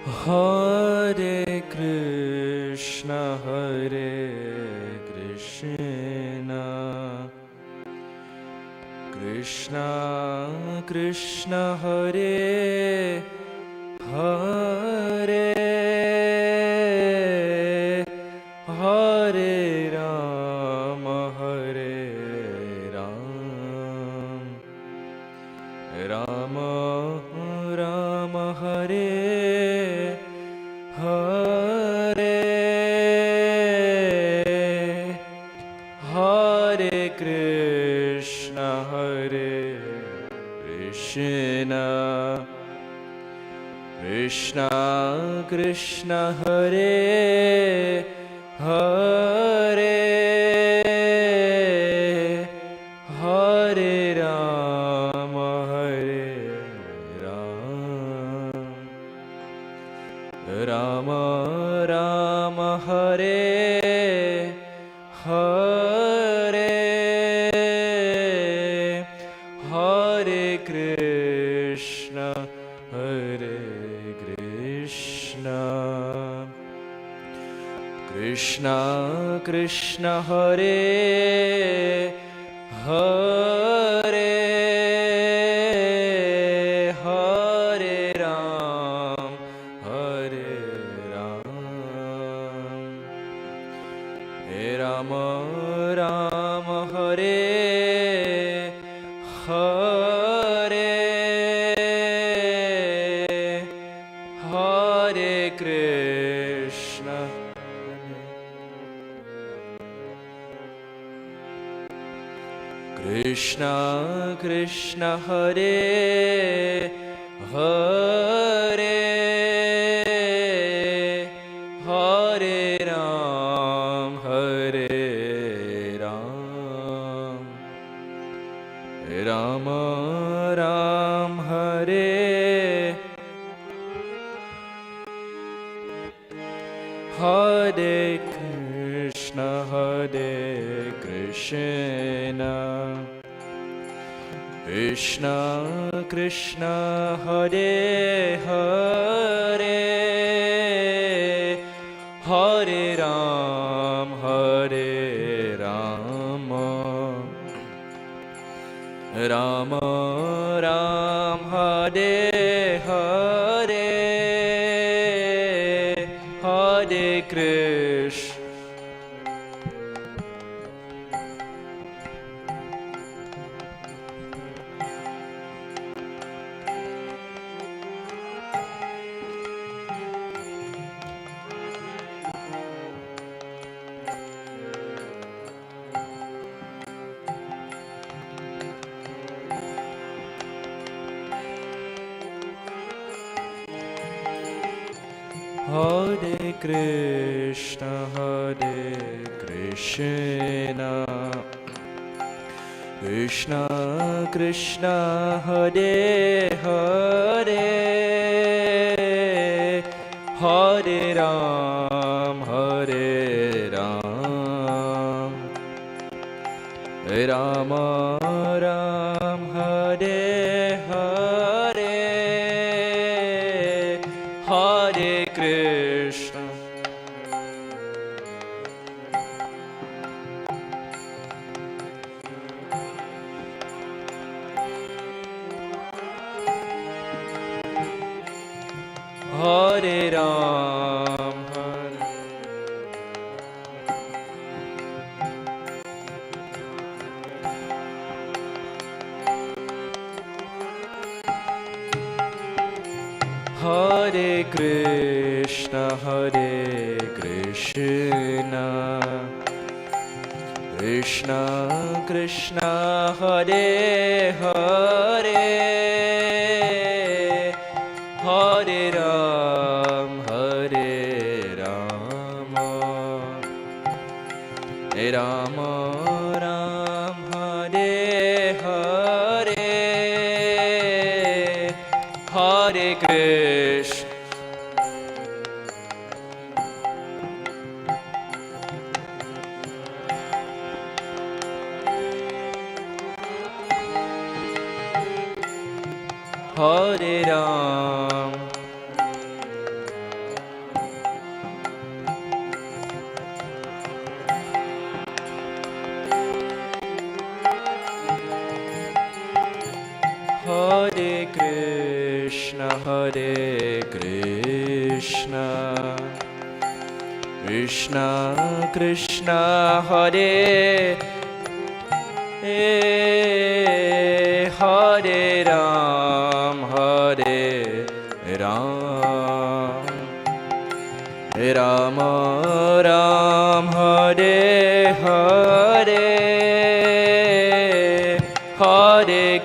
Hare Krishna, Krishna Krishna, Hare Hare, Hare Rama, Rama Rama, Hare Hare, Hare Krishna, Krishna Krishna, Hare Hare, Hare Rama, Rama Rama, Hare Hare, Hare Krishna, Krishna Krishna, Hare Hare, Hare Ram, Rama Rama, Hare Hare, Hare Krishna, Krishna Krishna, Hare Hare, Hare Ram, Rama Ram, Hare Hare Krishna, Krishna Krishna, Hare Hare, Hare Ram, Rama Ram, Hare Hare, Hare Krishna, Hare Krishna, Krishna Krishna, Hare Hare, Hare Ram, Rama Ram, Hare Hare, Hare Krishna, Hare Ram, Hare Krishna, Krishna Krishna, Hare Hare, Hare Ram, Rama Ram, Hare Hare, Hare Krishna, Hare Ram, Krishna Krishna Hare Hare Ram Hare Ram Ram Ram Hare Hare Hare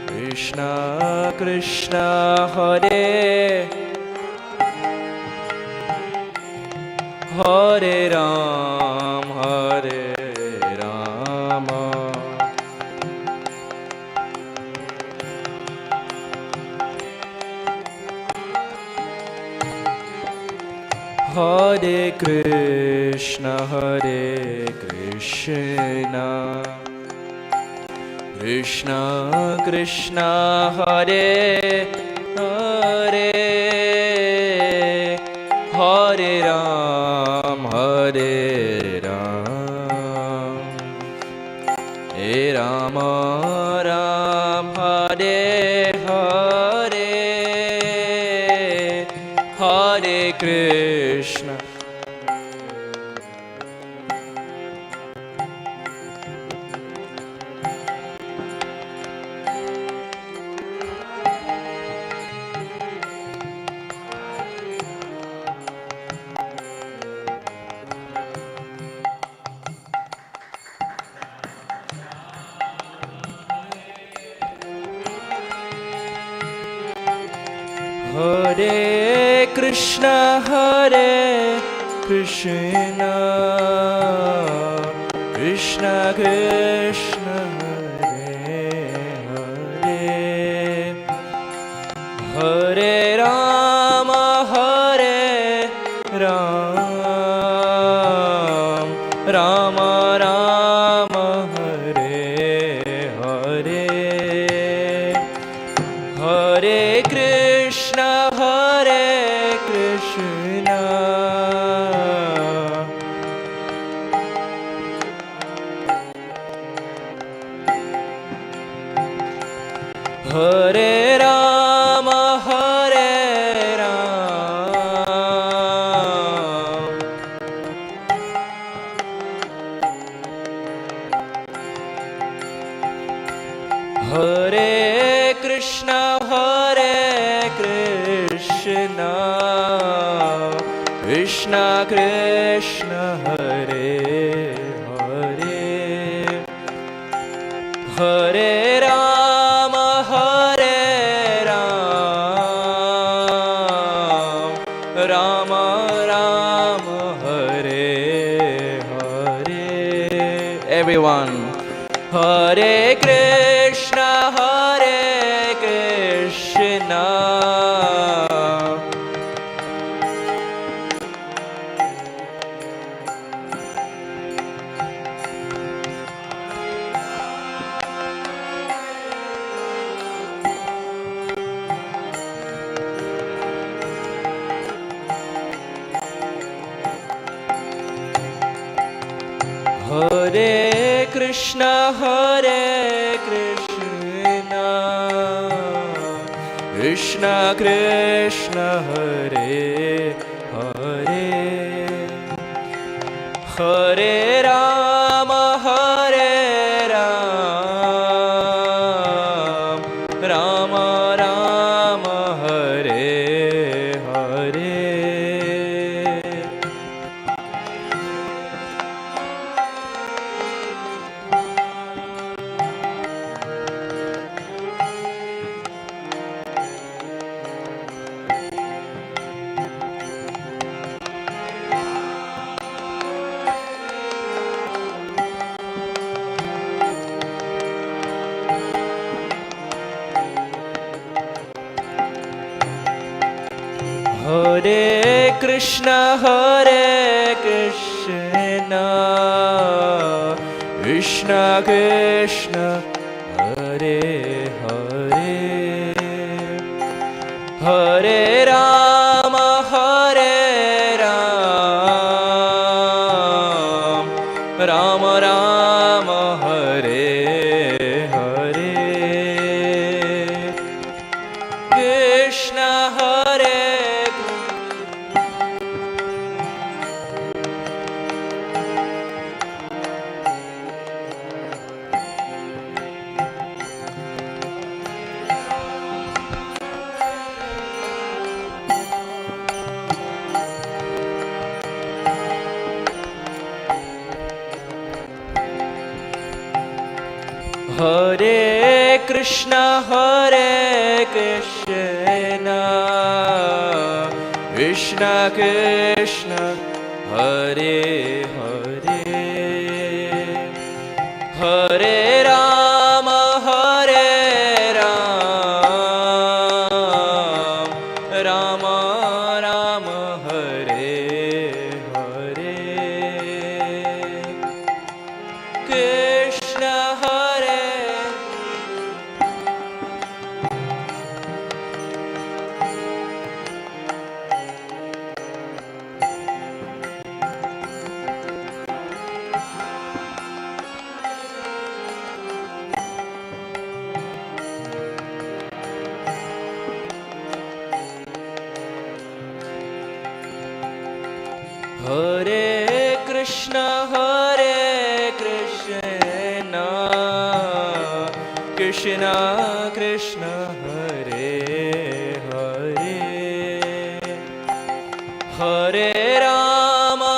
Krishna Krishna Hare Hare Ram Hare Rama Hare Krishna Krishna Krishna Hare Hare Hare Ram Hare Ram Ram Ram Hare Hare Hare Krishna Hare Krishna Krishna Krishna Hare Hare Hare Rama Hare Ram Rama Rama Hare Hare Hare Krishna Hare Rama Hare Ram Hare Krishna Krishna Krishna Hare Hare Hare Rama Hare Ram Rama Rama Hare Hare Everyone Hare Krishna Hare Krishna Krishna Krishna Hare Hare Hare Rama Hare Ram Rama Rama Hare Hare Hare Krishna Krishna Krishna Hare Hare Hare Rama Hare Ram Rama Rama Hare Hare Krishna Hare Hare Krishna Krishna Krishna Hare Hare Hare Rama Rama Rama Hare Hare Krishna Hare Hare Krishna Krishna Krishna Hare Hare Hare Rama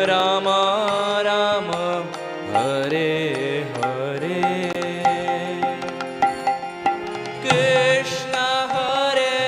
Rama Rama Hare Hare Krishna Hare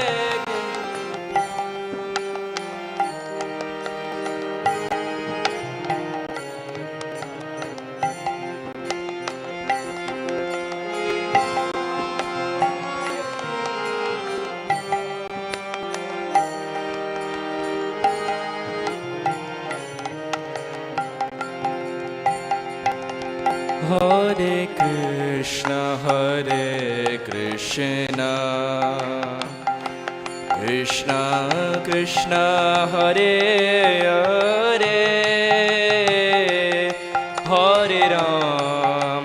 Hare Krishna Krishna Krishna Hare Hare Hare Ram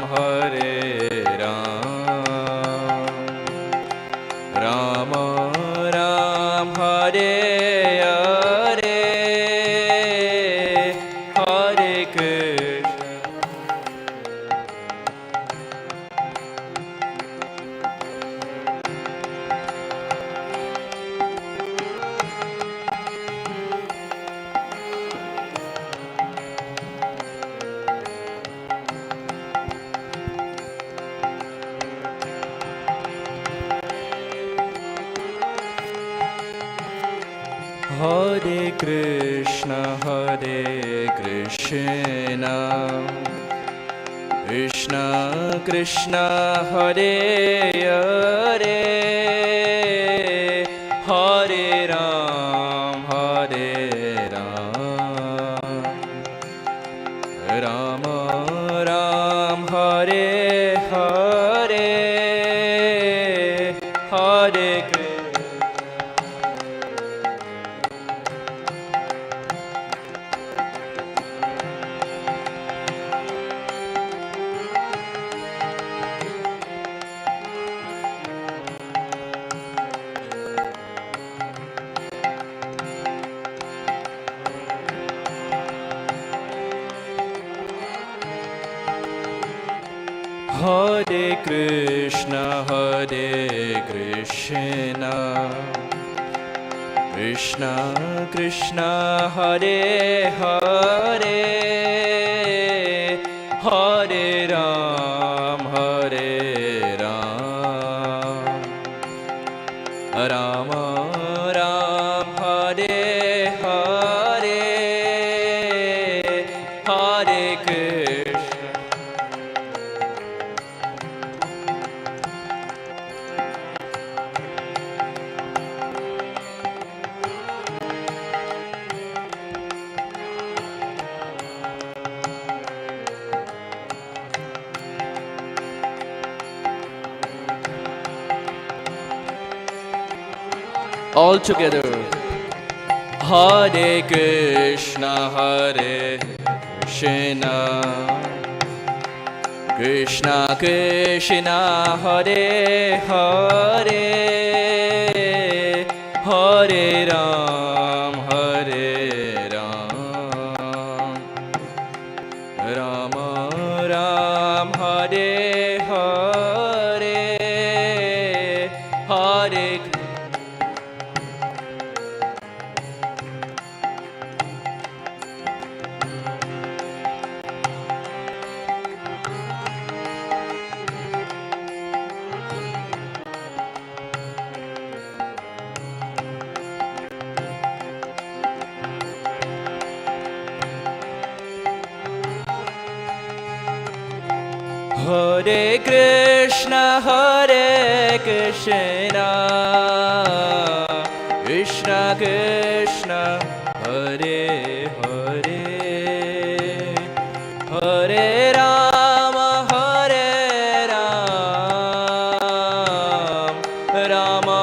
Rama Ram Hare Hare Hare Krishna Hare Krishna Krishna Krishna Hare Hare Hare Ram Rama Ram Hare Hare Hare Krishna Hare Krishna Krishna Krishna Hare Hare Hare Ram Rama Ram Hare Hare Hare Krishna all together. Hare Krishna, Krishna Krishna, Hare Hare, Hare Ram, Rama Ram, Hare Hare, Hare Hare Krishna, Krishna Krishna, Hare Hare, Hare Rama, Rama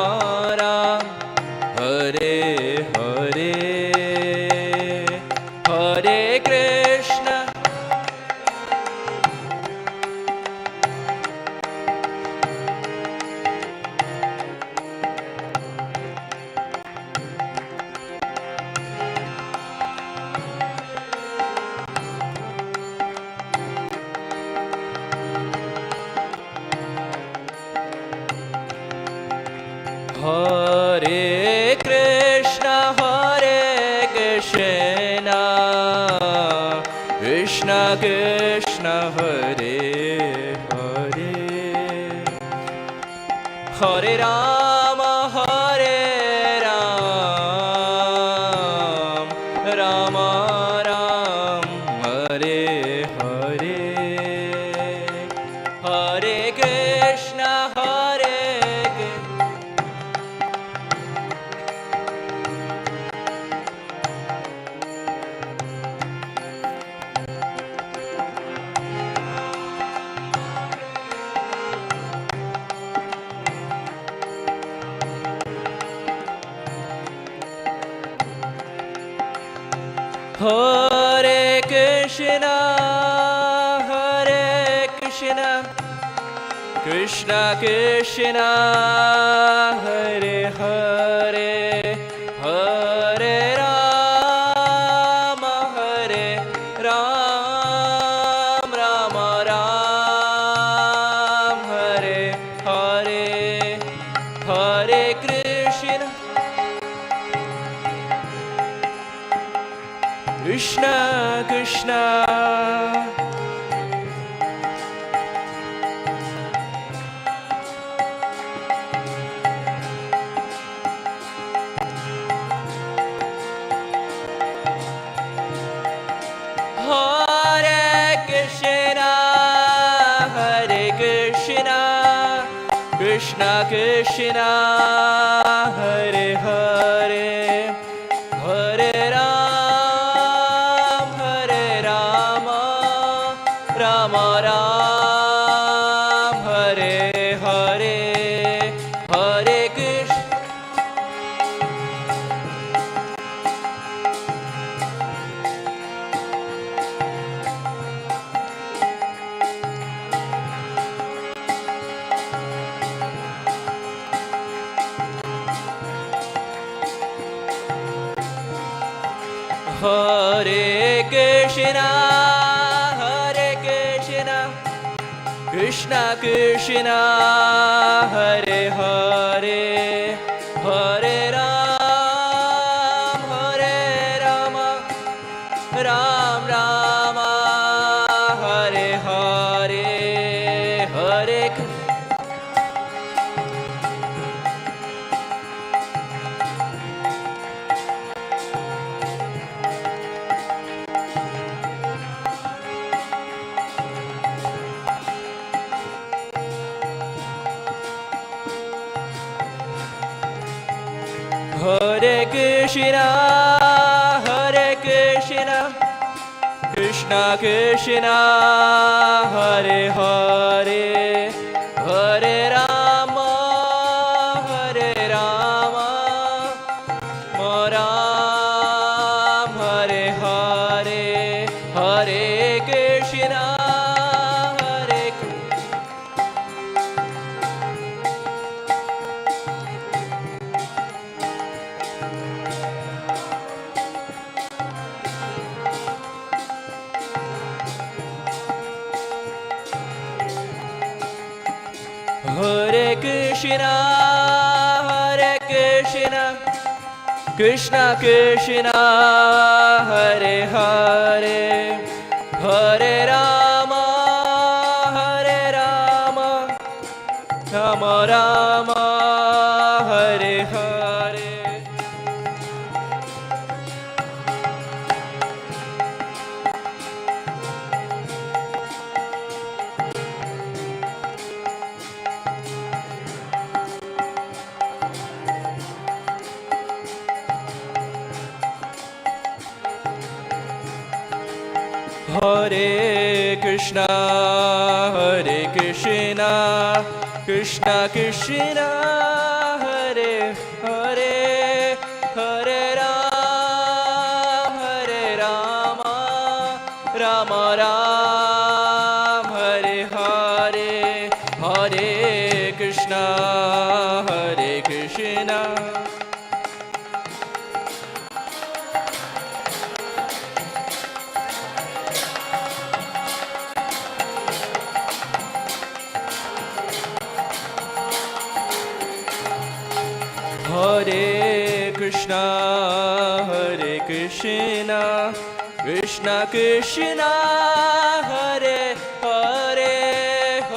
Ram, Hare Hare, Hare Krishna. Hare Krishna, Krishna Krishna, Hare Hare, Hare Rama, Rama Ram, Hare Hare, Hare Krishna, Hare Krishna, Krishna Krishna, Hare Hare, Hare Rama, Rama Ram, Hare Hare, Hare Krishna, Krishna Krishna. Krishna Krishna, Hare Hare, Hare Ram, Rama Ram, Hare Hare, Hare Krishna. Hare Krishna, Krishna Krishna, Hare Hare, Hare Ram, Ram Hare Hare, Hare Hare Krishna, Krishna Krishna, Hare Hare, Hare Rama, Rama Krishna, Hare Krishna, Krishna Krishna, Hare Hare, Hare Rama, Hare Rama, Rama Rama, Hare Hare. Hare Krishna, Hare Krishna, Krishna Krishna, Hare Hare, Hare Rama, Rama Rama, Hare Hare, Hare Krishna, Hare Krishna. Hare Krishna, Hare Krishna, Krishna Krishna, Hare Hare,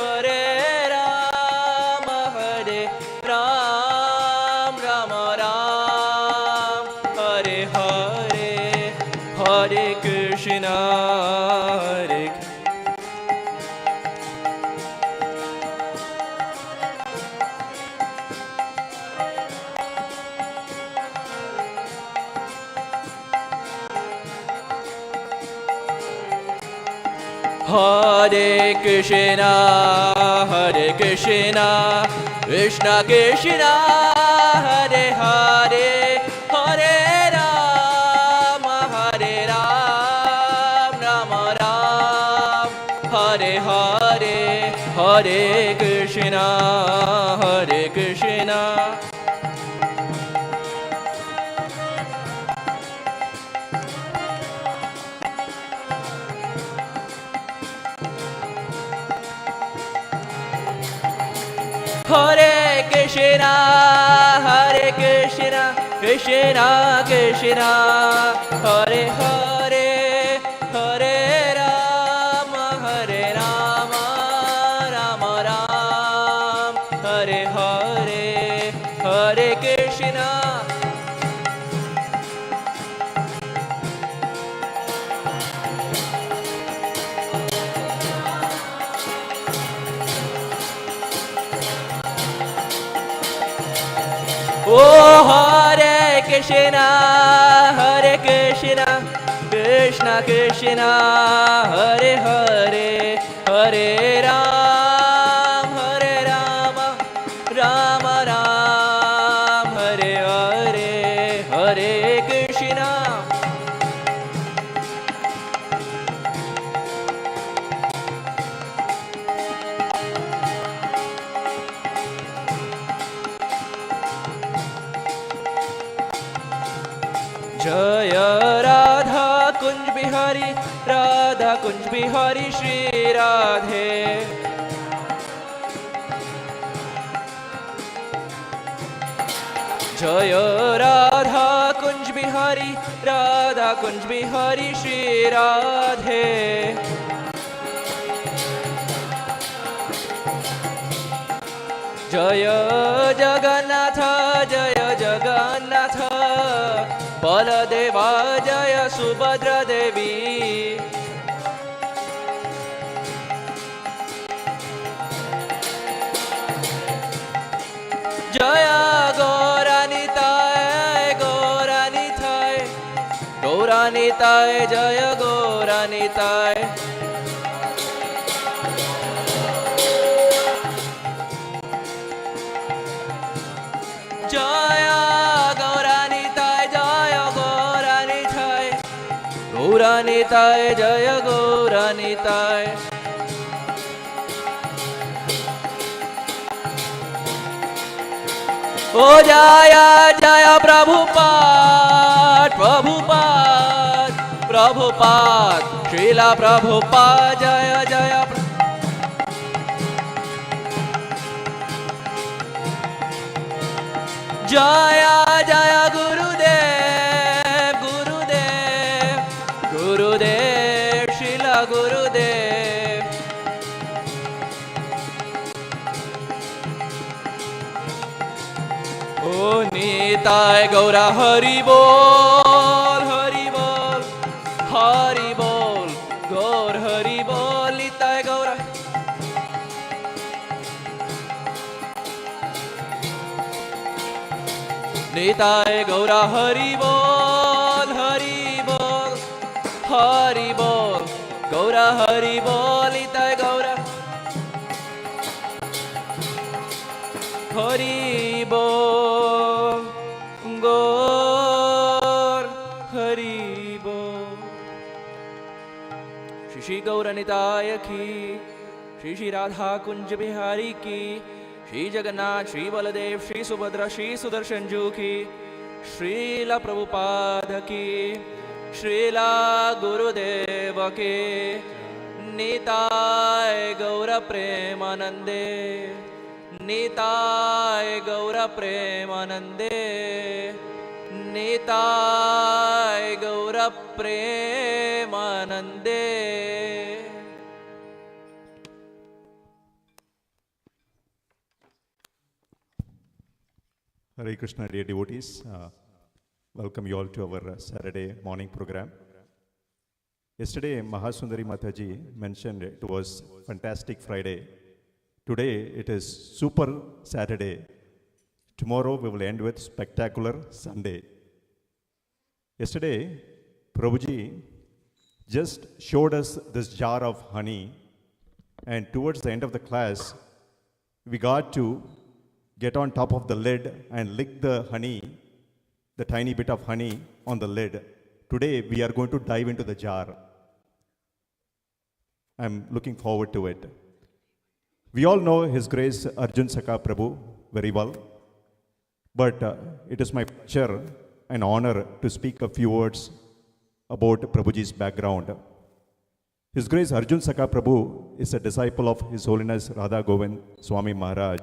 Hare Rama, Rama Rama, Hare Hare, Hare Krishna, Hare Hare Krishna, Hare Krishna, Krishna Krishna, Hare Hare, Hare Rama, Rama Rama, Hare Hare, Hare Krishna, Hare Krishna. Hare Krishna, Hare Krishna, Krishna Krishna, Hare Hare, Hare Rama, Rama Rama, Hare Hare, Hare Krishna. Oh Hare Krishna, Hare Krishna, Krishna Krishna, Hare Hare, Hare Rama, Rama Rama, Hare Hare, Hare Krishna. Jaya Radha Kunj Bihari, Radha Kunj Bihari Shri Radhe. Jaya Radha Kunj Bihari, Radha Kunj Bihari Shri Radhe. Jaya Jagannatha, Jaya Jagannatha, Baladeva, Jaya Subhadra Devi. Jaya Gauranitai, Gauranitai, Gauranitai, Jaya Gauranitai. Jaya Gauranitai, Jaya Gauranitai, Gauranitai, Jaya Gauranitai. Oh Jaya Jaya Prabhupada, Prabhupada, Prabhupada, Srila Prabhupada, Jaya Jaya Jaya Jaya Gurudev, Gurudev, Gurudev, Srila Gurudev. O Nitai Gaura Hari Bol, Hari Bol, Hari Bol, Gaur Hari Bol, Nitai Gaura. Nitai Gaura Hari Bol, Hari Bol, Hari Bol, Gaura Hari Bol, Nitai Gaura. Hari Bol, Gaur Hari Bol. Shri Shri Gauranitaya ki, Shri Shri Radha Kunj Bihari ki, Shri Jagannath, Shri Baladev, Shri Subhadra, Shri Sudarshan Ju ki, Srila Prabhupada ki, Srila Gurudeva ki, Nitai Gaura Premanande, Nitai Gaura Premanande, Nitai Gaura Premanande. Hare Krishna, dear devotees. Welcome you all to our Saturday morning program. Yesterday, Mahasundari Mataji mentioned it was Fantastic Friday. Today, it is Super Saturday. Tomorrow, we will end with Spectacular Sunday. Yesterday, Prabhuji just showed us this jar of honey, and towards the end of the class, we got to get on top of the lid and lick the honey, the tiny bit of honey on the lid. Today, we are going to dive into the jar. I'm looking forward to it. We all know His Grace Arjun Sakha Prabhu very well, but it is my pleasure and honor to speak a few words about Prabhuji's background. His Grace Arjun Sakha Prabhu is a disciple of His Holiness Radha Govind Swami Maharaj,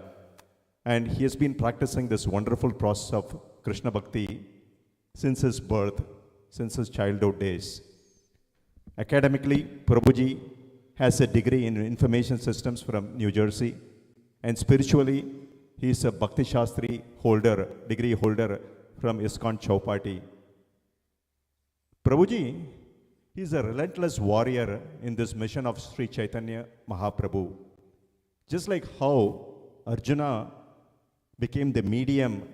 and he has been practicing this wonderful process of Krishna Bhakti since his birth, since his childhood days. Academically, Prabhuji has a degree in information systems from New Jersey, and spiritually, he is a Bhakti Shastri holder, degree holder from ISKCON Chowpatty. Prabhuji is a relentless warrior in this mission of Sri Chaitanya Mahaprabhu. Just like how Arjuna became the medium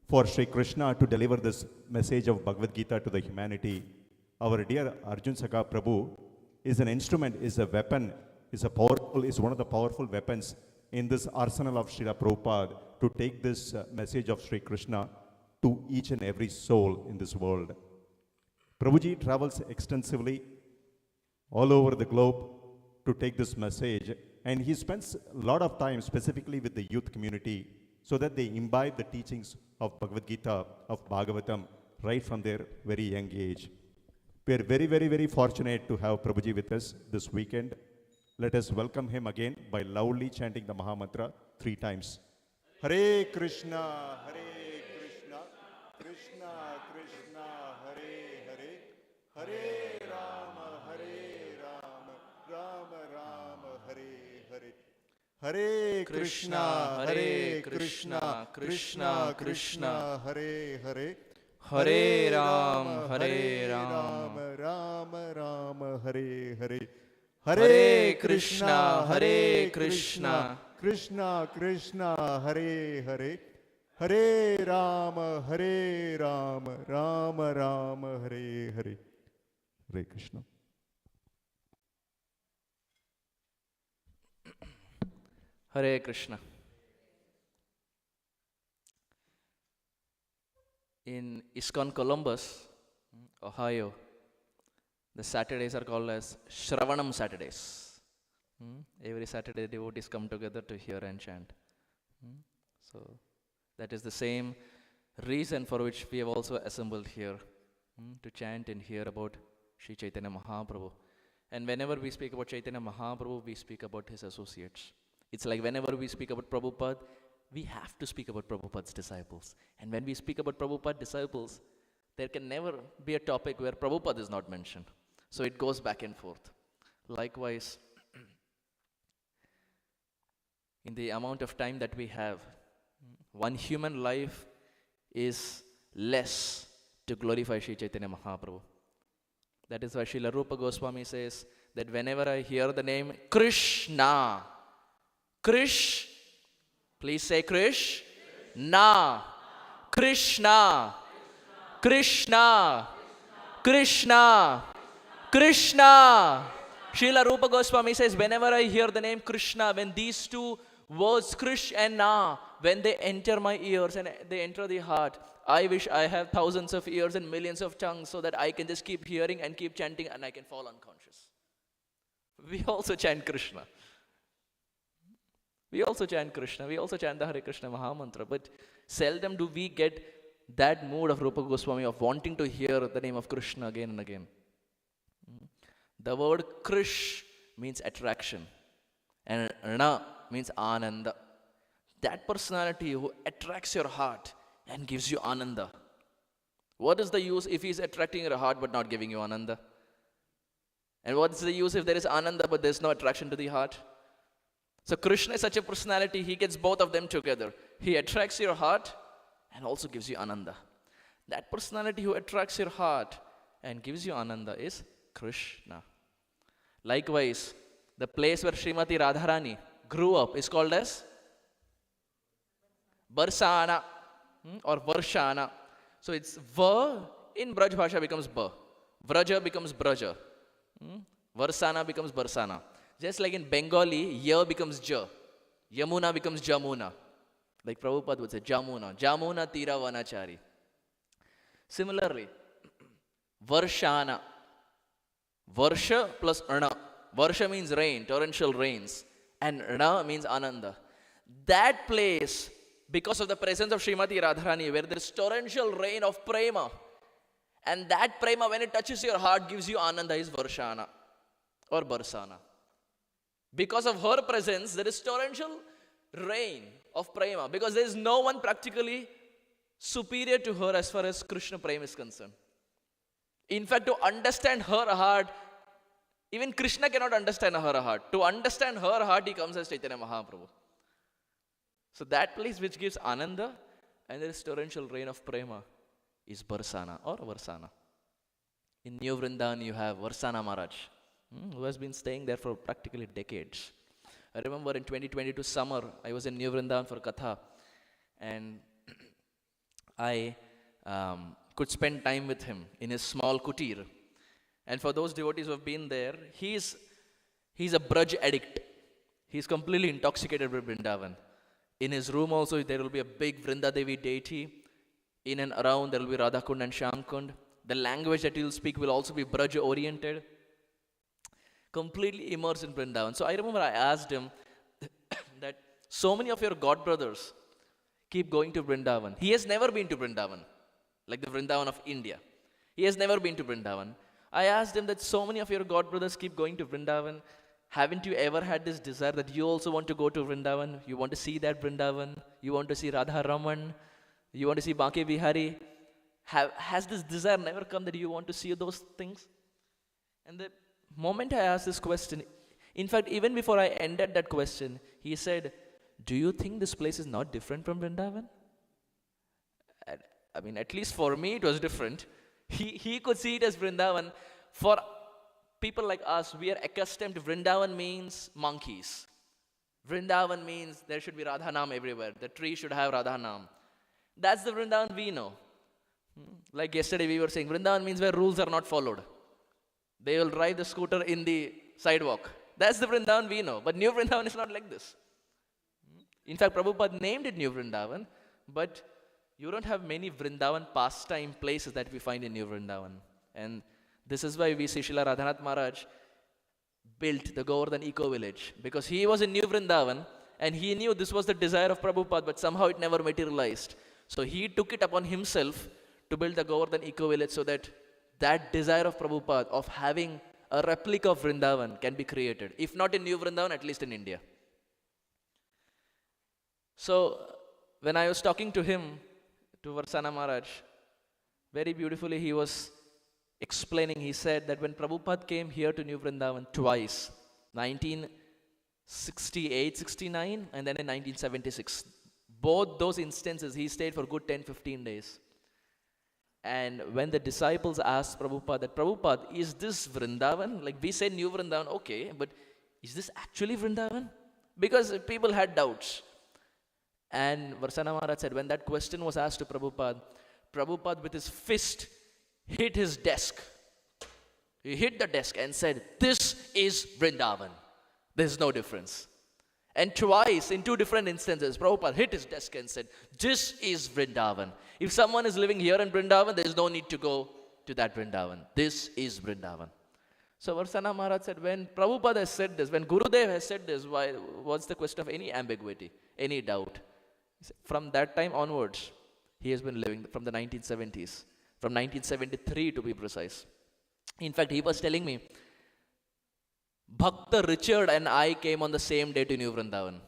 for Sri Krishna to deliver this message of Bhagavad Gita to the humanity, our dear Arjun Sakha Prabhu is an instrument, is a weapon, is one of the powerful weapons in this arsenal of Srila Prabhupada to take this message of Sri Krishna to each and every soul in this world. Prabhuji travels extensively all over the globe to take this message, and he spends a lot of time specifically with the youth community so that they imbibe the teachings of Bhagavad Gita, of Bhagavatam, right from their very young age. We are very, very, very fortunate to have Prabhuji with us this weekend. Let us welcome him again by loudly chanting the Maha Mantra 3 times. Hare Krishna, Hare Krishna, Krishna Krishna, Hare Hare, Hare Rama, Rama Rama, Hare Hare. Hare Krishna, Hare Krishna, Krishna Krishna, Hare Hare, Hare Ram, Rama Rama, Hare Hare. Hare Krishna, Krishna Krishna, Hare Hare, Hare Rama, Rama Rama, Hare Hare. Hare Krishna. Hare Krishna. In ISKCON Columbus, Ohio, the Saturdays are called as Shravanam Saturdays. Every Saturday, devotees come together to hear and chant. So that is the same reason for which we have also assembled here, to chant and hear about Sri Chaitanya Mahaprabhu. And whenever we speak about Chaitanya Mahaprabhu, we speak about his associates. It's like whenever we speak about Prabhupada, we have to speak about Prabhupada's disciples. And when we speak about Prabhupada's disciples, there can never be a topic where Prabhupada is not mentioned. So it goes back and forth. Likewise, in the amount of time that we have, one human life is less to glorify Sri Chaitanya Mahaprabhu. That is why Srila Rupa Goswami says that whenever I hear the name Krishna, please say Krishna, Krishna, Krishna, Krishna, Krishna. Srila Rupa Goswami says, whenever I hear the name Krishna, when these two words, Krish and Na, when they enter my ears and they enter the heart, I wish I have thousands of ears and millions of tongues so that I can just keep hearing and keep chanting and I can fall unconscious. We also chant Krishna. We also chant Krishna. We also chant the Hare Krishna Mahamantra. But seldom do we get that mood of Rupa Goswami of wanting to hear the name of Krishna again and again. The word Krish means attraction. And Na means Ananda. That personality who attracts your heart and gives you Ananda. What is the use if he is attracting your heart but not giving you Ananda? And what is the use if there is Ananda but there is no attraction to the heart? So Krishna is such a personality, he gets both of them together. He attracts your heart and also gives you Ananda. That personality who attracts your heart and gives you Ananda is Krishna. Likewise, the place where Srimati Radharani grew up is called as Barsana or Varshana. So it's Va in Braj Bhasha becomes Ba. Vraja becomes Braja. Varsana becomes Barsana. Just like in Bengali, Ya becomes Ja. Yamuna becomes Jamuna. Like Prabhupada would say, Jamuna. Jamuna Tira Vanachari. Similarly, Varshana. Varsha plus Arna. Varsha means rain, torrential rains. And Arna means Ananda. That place, because of the presence of Srimati Radharani, where there is torrential rain of prema, and that prema, when it touches your heart, gives you Ananda, is Varshana or Barsana. Because of her presence, there is torrential rain of prema, because there is no one practically superior to her as far as Krishna prema is concerned. In fact, to understand her heart, even Krishna cannot understand her heart. To understand her heart, he comes as Chaitanya Mahaprabhu. So that place which gives Ananda and there is torrential rain of prema is Barsana or Varsana. In New Vrindavan, you have Varsana Maharaj, who has been staying there for practically decades. I remember in 2022 summer, I was in New Vrindavan for Katha, and I could spend time with him in his small kutir. And for those devotees who have been there, he's a Braj addict. He's completely intoxicated with Vrindavan. In his room also, there will be a big Vrinda Devi deity. In and around, there will be Radhakund and Shamkund. The language that he will speak will also be Braj oriented. Completely immersed in Vrindavan. So I remember I asked him that so many of your god brothers keep going to Vrindavan. He has never been to Vrindavan, like the Vrindavan of India. He has never been to Vrindavan. I asked him that so many of your god brothers keep going to Vrindavan. Haven't you ever had this desire that you also want to go to Vrindavan? You want to see that Vrindavan? You want to see Radha Raman? You want to see Banke Bihari? Has this desire never come that you want to see those things? And the moment I asked this question, in fact, even before I ended that question, he said, do you think this place is not different from Vrindavan? I mean, at least for me, it was different. He could see it as Vrindavan. For people like us, we are accustomed to Vrindavan means monkeys. Vrindavan means there should be Radhanam everywhere. The tree should have Radhanam. That's the Vrindavan we know. Like yesterday we were saying, Vrindavan means where rules are not followed. They will drive the scooter in the sidewalk. That's the Vrindavan we know. But New Vrindavan is not like this. In fact, Prabhupada named it New Vrindavan, but you don't have many Vrindavan pastime places that we find in New Vrindavan. And this is why we see Srila Radhanath Maharaj built the Govardhan Eco Village, because he was in New Vrindavan and he knew this was the desire of Prabhupada, but somehow it never materialized. So he took it upon himself to build the Govardhan Eco Village so that that desire of Prabhupada of having a replica of Vrindavan can be created. If not in New Vrindavan, at least in India. So when I was talking to him, to Varsana Maharaj, very beautifully he was explaining. He said that when Prabhupada came here to New Vrindavan twice, 1968, 69, and then in 1976, both those instances he stayed for good 10-15 days. And when the disciples asked Prabhupada that, Prabhupada, is this Vrindavan? Like we say New Vrindavan, okay, but is this actually Vrindavan? Because people had doubts. And Varsana Maharaj said, when that question was asked to Prabhupada, Prabhupada with his fist hit his desk. He hit the desk and said, this is Vrindavan. There's no difference. And twice, in two different instances, Prabhupada hit his desk and said, this is Vrindavan. If someone is living here in Vrindavan, there's no need to go to that Vrindavan. This is Vrindavan. So Varsana Maharaj said, when Prabhupada has said this, when Gurudev has said this, what's the question of any ambiguity, any doubt? From that time onwards, he has been living from the 1970s, from 1973 to be precise. In fact, he was telling me, Bhakta Richard and I came on the same day to New Vrindavan.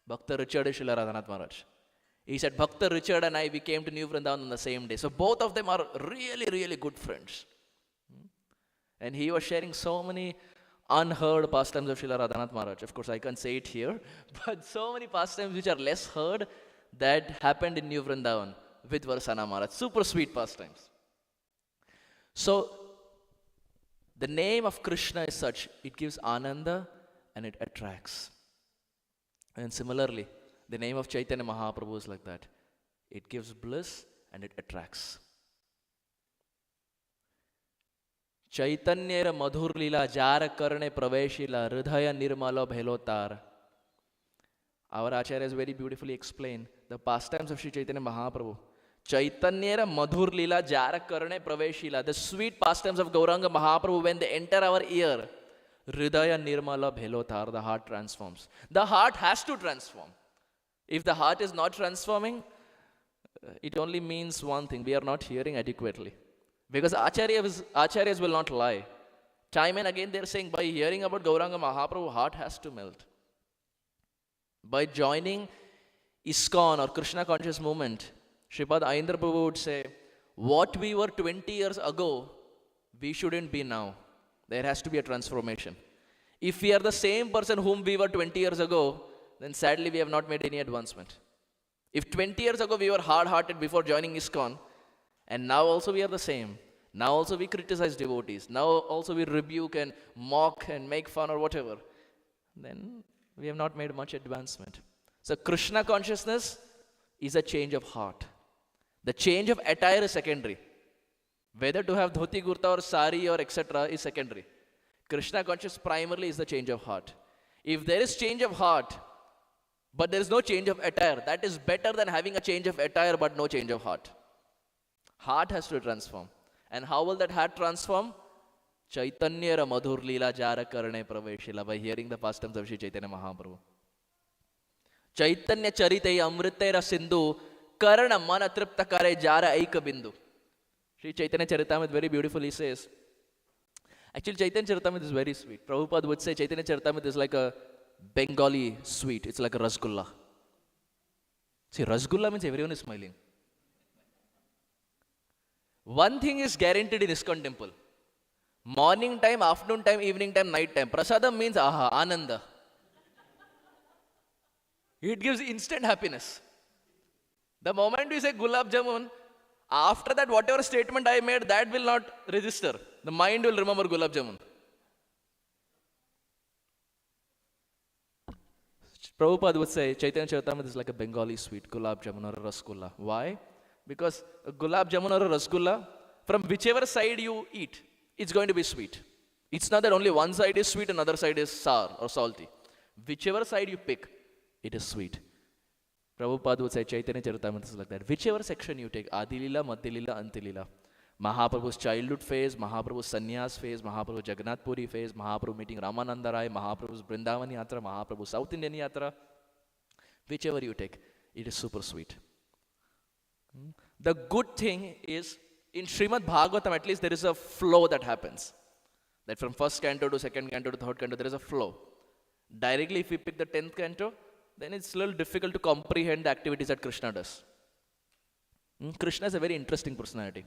Bhakta Richard is Srila Radhanath Maharaj. He said, Bhakta Richard and I, we came to New Vrindavan on the same day. So both of them are really, really good friends. And he was sharing so many unheard pastimes of Srila Radhanath Maharaj. Of course, I can't say it here, but so many pastimes which are less heard that happened in New Vrindavan with Varsana Maharaj. Super sweet pastimes. So, the name of Krishna is such, it gives ananda and it attracts. And similarly, the name of Chaitanya Mahaprabhu is like that. It gives bliss and it attracts. Chaitanyera madhur lila jara karne praveshila hridaya nirmala bhelotar. Our Acharya has very beautifully explained the pastimes of Sri Chaitanya Mahaprabhu. Chaitanyera madhur lila jara karne praveshila. The sweet pastimes of Gauranga Mahaprabhu, when they enter our ear, hridaya nirmala bhelotar, the heart transforms. The heart has to transform. If the heart is not transforming, it only means one thing: we are not hearing adequately. Because Acharyas will not lie. Time and again they are saying, by hearing about Gauranga Mahaprabhu, heart has to melt. By joining ISKCON or Krishna conscious movement, Sripad Ayendra Prabhu would say, what we were 20 years ago, we shouldn't be now. There has to be a transformation. If we are the same person whom we were 20 years ago, then sadly we have not made any advancement. If 20 years ago we were hard-hearted before joining ISKCON, and now also we are the same. Now also we criticize devotees. Now also we rebuke and mock and make fun or whatever. Then we have not made much advancement. So Krishna consciousness is a change of heart. The change of attire is secondary. Whether to have dhoti kurta or sari or etc. is secondary. Krishna consciousness primarily is the change of heart. If there is change of heart, but there is no change of attire, that is better than having a change of attire but no change of heart. Heart has to transform. And how will that heart transform? Chaitanyera madhur lila jara karne praveshila, by hearing the pastimes of Sri Chaitanya Mahaprabhu. Chaitanya charite amritera sindhu karana mana tripta kare jara aika bindu. Sri Chaitanya Charitamrita very beautifully says, actually Chaitanya Charitamrita is very sweet. Prabhupada would say Chaitanya Charitamrita is like a Bengali sweet. It's like a rasgulla. See, rasgulla means everyone is smiling. One thing is guaranteed in ISKCON temple. Morning time, afternoon time, evening time, night time. Prasadam means aha, ananda. It gives instant happiness. The moment we say gulab jamun, after that whatever statement I made, that will not register. The mind will remember gulab jamun. Prabhupada would say Chaitanya Charitamrita is like a Bengali sweet, gulab jamun or a rasgulla. Why? Because a gulab jamun or a rasgulla, from whichever side you eat, it's going to be sweet. It's not that only one side is sweet and other side is sour or salty. Whichever side you pick, it is sweet. Prabhupada would say Chaitanya Charitamrita is like that. Whichever section you take, Adi Lila, Madhya Lila, Anti Lila, Mahaprabhu's childhood phase, Mahaprabhu's sannyas phase, Mahaprabhu's Jagannath Puri phase, Mahaprabhu meeting Ramananda Rai, Mahaprabhu's Vrindavan Yatra, Mahaprabhu's South Indian Yatra, whichever you take, it is super sweet. The good thing is, in Srimad Bhagavatam at least there is a flow that happens. That from first canto to second canto to third canto, there is a flow. Directly if we pick the 10th canto, then it's a little difficult to comprehend the activities that Krishna does. Krishna is a very interesting personality.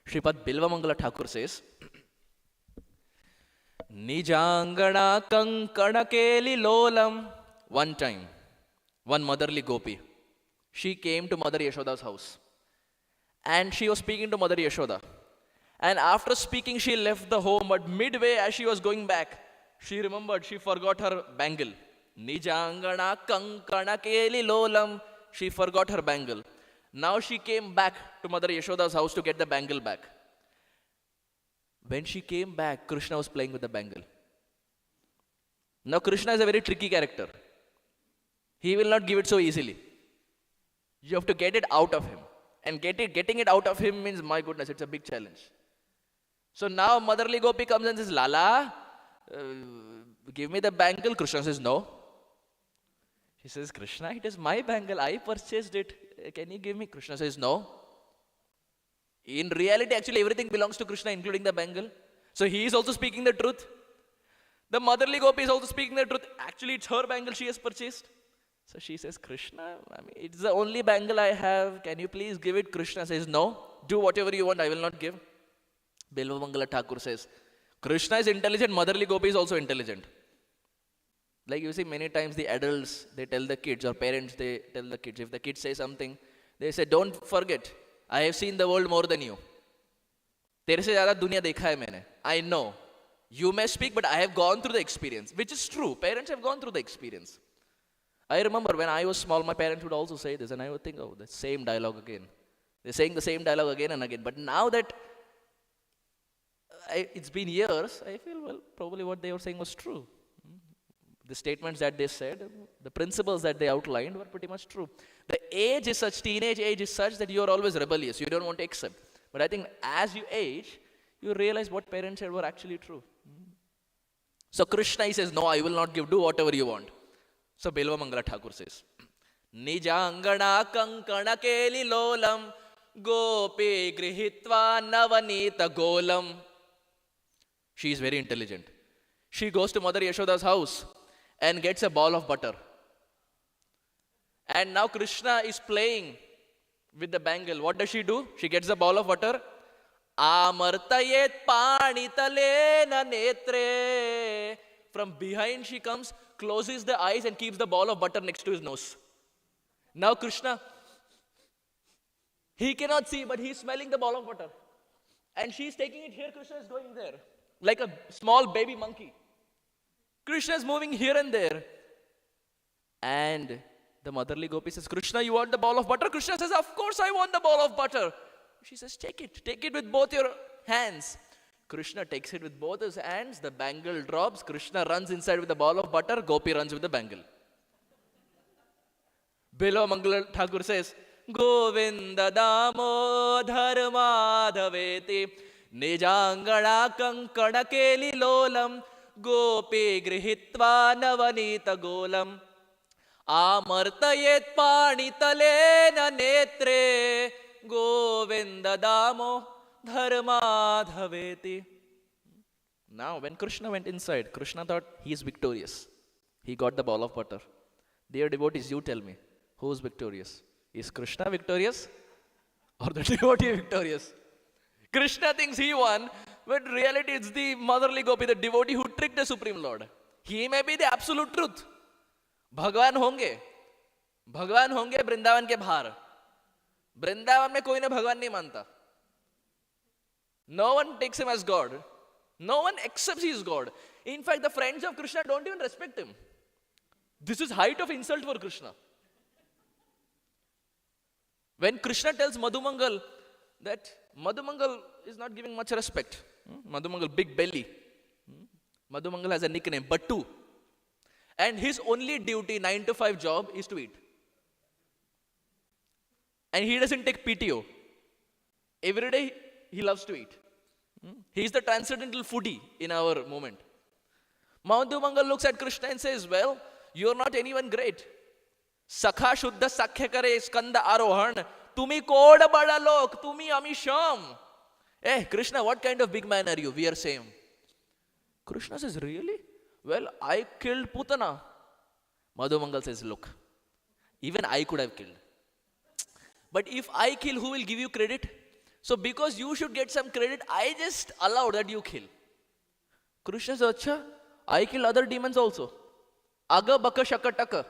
Sripad Bilvamangala Thakur says, Nijangana kankana keli lolam. One time, one motherly gopi, she came to Mother Yashoda's house. And she was speaking to Mother Yashoda. And after speaking, she left the home. But midway, as she was going back, she remembered she forgot her bangle. Nijangana kankana keli lolam. She forgot her bangle. Now she came back to Mother Yashoda's house to get the bangle back. When she came back, Krishna was playing with the bangle. Now Krishna is a very tricky character. He will not give it so easily. You have to get it out of him. And getting it out of him means, my goodness, it's a big challenge. So now motherly gopi comes and says, Lala, give me the bangle. Krishna says, no. She says, Krishna, it is my bangle. I purchased it. Can you give me? Krishna says, no. In reality, actually, everything belongs to Krishna, including the bangle. So he is also speaking the truth. The motherly gopi is also speaking the truth. Actually, it's her bangle she has purchased. So she says, Krishna, it's the only bangle I have. Can you please give it? Krishna says, no. Do whatever you want. I will not give. Bilvamangala Thakur says, Krishna is intelligent. Motherly gopi is also intelligent. Like you see, many times the adults, they tell the kids, or parents, they tell the kids, if the kids say something, they say, don't forget, I have seen the world more than you. Tere se zyada duniya dekha hai maine. I know. You may speak, but I have gone through the experience. Which is true. Parents have gone through the experience. I remember when I was small, my parents would also say this, and I would think, oh, the same dialogue again. They're saying the same dialogue again and again. But now that it's been years, I feel, well, probably what they were saying was true. The statements that they said, the principles that they outlined were pretty much true. The age is such, teenage age is such that you are always rebellious. You don't want to accept. But I think as you age, you realize what parents said were actually true. So Krishna, he says, no, I will not give. Do whatever you want. So Bilvamangala Thakur says, Nijangana kankana keli lolam gopi grihitva navanita golam. She is very intelligent. She goes to Mother Yashoda's house and gets a ball of butter. And now Krishna is playing with the bangle. What does she do? She gets the ball of butter. Amartayet panitalena netre. From behind she comes, closes the eyes and keeps the ball of butter next to his nose. Now Krishna, he cannot see, but he's smelling the ball of butter. And she's taking it here, Krishna is going there. Like a small baby monkey. Krishna is moving here and there. And the motherly gopi says, Krishna, you want the ball of butter? Krishna says, of course I want the ball of butter. She says, take it. Take it with both your hands. Krishna takes it with both his hands. The bangle drops. Krishna runs inside with the ball of butter. Gopi runs with the bangle. Bilvamangala Thakur says, Govinda Damodhar Madhaveti Nijangana kankana keli lolam gopi grihitva navanita golam amartayet panitalena netre Govinda Damodhar Madhaveti. Now when Krishna went inside, Krishna thought he is victorious. He got the ball of butter. Dear devotees, you tell me, who is victorious? Is Krishna victorious or the devotee victorious? Krishna thinks he won, but in reality it's the motherly gopi, the devotee who tricked the Supreme Lord. He may be the absolute truth. Bhagwan honge Vrindavan ke bahar. Vrindavan mein koi na Bhagwan nahi manta. No one takes him as God. No one accepts he is God. In fact, the friends of Krishna don't even respect him. This is height of insult for Krishna. When Krishna tells Madhumangal that Madhumangal is not giving much respect. Madhumangal, big belly. Madhumangal has a nickname, Battu. And his only duty, 9 to 5 job, is to eat. And he doesn't take PTO. Every day he loves to eat. He is the transcendental foodie in our moment. Madhumangal looks at Krishna and says, well, you are not anyone great. Sakha Shuddha Sakhya Kare Skanda Arohan. Tumi Koda Bada Lok. Tumi Amisham. Eh, Krishna, what kind of big man are you? We are same. Krishna says, really? Well, I killed Putana. Madhumangal says, look, Even I could have killed. But if I kill, who will give you credit? So because you should get some credit, I just allow that you kill. Krishna says, Acha, I kill other demons also. Aga baka shaka taka.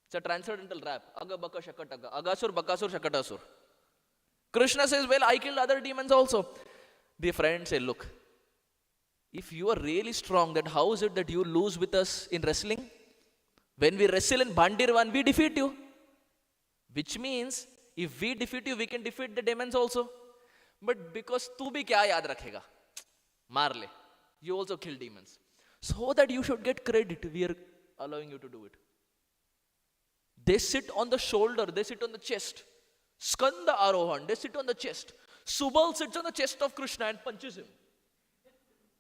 It's a transcendental rap. Aga baka shaka taka. Agasur bakasur shakatasur. Krishna says, well, I killed other demons also. The friend say, look, if you are really strong, then how is it that you lose with us in wrestling? When we wrestle in Bandirvan, we defeat you. Which means, if we defeat you, we can defeat the demons also. But because tu bhi kya yaad rakhega? Maar le. You also kill demons. So that you should get credit, we are allowing you to do it. They sit on the shoulder, they sit on the chest. Skanda Arohan, they sit on the chest. Subal sits on the chest of Krishna and punches him.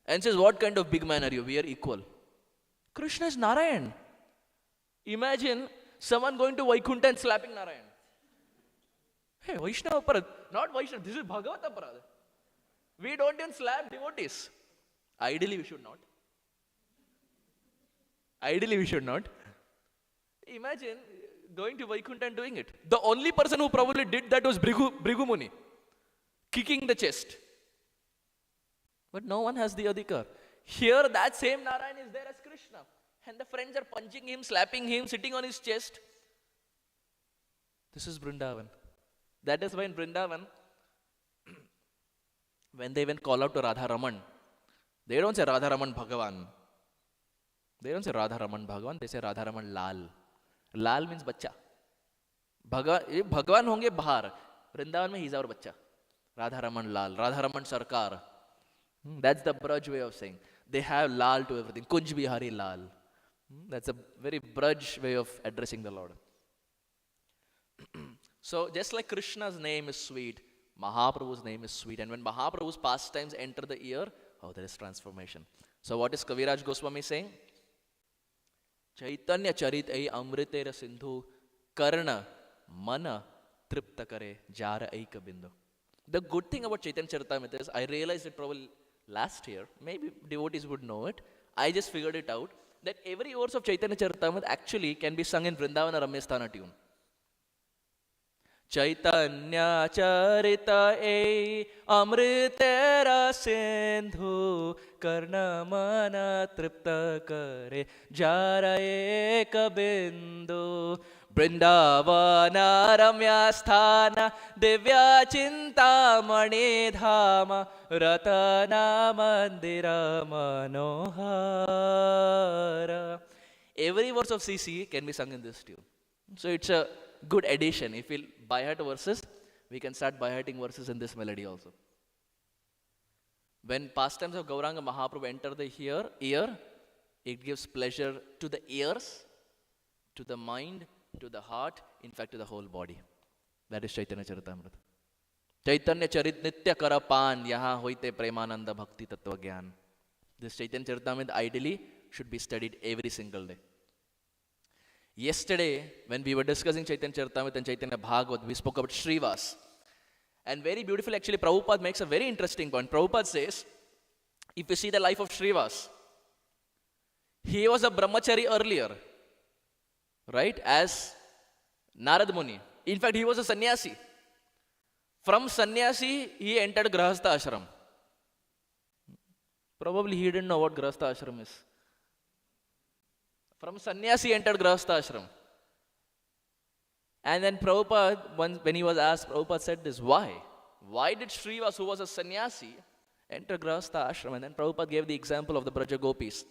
And says, what kind of big man are you? We are equal. Krishna is Narayan. Imagine someone going to Vaikuntha and slapping Narayan. Hey, Vaishnava Aparad. Not Vaishnava, this is Bhagavata Aparad. We don't even slap devotees. Ideally, we should not. Ideally, we should not. Imagine going to Vaikuntha and doing it. The only person who probably did that was Bhrigu Muni, kicking the chest. But no one has the adhikar. Here, that same Narayan is there as Krishna. And the friends are punching him, slapping him, sitting on his chest. This is Vrindavan. That is why in Vrindavan, when they even call out to Radha Raman, they don't say Radha Raman Bhagavan. They don't say Radha Raman Bhagavan, they say Radha Raman Lal. Lal means bacha. Bhagavan honge bahar. Vrindavan mein he's our bacha. Radha Raman Lal, Radha Raman Sarkar. That's the Braj way of saying. They have Lal to everything. Kunj Bihari Lal. That's a very Braj way of addressing the Lord. So just like Krishna's name is sweet, Mahaprabhu's name is sweet. And when Mahaprabhu's pastimes enter the ear, oh, there is transformation. So what is Kaviraj Goswami saying? Chaitanya charit ai amritera sindhu karna mana tripta kare jara aika bindu. The good thing about Chaitanya Charitamrita is, I realized it probably last year, maybe devotees would know it, I just figured it out, that every verse of Chaitanya Charitamrita actually can be sung in Vrindavan or Ramyasthana tune. Chaitanya charita ei amritera sindhu karna mana tripta kare jara eka bindu Vrindavana ramyasthana divya chintamani dhama ratana mandira manohara. Every verse of CC can be sung in this tune. So it's a good addition. If we'll by heart verses, we can start by hearting verses in this melody also. When pastimes of Gauranga Mahaprabhu enter the ear, it gives pleasure to the ears, to the mind, to the heart, in fact to the whole body. That is Chaitanya Charitamrita. Chaitanya Charit Nitya Karapan Yaha Hoite Premananda Bhakti Tattva Gyan. This Chaitanya Charitamrita ideally should be studied every single day. Yesterday, when we were discussing Chaitanya Charitamrita and Chaitanya Bhagavat, we spoke about Srivas. And very beautifully, actually, Prabhupada makes a very interesting point. Prabhupada says, if you see the life of Srivas, he was a brahmachari earlier, right, as Narad Muni. In fact, he was a sannyasi. From sannyasi, he entered Grahastha ashram. Probably he didn't know what Grahastha ashram is. From sannyasi, he entered Grahastha ashram. And then Prabhupada, when he was asked, Prabhupada said this, why? Why did Srivas, who was a sannyasi, enter Grahastha ashram? And then Prabhupada gave the example of the Vraja Gopis.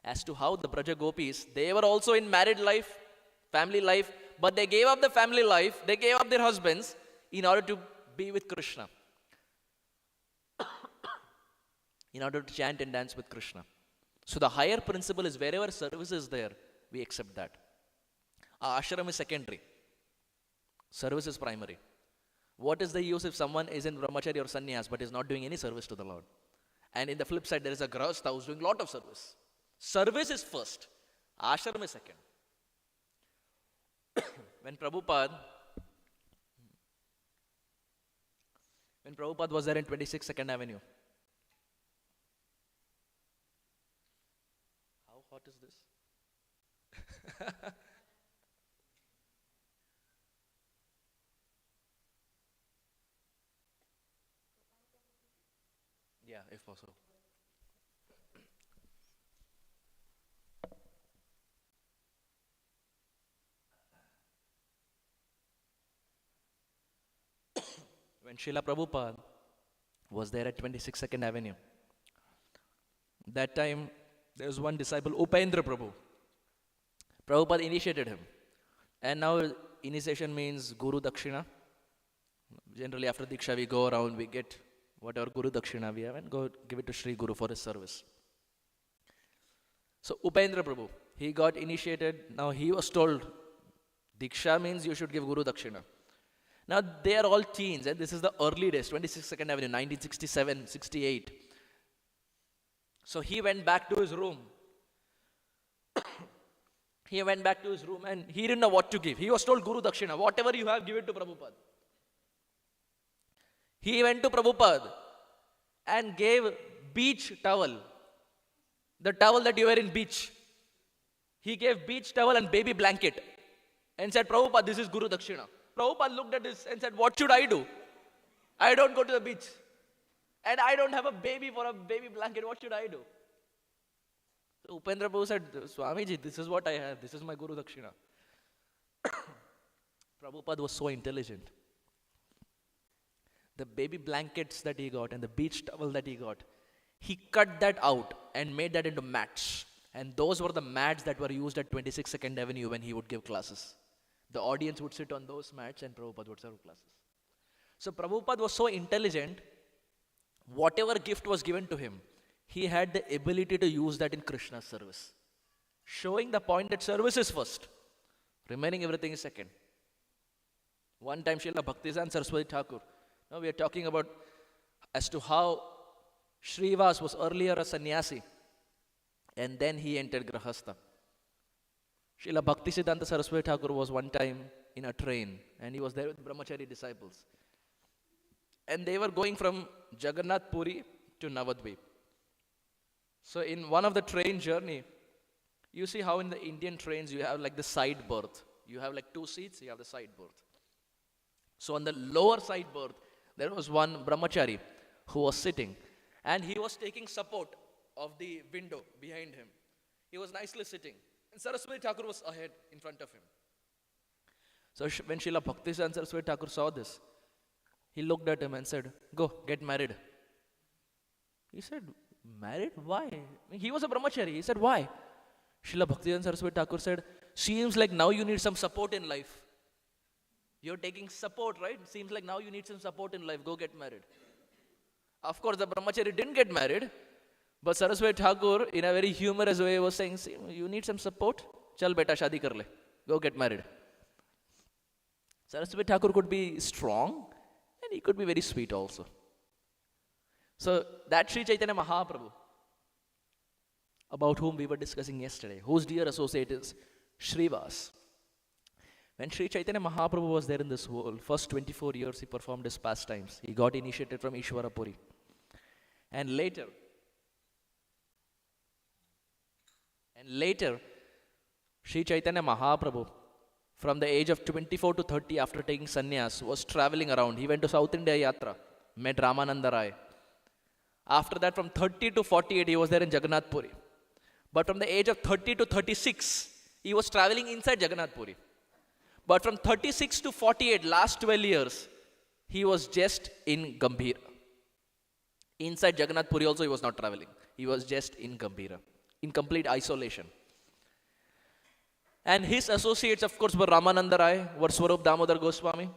As to how the Vraja Gopis, they were also in married life, family life, but they gave up the family life, they gave up their husbands in order to be with Krishna. In order to chant and dance with Krishna. So the higher principle is wherever service is there, we accept that. Our ashram is secondary. Service is primary. What is the use if someone is in brahmachari or sannyas but is not doing any service to the Lord? And in the flip side, there is a grahastha who is doing a lot of service. Service is first. Ashram is second. When Prabhupada was there in 26 2nd Avenue. How hot is this? Yeah, if possible. When Srila Prabhupada was there at 26 Second Avenue, that time there was one disciple, Upendra Prabhu. Prabhupada initiated him. And now initiation means Guru Dakshina. Generally after Diksha we go around, we get whatever Guru Dakshina we have and go give it to Sri Guru for his service. So Upendra Prabhu, he got initiated. Now he was told, Diksha means you should give Guru Dakshina. Now they are all teens, and this is the early days, 26 Second Avenue, 1967, 68. So he went back to his room. He went back to his room and he didn't know what to give. He was told Guru Dakshina, whatever you have, give it to Prabhupada. He went to Prabhupada and gave beach towel. The towel that you wear in beach. He gave beach towel and baby blanket and said, Prabhupada, this is Guru Dakshina. Prabhupada looked at this and said, what should I do? I don't go to the beach. And I don't have a baby for a baby blanket. What should I do? So Upendra Prabhu said, Swamiji, this is what I have. This is my Guru Dakshina. Prabhupada was so intelligent. The baby blankets that he got and the beach towel that he got, he cut that out and made that into mats. And those were the mats that were used at 26 Second Avenue when he would give classes. The audience would sit on those mats and Prabhupada would serve classes. So Prabhupada was so intelligent, whatever gift was given to him, he had the ability to use that in Krishna's service. Showing the point that service is first, remaining everything is second. One time Srila Bhaktivedanta Saraswati Thakur, now we are talking about as to how Srivas was earlier a sannyasi and then he entered Grahastha. Srila Bhaktisiddhanta Saraswati Thakur was one time in a train and he was there with brahmachari disciples. And they were going from Jagannath Puri to Navadvip. So in one of the train journey, you see how in the Indian trains you have like the side berth. You have like two seats, you have the side berth. So on the lower side berth, there was one brahmachari who was sitting and he was taking support of the window behind him. He was nicely sitting. And Saraswati Thakur was ahead in front of him. So when Srila Bhaktisiddhanta Saraswati Thakur saw this, he looked at him and said, go, get married. He said, married? Why? He was a brahmachari. He said, why? Srila Bhaktisiddhanta Saraswati Thakur said, seems like now you need some support in life. You're taking support, right? Seems like now you need some support in life. Go get married. Of course, the brahmachari didn't get married. But Saraswati Thakur, in a very humorous way, was saying, see, you need some support? Chal beta, shadi kar le. Go get married. Saraswati Thakur could be strong and he could be very sweet also. So that Sri Chaitanya Mahaprabhu, about whom we were discussing yesterday, whose dear associate is Srivas. When Sri Chaitanya Mahaprabhu was there in this world, first 24 years he performed his pastimes. He got initiated from Ishwarapuri. And later, Sri Chaitanya Mahaprabhu, from the age of 24 to 30 after taking sannyas, was traveling around. He went to South India Yatra, met Ramananda Rai. After that, from 30 to 48, he was there in Jagannath Puri. But from the age of 30 to 36, he was traveling inside Jagannath Puri. But from 36 to 48, last 12 years, he was just in Gambhira. Inside Jagannath Puri also, he was not traveling. He was just in Gambhira, in complete isolation. And his associates, of course, were Ramananda Rai, were Sarvabhauma Goswami.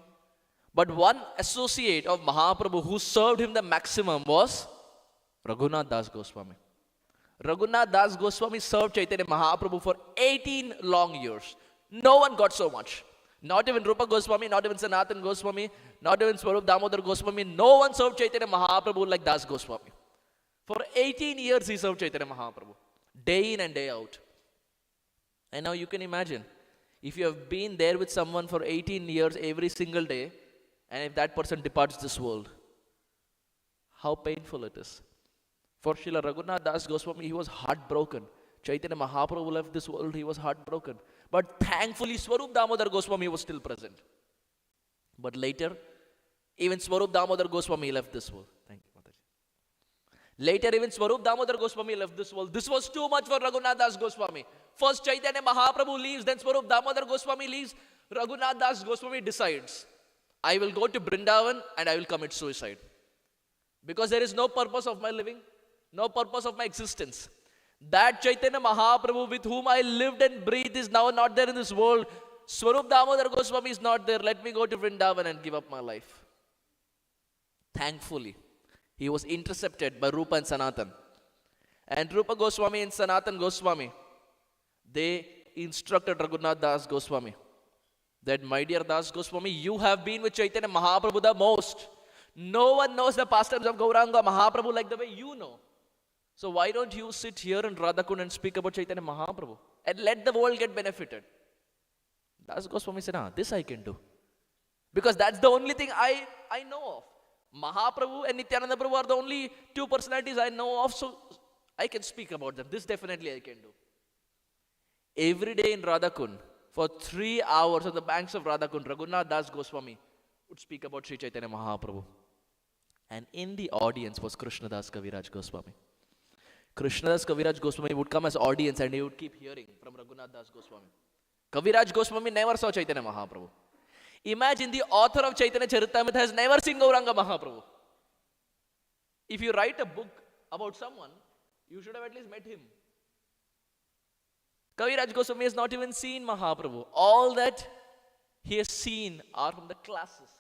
But one associate of Mahaprabhu who served him the maximum was Raghunath Das Goswami. Raghunath Das Goswami served Chaitanya Mahaprabhu for 18 long years. No one got so much. Not even Rupa Goswami, not even Sanatan Goswami, not even Sarvabhauma Goswami. No one served Chaitanya Mahaprabhu like Das Goswami. For 18 years he served Chaitanya Mahaprabhu, day in and day out. And now you can imagine, if you have been there with someone for 18 years every single day, and if that person departs this world, how painful it is. For Srila Raghunath Das Goswami, he was heartbroken. Chaitanya Mahaprabhu left this world, he was heartbroken. But thankfully, Sarvabhauma Goswami was still present. But later, even Sarvabhauma Goswami left this world. Thank you, Mataji. Later, even Swarup Damodar Goswami left this world. This was too much for Raghunath Das Goswami. First Chaitanya Mahaprabhu leaves, then Swarup Damodar Goswami leaves. Raghunath Das Goswami decides, I will go to Vrindavan and I will commit suicide. Because there is no purpose of my living, no purpose of my existence. That Chaitanya Mahaprabhu with whom I lived and breathed is now not there in this world. Swarup Damodar Goswami is not there. Let me go to Vrindavan and give up my life. Thankfully, he was intercepted by Rupa and Sanatan. And Rupa Goswami and Sanatan Goswami, they instructed Raghunath Das Goswami that, my dear Das Goswami, you have been with Chaitanya Mahaprabhu the most. No one knows the pastimes of Gauranga Mahaprabhu like the way you know. So why don't you sit here in Radhakund and speak about Chaitanya Mahaprabhu and let the world get benefited? Das Goswami said, this I can do. Because that's the only thing I know of. Mahaprabhu and Nityananda Prabhu are the only two personalities I know of, so I can speak about them. This definitely I can do. Every day in Radhakund, for 3 hours on the banks of Radhakund, Raghunath Das Goswami would speak about Sri Chaitanya Mahaprabhu. And in the audience was Krishnadas Kaviraj Goswami. Krishnadas Kaviraj Goswami would come as audience and he would keep hearing from Raghunath Das Goswami. Kaviraj Goswami never saw Chaitanya Mahaprabhu. Imagine the author of Chaitanya Charitamrita has never seen Gauranga Mahaprabhu. If you write a book about someone, you should have at least met him. Kaviraj Goswami has not even seen Mahaprabhu. All that he has seen are from the classes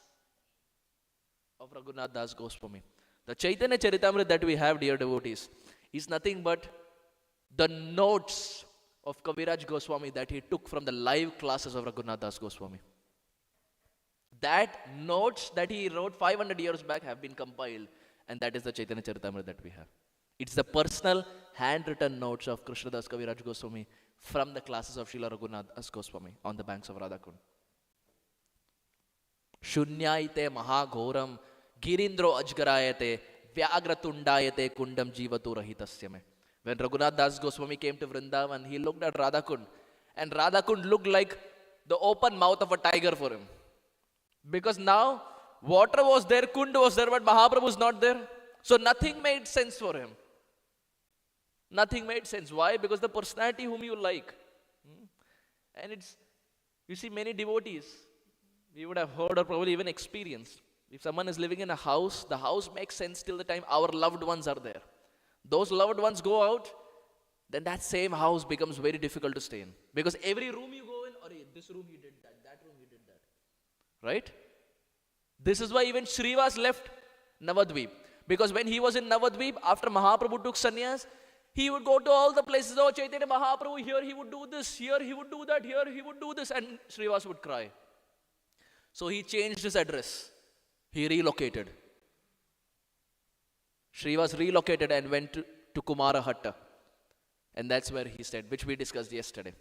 of Raghunath Das Goswami. The Chaitanya Charitamrita that we have, dear devotees, is nothing but the notes of Kaviraj Goswami that he took from the live classes of Raghunath Das Goswami. That notes that he wrote 500 years back have been compiled, and that is the Chaitanya Charitamrita that we have. It's the personal handwritten notes of Krishnadas Kaviraj Goswami from the classes of Srila Raghunath Das Goswami on the banks of Radhakund. Shunyaite mahaghoram girindro ajgarayate vyagratundayate kundam jivatu rahitasyame. When Raghunath Das Goswami came to Vrindavan, he looked at Radhakund, and Radhakund looked like the open mouth of a tiger for him. Because now, water was there, Kund was there, but Mahaprabhu was not there. So nothing made sense for him. Nothing made sense. Why? Because the personality whom you like. And it's, you see, many devotees, we would have heard or probably even experienced. If someone is living in a house, the house makes sense till the time our loved ones are there. Those loved ones go out, then that same house becomes very difficult to stay in. Because every room you go in, or this room he did that room he did that. Right? This is why even Srivas left Navadvip. Because when he was in Navadvip, after Mahaprabhu took sannyas, he would go to all the places. Oh, Chaitanya Mahaprabhu, here he would do this, here he would do that, here he would do this. And Srivas would cry. So he changed his address. He relocated. Srivas relocated and went to Kumarahatta. And that's where he stayed, which we discussed yesterday.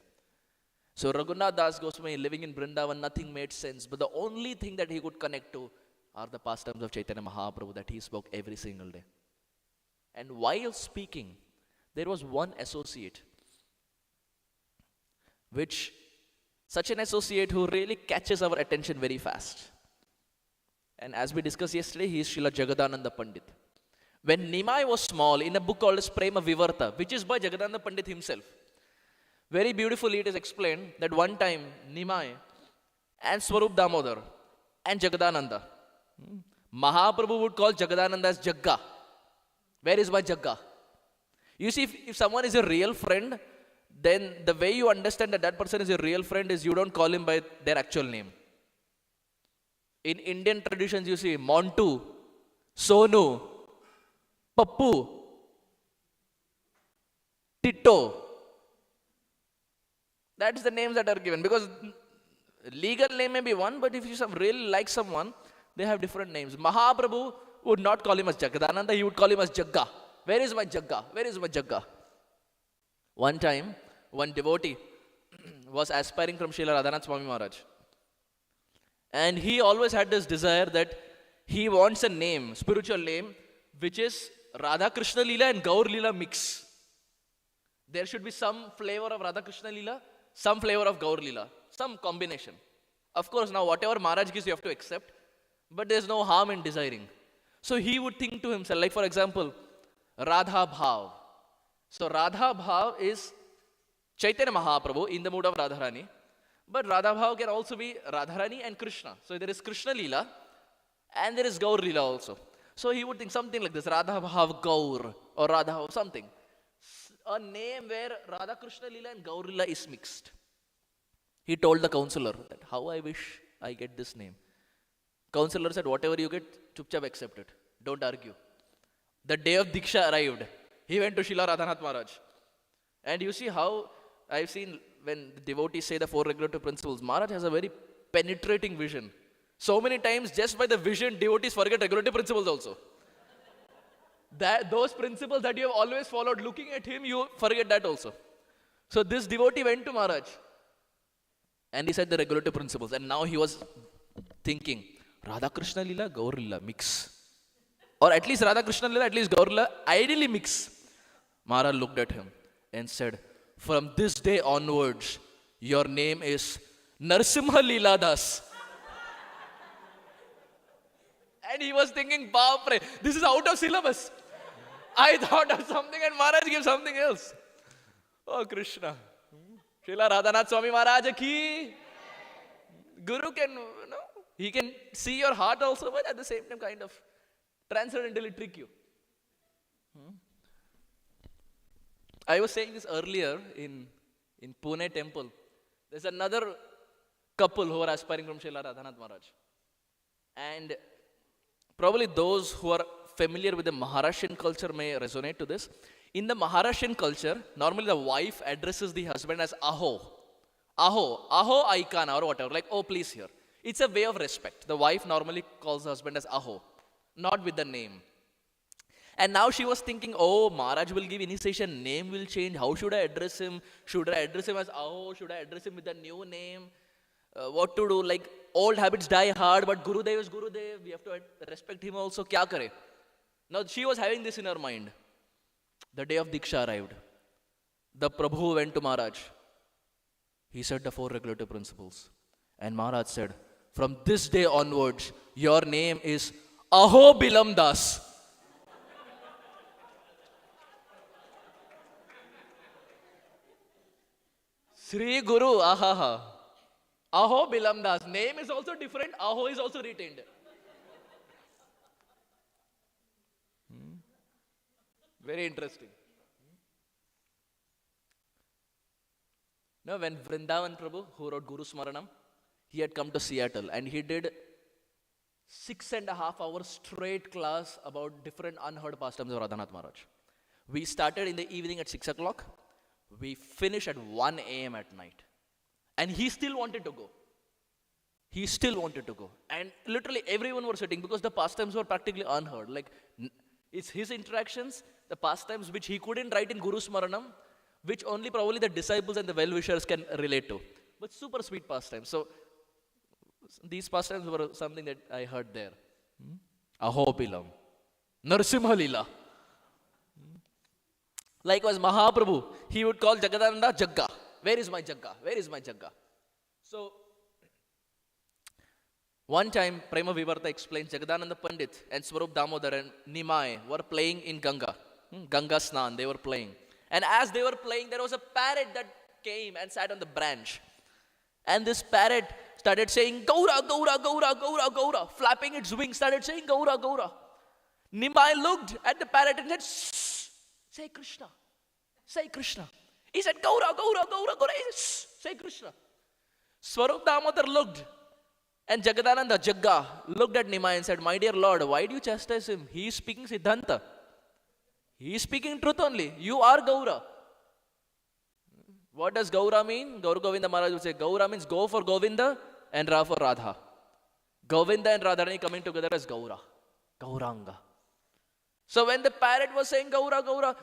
So Raghunath Das Goswami living in Vrindavan, nothing made sense. But the only thing that he could connect to are the pastimes of Chaitanya Mahaprabhu that he spoke every single day. And while speaking, there was one associate, such an associate who really catches our attention very fast. And as we discussed yesterday, he is Srila Jagadananda Pandit. When Nimai was small, in a book called Prema Vivarta, which is by Jagadananda Pandit himself, very beautifully it is explained that one time Nimai and Swarup Damodar and Jagadananda, Mahaprabhu would call Jagadananda as Jagga. Where is my Jagga? You see, if someone is a real friend, then the way you understand that that person is a real friend is you don't call him by their actual name. In Indian traditions, you see Montu, Sonu, Pappu, Titto. That is the names that are given. Because legal name may be one, but if you really like someone, they have different names. Mahaprabhu would not call him as Jagadananda, he would call him as Jagga. Where is my Jagga? Where is my Jagga? One time, one devotee was aspiring from Srila Radhanath Swami Maharaj. And he always had this desire that he wants a name, spiritual name, which is Radha Krishna Leela and Gaur Leela mix. There should be some flavor of Radha Krishna Leela, some flavor of Gaur Leela, some combination. Of course, now whatever Maharaj gives, you have to accept, but there's no harm in desiring. So he would think to himself, like for example, Radha Bhav. So Radha Bhav is Chaitanya Mahaprabhu in the mood of Radharani. But Radha Bhav can also be Radharani and Krishna. So there is Krishna Leela and there is Gaur Leela also. So he would think something like this, Radha Bhav Gaur or Radha Bhav something. A name where Radha Krishna Leela and Gaur Leela is mixed. He told the counselor that how I wish I get this name. Counselor said, whatever you get, chupchap accept it. Don't argue. The day of Diksha arrived. He went to Srila Radhanath Maharaj. And you see how I've seen when the devotees say the four regulative principles, Maharaj has a very penetrating vision. So many times, just by the vision, devotees forget regulative principles also. Those principles that you have always followed, looking at him, you forget that also. So this devotee went to Maharaj and he said the regulative principles. And now he was thinking, Radha Krishna Leela, Gaur Leela, mix. Or at least Radha Krishna Leela, at least Gaur Leela, ideally mix. Maharaj looked at him and said, from this day onwards, your name is Narsimha Leela Das. And he was thinking, Bapre, this is out of syllabus. I thought of something and Maharaj gave something else. Oh, Krishna. Srila Radhanath Swami Maharaj ki. Guru can, he can see your heart also, but at the same time kind of transcendentally trick you. I was saying this earlier in Pune temple. There's another couple who are aspiring from Srila Radhanath Maharaj. And probably those who are familiar with the Maharashtrian culture may resonate to this. In the Maharashtrian culture, normally the wife addresses the husband as Aho. Aho, Aho Aikana or whatever, like, oh please here. It's a way of respect. The wife normally calls the husband as Aho, not with the name. And now she was thinking, oh, Maharaj will give initiation, name will change. How should I address him? Should I address him as Aho? Should I address him with a new name? What to do? Like, old habits die hard, but Gurudev is Gurudev. We have to respect him also. Kya kare? Now, she was having this in her mind. The day of Diksha arrived. The Prabhu went to Maharaj. He said the four regulative principles. And Maharaj said, from this day onwards, your name is Aho Bilam Das. Sri Guru, ahaha. Aho Bilam Das. Name is also different. Aho is also retained. Very interesting. Now, when Vrindavan Prabhu, who wrote Guru Smaranam, he had come to Seattle and he did 6.5 hours straight class about different unheard pastimes of Radhanath Maharaj. We started in the evening at 6 o'clock. We finished at 1 a.m. at night. And he still wanted to go. He still wanted to go. And literally everyone was sitting because the pastimes were practically unheard. Like, it's his interactions, the pastimes which he couldn't write in Guru Smaranam, which only probably the disciples and the well-wishers can relate to. But super sweet pastimes. So, these pastimes were something that I heard there. Aho Bilam. Narsimha Leela. Likewise, Mahaprabhu, he would call Jagadananda Jagga. Where is my Jagga? Where is my Jagga? So, one time, Prema Vivarta explains Jagadananda Pandit and Swarup Damodar and Nimai were playing in Ganga. Ganga Snan, they were playing. And as they were playing, there was a parrot that came and sat on the branch. And this parrot started saying, Gaura, Gaura, Gaura, Gaura, Gaura. Flapping its wings, started saying, Gaura, Gaura. Nimai looked at the parrot and said, shh, say Krishna. Say Krishna. He said, Gaura, Gaura, Gaura, Gaura. He said, shh, say Krishna. Swarup Damodar looked. And Jagadananda, Jagga, looked at Nimai and said, my dear Lord, why do you chastise him? He is speaking Siddhanta. He is speaking truth only. You are Gaura. What does Gaura mean? Gaura Govinda Maharaj would say, Gaura means go for Govinda and Ra for Radha. Govinda and Radharani coming together as Gaura. Gauranga. So when the parrot was saying Gaura, Gaura,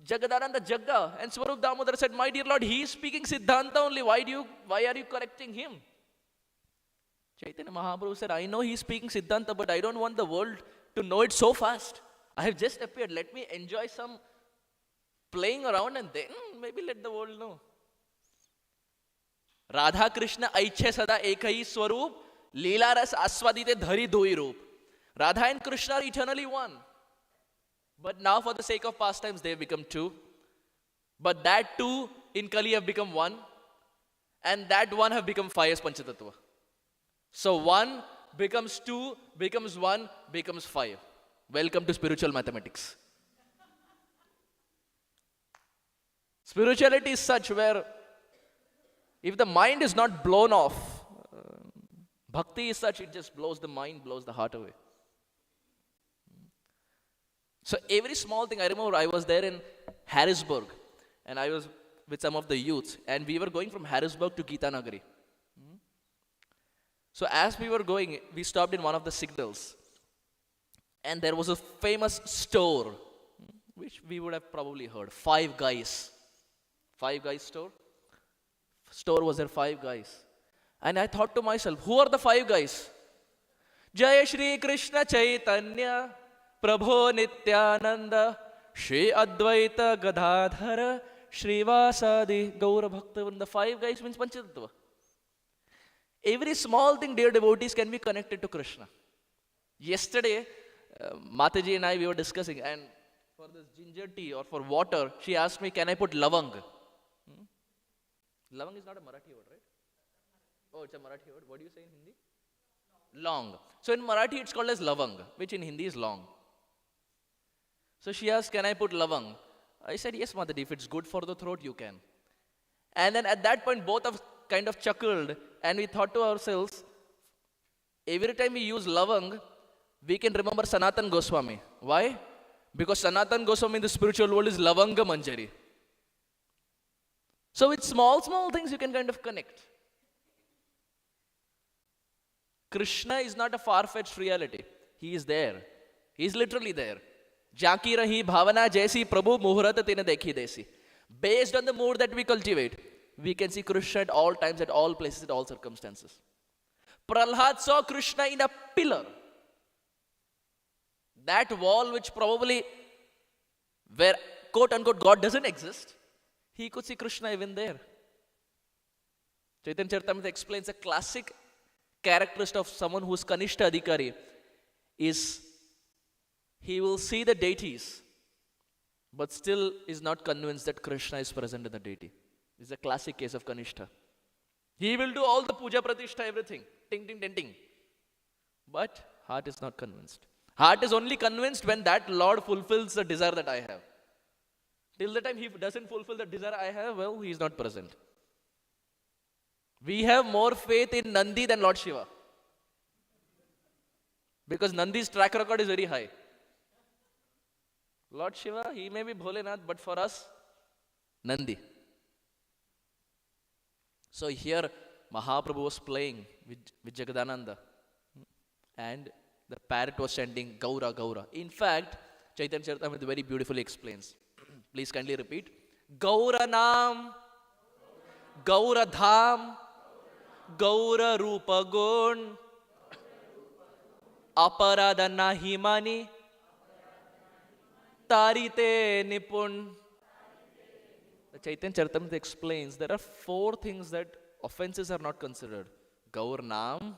Jagadananda, Jagga, and Swarup Damodar said, my dear Lord, he is speaking Siddhanta only. Why are you correcting him? Chaitanya Mahaprabhu said, I know he is speaking Siddhanta, but I don't want the world to know it so fast. I have just appeared. Let me enjoy some playing around and then maybe let the world know. Radha Krishna Aichhe Sada Ekai Swarup, Leela Ras Aswadite Dhari Doi Roop. Radha and Krishna are eternally one. But now for the sake of pastimes, they have become two. But that two in Kali have become one. And that one have become five as Panchatattva. So one becomes two, becomes one, becomes five. Welcome to spiritual mathematics. Spirituality is such where if the mind is not blown off, bhakti is such, it just blows the mind, blows the heart away. So every small thing, I remember I was there in Harrisburg and I was with some of the youths and we were going from Harrisburg to Gita Nagari. So as we were going, we stopped in one of the signals and there was a famous store, which we would have probably heard, Five Guys. Five Guys store. Store was there, Five Guys. And I thought to myself, who are the five guys? Jaya Shri Krishna Chaitanya, Prabhu Nityananda, Shri Advaita Gadadhara, Srivasadi Gaura Bhakta. The five guys means Panchatattva. Every small thing, dear devotees, can be connected to Krishna. Yesterday, Mataji and I, we were discussing, and for this ginger tea or for water, she asked me, can I put lavang? Lavang is not a Marathi word, right? Oh, it's a Marathi word. What do you say in Hindi? Long. So in Marathi, it's called as lavang, which in Hindi is long. So she asked, can I put lavang? I said, yes, Mataji, if it's good for the throat, you can. And then at that point, both of us kind of chuckled, and we thought to ourselves, every time we use lavang, we can remember Sanatan Goswami. Why? Because Sanatan Goswami in the spiritual world is Lavanga Manjari. So with small things you can kind of connect. Krishna is not a far-fetched reality. He is there. He is literally there. Jaki rahi bhavana jaisi prabhu muhurat tene dekhi desi. Based on the mood that we cultivate, we can see Krishna at all times, at all places, at all circumstances. Prahlad saw Krishna in a pillar. That wall which probably, where quote unquote God doesn't exist, he could see Krishna even there. Chaitanya Charitamrita explains a classic characteristic of someone who is Kanishta Adhikari is he will see the deities but still is not convinced that Krishna is present in the deity. This is a classic case of Kanishta. He will do all the puja pratishtha, everything, ting ting ting ting, but heart is not convinced. Heart is only convinced when that Lord fulfills the desire that I have. Till the time he doesn't fulfill the desire I have, well, he is not present. We have more faith in Nandi than Lord Shiva. Because Nandi's track record is very high. Lord Shiva, he may be Bholenath, but for us, Nandi. So here, Mahaprabhu was playing with Jagadananda. And the parrot was chanting Gaura, Gaura. In fact, Chaitanya Charitamrita very beautifully explains. Please kindly repeat. Gaura Nam, Gaura Dham, Gaura Rupa Gun, Aparada Nahimani, Tarite Nipun. The Chaitanya Charitamrita explains there are four things that offenses are not considered. Gaur Nam,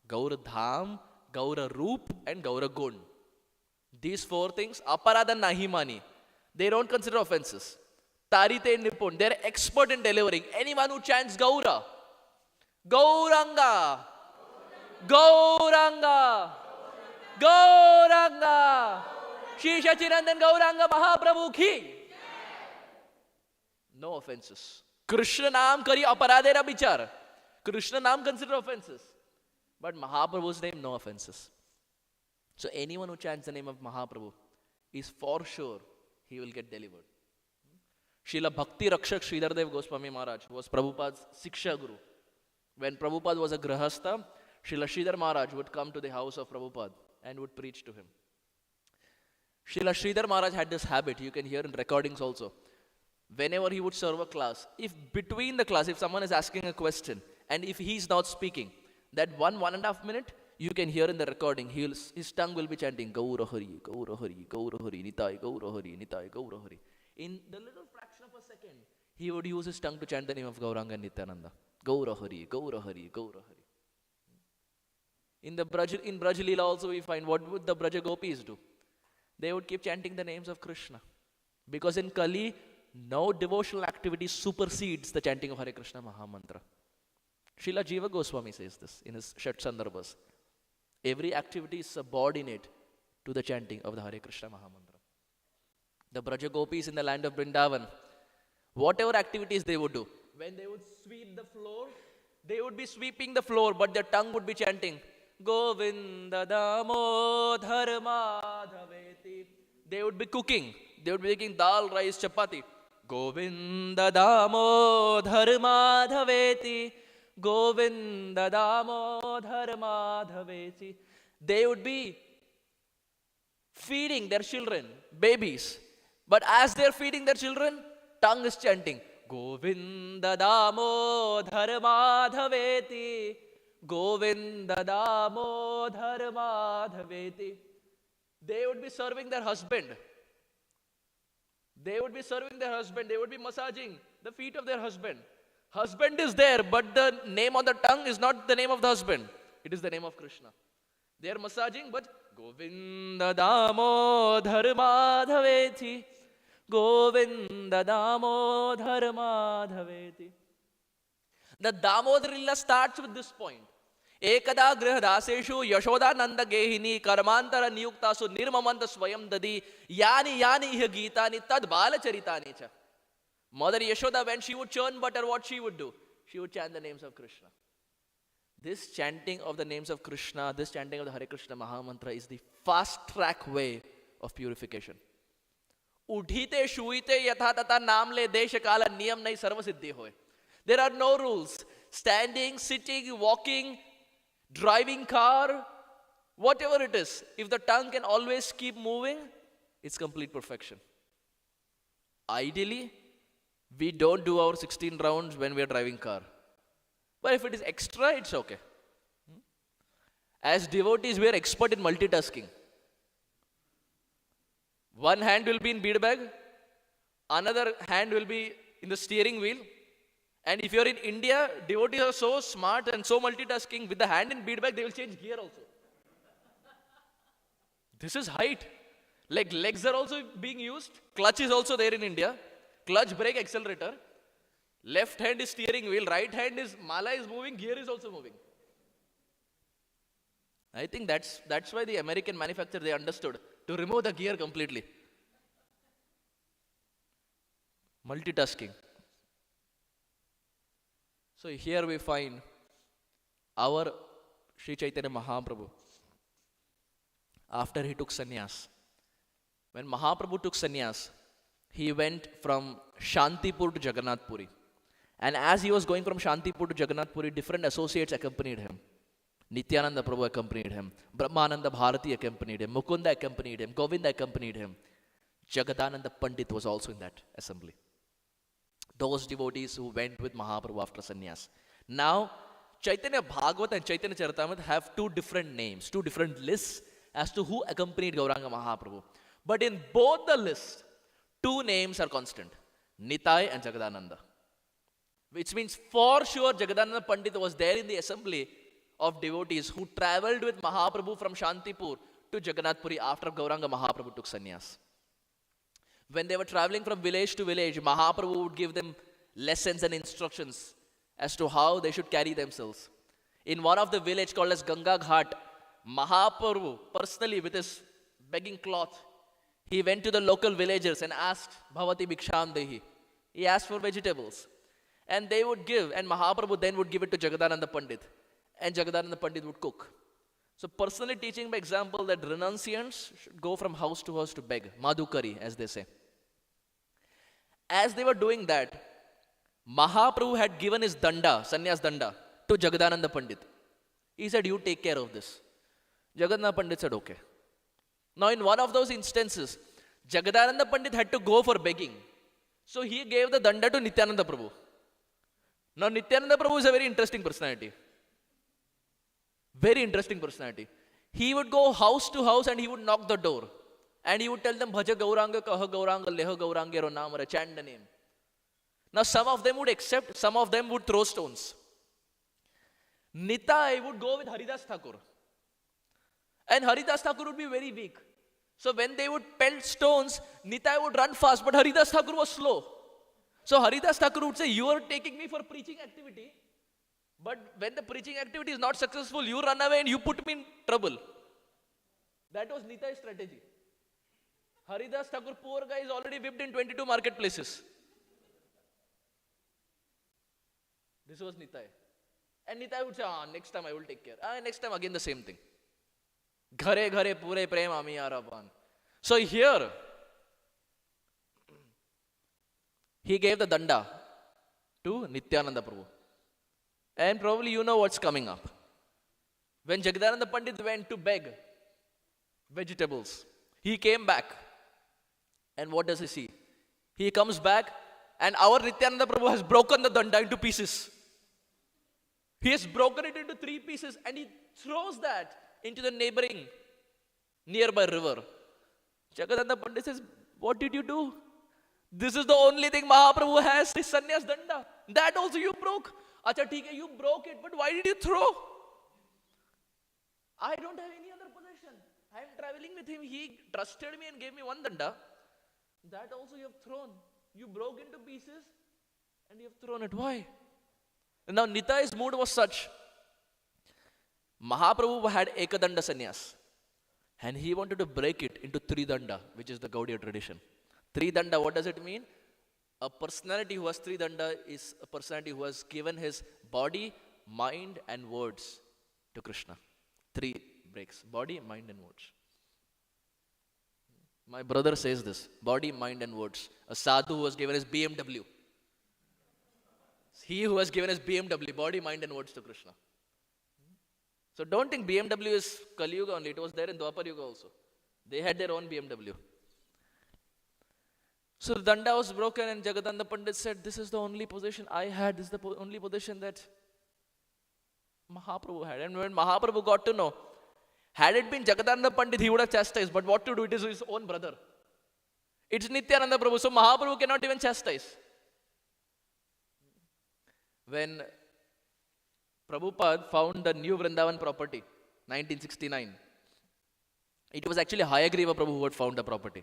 Gaur Dham, Gaura Roop and Gaura Gun. These four things, Aparada Nahimani, they don't consider offenses. Tarite Nipun, they're expert in delivering. Anyone who chants Gaura, Gauranga, Gauranga, Gauranga, Shisha Chirandan Gauranga Mahaprabhu ki. No offenses. Krishna Naam kari aparadera bichar. Krishna Naam consider offenses. But Mahaprabhu's name, no offenses. So anyone who chants the name of Mahaprabhu is for sure he will get delivered. Srila Bhakti Rakshak Sridhardev Goswami Maharaj was Prabhupada's Siksha Guru. When Prabhupada was a Grahastha, Srila Sridhar Maharaj would come to the house of Prabhupada and would preach to him. Srila Sridhar Maharaj had this habit, you can hear in recordings also. Whenever he would serve a class, if between the class, if someone is asking a question and if he is not speaking, that 1.5 minutes, you can hear in the recording, his tongue will be chanting Gaura Hari, Gaura Hari, Gaura Hari, Nitai, Gaura Hari, Nitai, Gaura Hari. In the little fraction of a second, he would use his tongue to chant the name of Gauranga and Nityananda. Gaura Hari, Gaura Hari, Gaura Hari. In Braj Leela also we find, what would the Braja Gopis do? they would keep chanting the names of Krishna. Because in Kali, no devotional activity supersedes the chanting of Hare Krishna Mahamantra. Srila Jiva Goswami says this in his Shat Sandarbhas. Every activity is subordinate to the chanting of the Hare Krishna Mahamantra. The Vraja Gopis in the land of Vrindavan, whatever activities they would do, when they would sweep the floor, they would be sweeping the floor, but their tongue would be chanting, Govinda Damodhar Madhaveti. They would be cooking. They would be making dal, rice, chapati. Govinda Damodhar Madhaveti. Govinda Damodhar Madhaveti. They would be feeding their children, babies. But as they're feeding their children, tongue is chanting, Govinda Damodhar Madhaveti. Govinda Damodhar Madhaveti. They would be serving their husband. They would be serving their husband. They would be massaging the feet of their husband. Husband is there, but the name on the tongue is not the name of the husband. It is the name of Krishna. They are massaging, but Govinda Damodhar Madhaveti. Govinda Damodhar Madhaveti. The Damodar Lila starts with this point. Ekada grihadaseshu Yashodananda Gehini Karmantara Niyuktasu Nirmamanta Swayam Dadi Yani Iha Gitani Tad Balacharitani cha. Mother Yashoda, when she would churn butter, what she would do? She would chant the names of Krishna. This chanting of the names of Krishna, this chanting of the Hare Krishna Mahamantra is the fast track way of purification. Udhite shuite yatha tata namle desha kala niyam nahi sarva siddhi hoye. There are no rules. Standing, sitting, walking, driving car, whatever it is, if the tongue can always keep moving, it's complete perfection. Ideally, we don't do our 16 rounds when we are driving car. But if it is extra, it's okay. As devotees, we are expert in multitasking. One hand will be in bead bag, another hand will be in the steering wheel. And if you're in India, devotees are so smart and so multitasking, with the hand in bead bag, they will change gear also. This is height. Like legs are also being used. Clutch is also there in India. Clutch, brake, accelerator. Left hand is steering wheel. Right hand is, mala is moving, gear is also moving. I think that's why the American manufacturer, they understood to remove the gear completely. Multitasking. So here we find our Sri Chaitanya Mahaprabhu, after he took sannyas. When Mahaprabhu took sannyas, he went from Shantipur to Jagannath Puri. And as he was going from Shantipur to Jagannath Puri, different associates accompanied him. Nityananda Prabhu accompanied him. Brahmananda Bharati accompanied him. Mukunda accompanied him. Govinda accompanied him. Jagadananda Pandit was also in that assembly. Those devotees who went with Mahaprabhu after sannyas. Now, Chaitanya Bhagavata and Chaitanya Charitamrita have two different names, two different lists as to who accompanied Gauranga Mahaprabhu. But in both the lists, two names are constant, Nitai and Jagadananda. Which means for sure Jagadananda Pandit was there in the assembly of devotees who traveled with Mahaprabhu from Shantipur to Jagannath Puri after Gauranga Mahaprabhu took sannyas. When they were traveling from village to village, Mahaprabhu would give them lessons and instructions as to how they should carry themselves. In one of the village called as Ganga Ghat, Mahaprabhu personally with his begging cloth, he went to the local villagers and asked, Bhavati Bhiksham Dehi. He asked for vegetables. And they would give, and Mahaprabhu then would give it to Jagadananda Pandit. And Jagadananda Pandit would cook. So personally teaching by example that renunciants should go from house to house to beg. Madhukari, as they say. As they were doing that, Mahaprabhu had given his danda, sannyas danda, to Jagadananda Pandit. He said, you take care of this. Jagadananda Pandit said, okay. Now in one of those instances, Jagadananda Pandit had to go for begging. So he gave the danda to Nityananda Prabhu. Now Nityananda Prabhu is a very interesting personality. Very interesting personality. He would go house to house and he would knock the door. And he would tell them, Bhaja Gauranga, Kaha Gauranga, Leha Gauranga, Ronamara, chant the name. Now some of them would accept, some of them would throw stones. Nitai would go with Haridas Thakur. And Haridas Thakur would be very weak. So when they would pelt stones, Nitai would run fast, but Haridas Thakur was slow. So Haridas Thakur would say, you are taking me for preaching activity, but when the preaching activity is not successful, you run away and you put me in trouble. That was Nitai's strategy. Haridas Thakur, poor guy, is already whipped in 22 marketplaces. This was Nitai. And Nitai would say, next time I will take care. Next time again the same thing. Ghare ghare pure prem ami araban. So here, he gave the danda to Nityananda Prabhu. And probably you know what's coming up. When Jagadananda Pandit went to beg vegetables, he came back. And what does he see? He comes back and our Nityananda Prabhu has broken the danda into pieces. He has broken it into 3 pieces and he throws that into the neighboring nearby river. Jagadananda Pandit says, what did you do? This is the only thing Mahaprabhu has, his sannyas danda. That also you broke. Acha, theek hai, you broke it, but why did you throw? I don't have any other possession. I am traveling with him. He trusted me and gave me 1 danda. That also you have thrown. You broke into pieces and you have thrown it. Why? And now Nitai's mood was such. Mahaprabhu had Ekadanda sannyas. And he wanted to break it into 3 danda, which is the Gaudiya tradition. 3 danda, what does it mean? A personality who has 3 danda is a personality who has given his body, mind and words to Krishna. 3 breaks. Body, mind and words. My brother says this. Body, mind and words. A sadhu who has given his BMW. He who has given his BMW, body, mind and words to Krishna. So don't think BMW is Kali Yuga only. It was there in Dwapar Yuga also. They had their own BMW. So the danda was broken and Jagadananda Pandit said, this is the only possession I had. This is the only possession that Mahaprabhu had. And when Mahaprabhu got to know, had it been Jagadananda Pandit, he would have chastised. But what to do? It is his own brother. It's Nityananda Prabhu. So Mahaprabhu cannot even chastise. When Prabhupada found the new Vrindavan property, 1969, it was actually Hayagriva Prabhu who had found the property.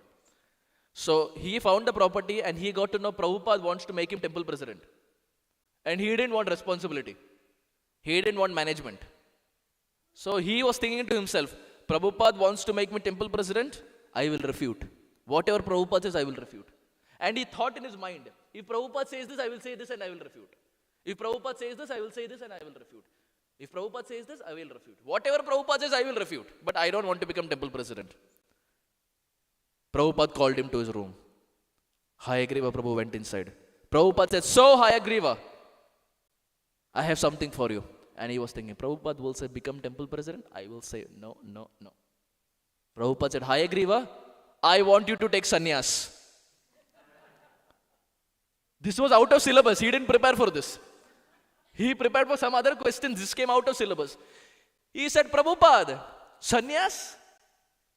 So he found the property and he got to know Prabhupada wants to make him temple president. And he didn't want responsibility. He didn't want management. So he was thinking to himself, Prabhupada wants to make me temple president, I will refute. Whatever Prabhupada says, I will refute. And he thought in his mind, if Prabhupada says this, I will say this and I will refute. If Prabhupada says this, I will say this and I will refute. If Prabhupada says this, I will refute. Whatever Prabhupada says, I will refute. But I don't want to become temple president. Prabhupada called him to his room. Hayagriva Prabhu went inside. Prabhupada said, so Hayagriva, I have something for you. And he was thinking, Prabhupada will say, become temple president? I will say, no, no, no. Prabhupada said, Hayagriva, I want you to take sannyas. This was out of syllabus. He didn't prepare for this. He prepared for some other questions. This came out of syllabus. He said, Prabhupada, sannyas?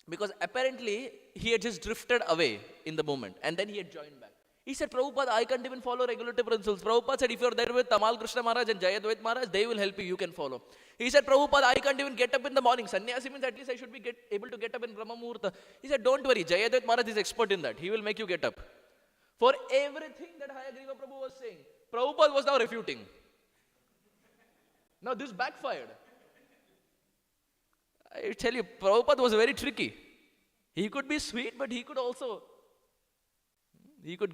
Because apparently, he had just drifted away in the moment. And then he had joined back. He said, Prabhupada, I can't even follow regulative principles. Prabhupada said, if you're there with Tamal Krishna Maharaj and Jayadvait Maharaj, they will help you, you can follow. He said, Prabhupada, I can't even get up in the morning. Sannyasi means at least I should be able to get up in Brahma Muhurta. He said, don't worry, Jayadvait Maharaj is expert in that. He will make you get up. For everything that Hayagriva Prabhu was saying, Prabhupada was now refuting. Now this backfired. I tell you, Prabhupada was very tricky. He could be sweet, but he could also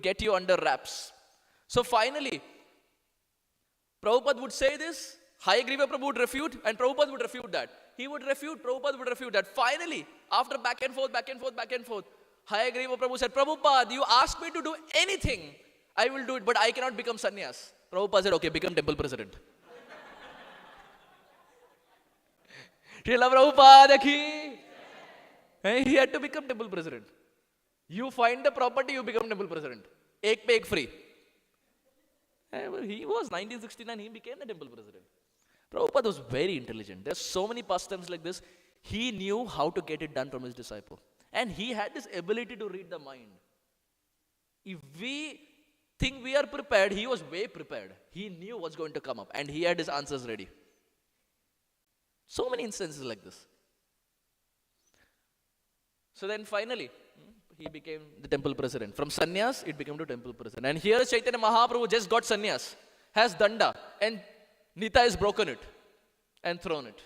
get you under wraps. So finally, Prabhupada would say this, Hayagriva Prabhu would refute, and Prabhupada would refute that. He would refute, Prabhupada would refute that. Finally, after back and forth, Hayagriva Prabhu said, Prabhupada, you ask me to do anything, I will do it, but I cannot become sannyas. Prabhupada said, okay, become temple president. Srila Prabhupada ki. He had to become temple president. You find the property, you become temple president. Ek pe ek free. He was 1969, he became the temple president. Prabhupada was very intelligent. There's so many pastimes like this. He knew how to get it done from his disciple. And he had this ability to read the mind. If we think we are prepared, he was way prepared. He knew what's going to come up and he had his answers ready. So many instances like this. So then finally, he became the temple president. From sannyas, it became to temple president. And here Chaitanya Mahaprabhu just got sannyas, has danda, and Nita has broken it and thrown it.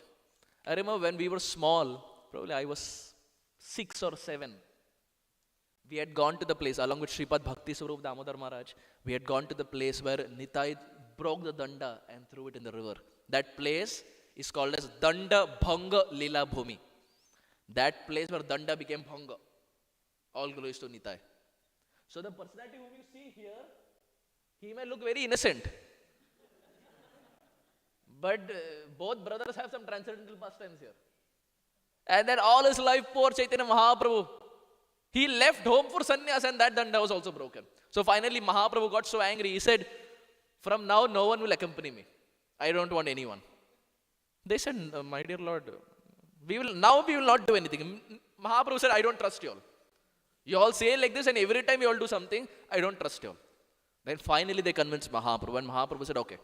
I remember when we were small, probably I was 6 or 7. We had gone to the place, along with Sripad Bhakti Swarup Damodar Maharaj, we had gone to the place where Nitai broke the danda and threw it in the river. That place is called as Danda Bhanga Lila Bhumi. That place where danda became bhanga. All glories to Nitai. So the personality whom you see here, he may look very innocent. But both brothers have some transcendental pastimes here. And then all his life, poor Chaitanya Mahaprabhu, he left home for sannyas and that danda was also broken. So finally Mahaprabhu got so angry, he said, from now no one will accompany me. I don't want anyone. They said, my dear Lord, we will not do anything. Mahaprabhu said, I don't trust you all. You all say like this and every time you all do something, I don't trust you all. Then finally they convinced Mahaprabhu and Mahaprabhu said, okay.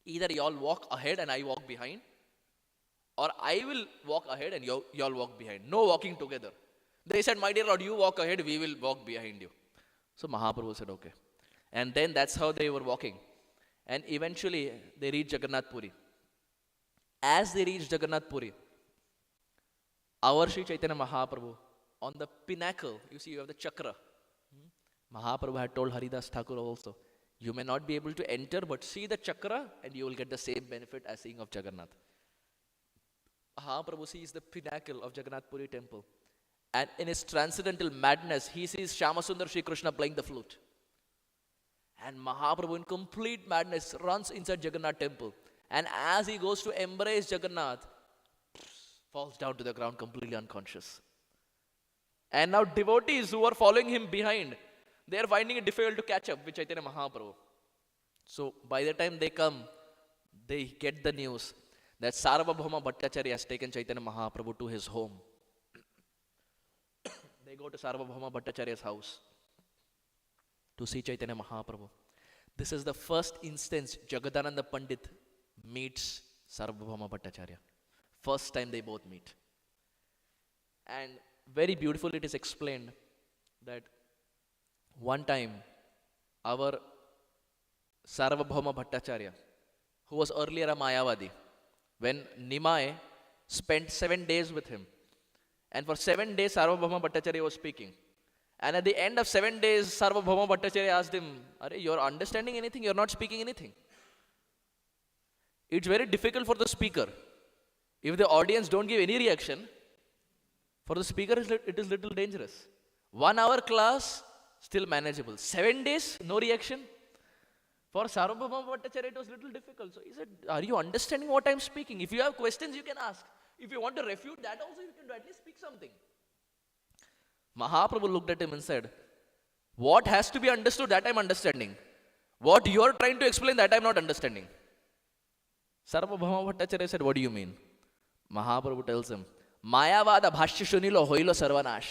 Either you all walk ahead and I walk behind, or I will walk ahead and you all walk behind. No walking together. They said, my dear Lord, you walk ahead, we will walk behind you. So Mahaprabhu said, okay. And then that's how they were walking. And eventually they reached Jagannath Puri. As they reached Jagannath Puri, our Sri Chaitanya Mahaprabhu, on the pinnacle, you see you have the chakra. Mahaprabhu had told Haridas Thakur also, you may not be able to enter, but see the chakra and you will get the same benefit as seeing of Jagannath. Mahaprabhu sees the pinnacle of Jagannath Puri temple. And in his transcendental madness, he sees Shyamasundar Sri Krishna playing the flute. And Mahaprabhu in complete madness runs inside Jagannath temple. And as he goes to embrace Jagannath, falls down to the ground completely unconscious. And now devotees who are following him behind, they are finding it difficult to catch up with Chaitanya Mahaprabhu. So by the time they come, they get the news that Sarvabhauma Bhattacharya has taken Chaitanya Mahaprabhu to his home. They go to Sarvabhauma Bhattacharya's house to see Chaitanya Mahaprabhu. This is the first instance Jagadananda Pandit meets Sarvabhauma Bhattacharya. First time they both meet. And very beautifully it is explained that one time our Sarvabhauma Bhattacharya, who was earlier a Mayavadi, when Nimai spent 7 days with him, and for 7 days Sarvabhauma Bhattacharya was speaking. And at the end of 7 days, Sarvabhauma Bhattacharya asked him, you're understanding anything? You're not speaking anything. It's very difficult for the speaker. If the audience don't give any reaction, for the speaker it is little dangerous. 1 hour class, still manageable. 7 days, no reaction. For Sarvabhauma Bhattacharya, it was little difficult. So he said, are you understanding what I'm speaking? If you have questions, you can ask. If you want to refute that also, you can at least speak something. Mahaprabhu looked at him and said, what has to be understood, that I'm understanding. What you are trying to explain, that I'm not understanding. Sarvabhauma Bhattacharya said, what do you mean? Mahaprabhu tells him, Mayavada bhashya shunilo hoilo sarvanash.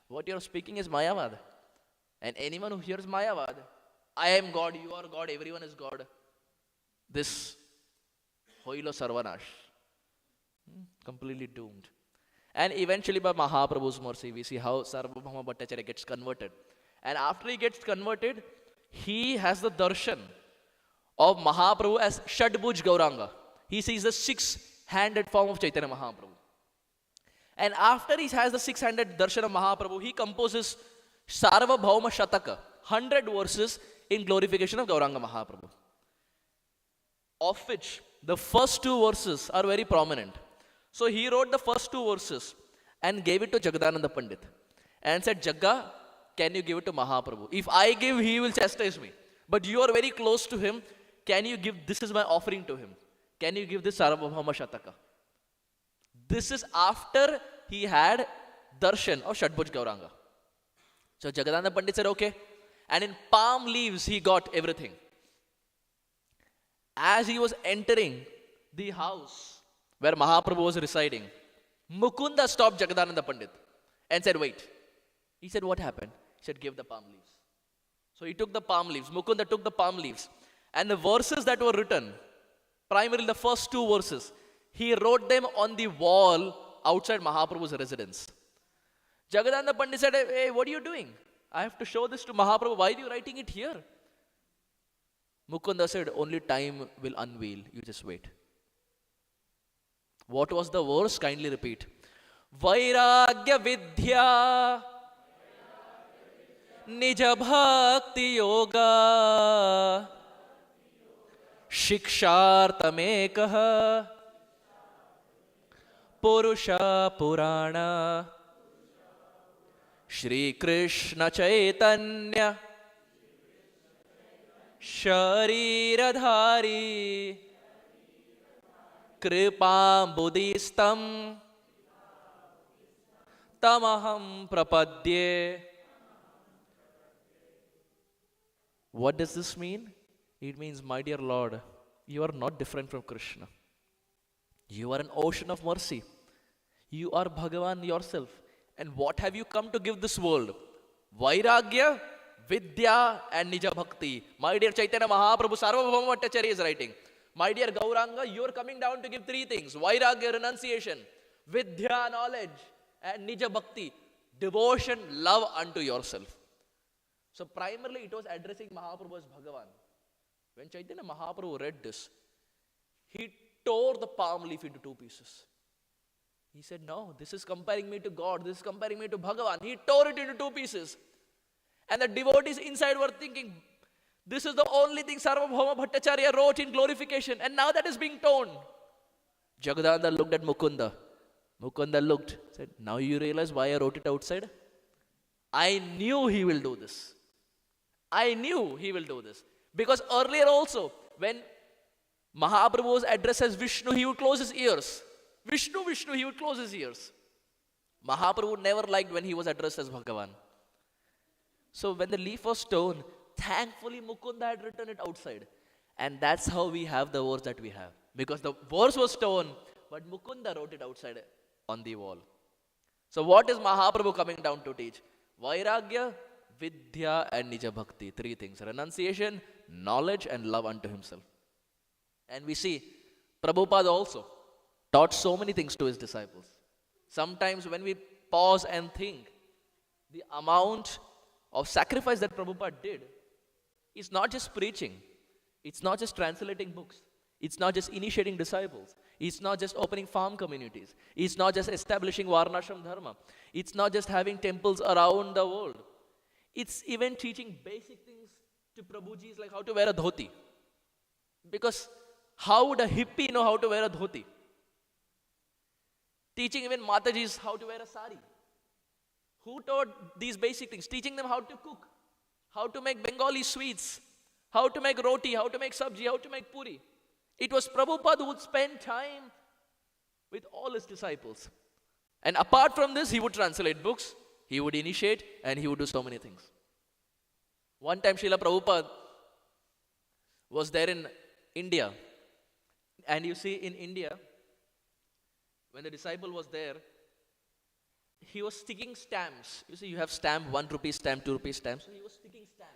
What you are speaking is Mayavad. And anyone who hears Mayavad, I am God, you are God, everyone is God. This hoilo sarvanash. Completely doomed. And eventually by Mahaprabhu's mercy, we see how Sarvabhauma Bhattacharya gets converted. And after he gets converted, he has the darshan of Mahaprabhu as Shadbhuj Gauranga. He sees the 6-handed form of Chaitanya Mahaprabhu. And after he has the 6-handed darshan of Mahaprabhu, he composes Sarvabhauma Shataka, 100 verses in glorification of Gauranga Mahaprabhu. Of which the first 2 verses are very prominent. So he wrote the first 2 verses and gave it to Jagadananda Pandit and said, Jagga, can you give it to Mahaprabhu? If I give, he will chastise me. But you are very close to him. Can you give, this is my offering to him. Can you give this Sarvabhauma Shataka? This is after he had darshan of Shadbhuj Gauranga. So Jagadananda Pandit said, okay. And in palm leaves, he got everything. As he was entering the house where Mahaprabhu was residing, Mukunda stopped Jagadananda Pandit and said, wait. He said, what happened? He said, give the palm leaves. So he took the palm leaves. Mukunda took the palm leaves. And the verses that were written, primarily the first 2 verses, he wrote them on the wall outside Mahaprabhu's residence. Jagadananda Pandit said, hey, what are you doing? I have to show this to Mahaprabhu. Why are you writing it here? Mukunda said, only time will unveil. You just wait. What was the verse? Kindly repeat. Vairagya Vidya Nija Bhakti Yoga Shikshartamekah Purusha Purana Shri Krishna Chaitanya Shariradhari Kripam Buddhistam Tamaham Prapadye. What does this mean? It means, my dear Lord, you are not different from Krishna. You are an ocean of mercy. You are Bhagavan yourself. And what have you come to give this world? Vairagya, Vidya and Nija Bhakti. My dear Chaitanya Mahaprabhu, Sarvabhauma Bhattacharya is writing. My dear Gauranga, you are coming down to give three things. Vairagya, renunciation. Vidya, knowledge. And Nija Bhakti, devotion, love unto yourself. So primarily it was addressing Mahaprabhu as Bhagavan. When Chaitanya Mahaprabhu read this, he tore the palm leaf into two pieces. He said, no, this is comparing me to God. This is comparing me to Bhagavan. He tore it into two pieces. And the devotees inside were thinking, this is the only thing Sarvabhauma Bhattacharya wrote in glorification. And now that is being torn. Jagadananda looked at Mukunda. Mukunda looked, said, now you realize why I wrote it outside? I knew he will do this. I knew he will do this. Because earlier also, when Mahaprabhu was addressed as Vishnu, he would close his ears. Vishnu, Vishnu, he would close his ears. Mahaprabhu never liked when he was addressed as Bhagavan. So when the leaf was torn, thankfully Mukunda had written it outside. And that's how we have the verse that we have. Because the verse was torn, but Mukunda wrote it outside on the wall. So what is Mahaprabhu coming down to teach? Vairagya, Vidya and Nija Bhakti. Three things. Renunciation, knowledge and love unto himself. And we see Prabhupada also taught so many things to his disciples. Sometimes when we pause and think, the amount of sacrifice that Prabhupada did is not just preaching. It's not just translating books. It's not just initiating disciples. It's not just opening farm communities. It's not just establishing Varnashram Dharma. It's not just having temples around the world. It's even teaching basic things to Prabhujis like how to wear a dhoti. Because how would a hippie know how to wear a dhoti? Teaching even Matajis how to wear a sari. Who taught these basic things? Teaching them how to cook, how to make Bengali sweets, how to make roti, how to make sabji, how to make puri. It was Prabhupada who would spend time with all his disciples. And apart from this, he would translate books, he would initiate, and he would do so many things. One time, Srila Prabhupada was there in India. And you see, in India, when the disciple was there, he was sticking stamps. You see, you have stamp, 1 rupee stamp, 2 rupee stamp. So he was sticking stamps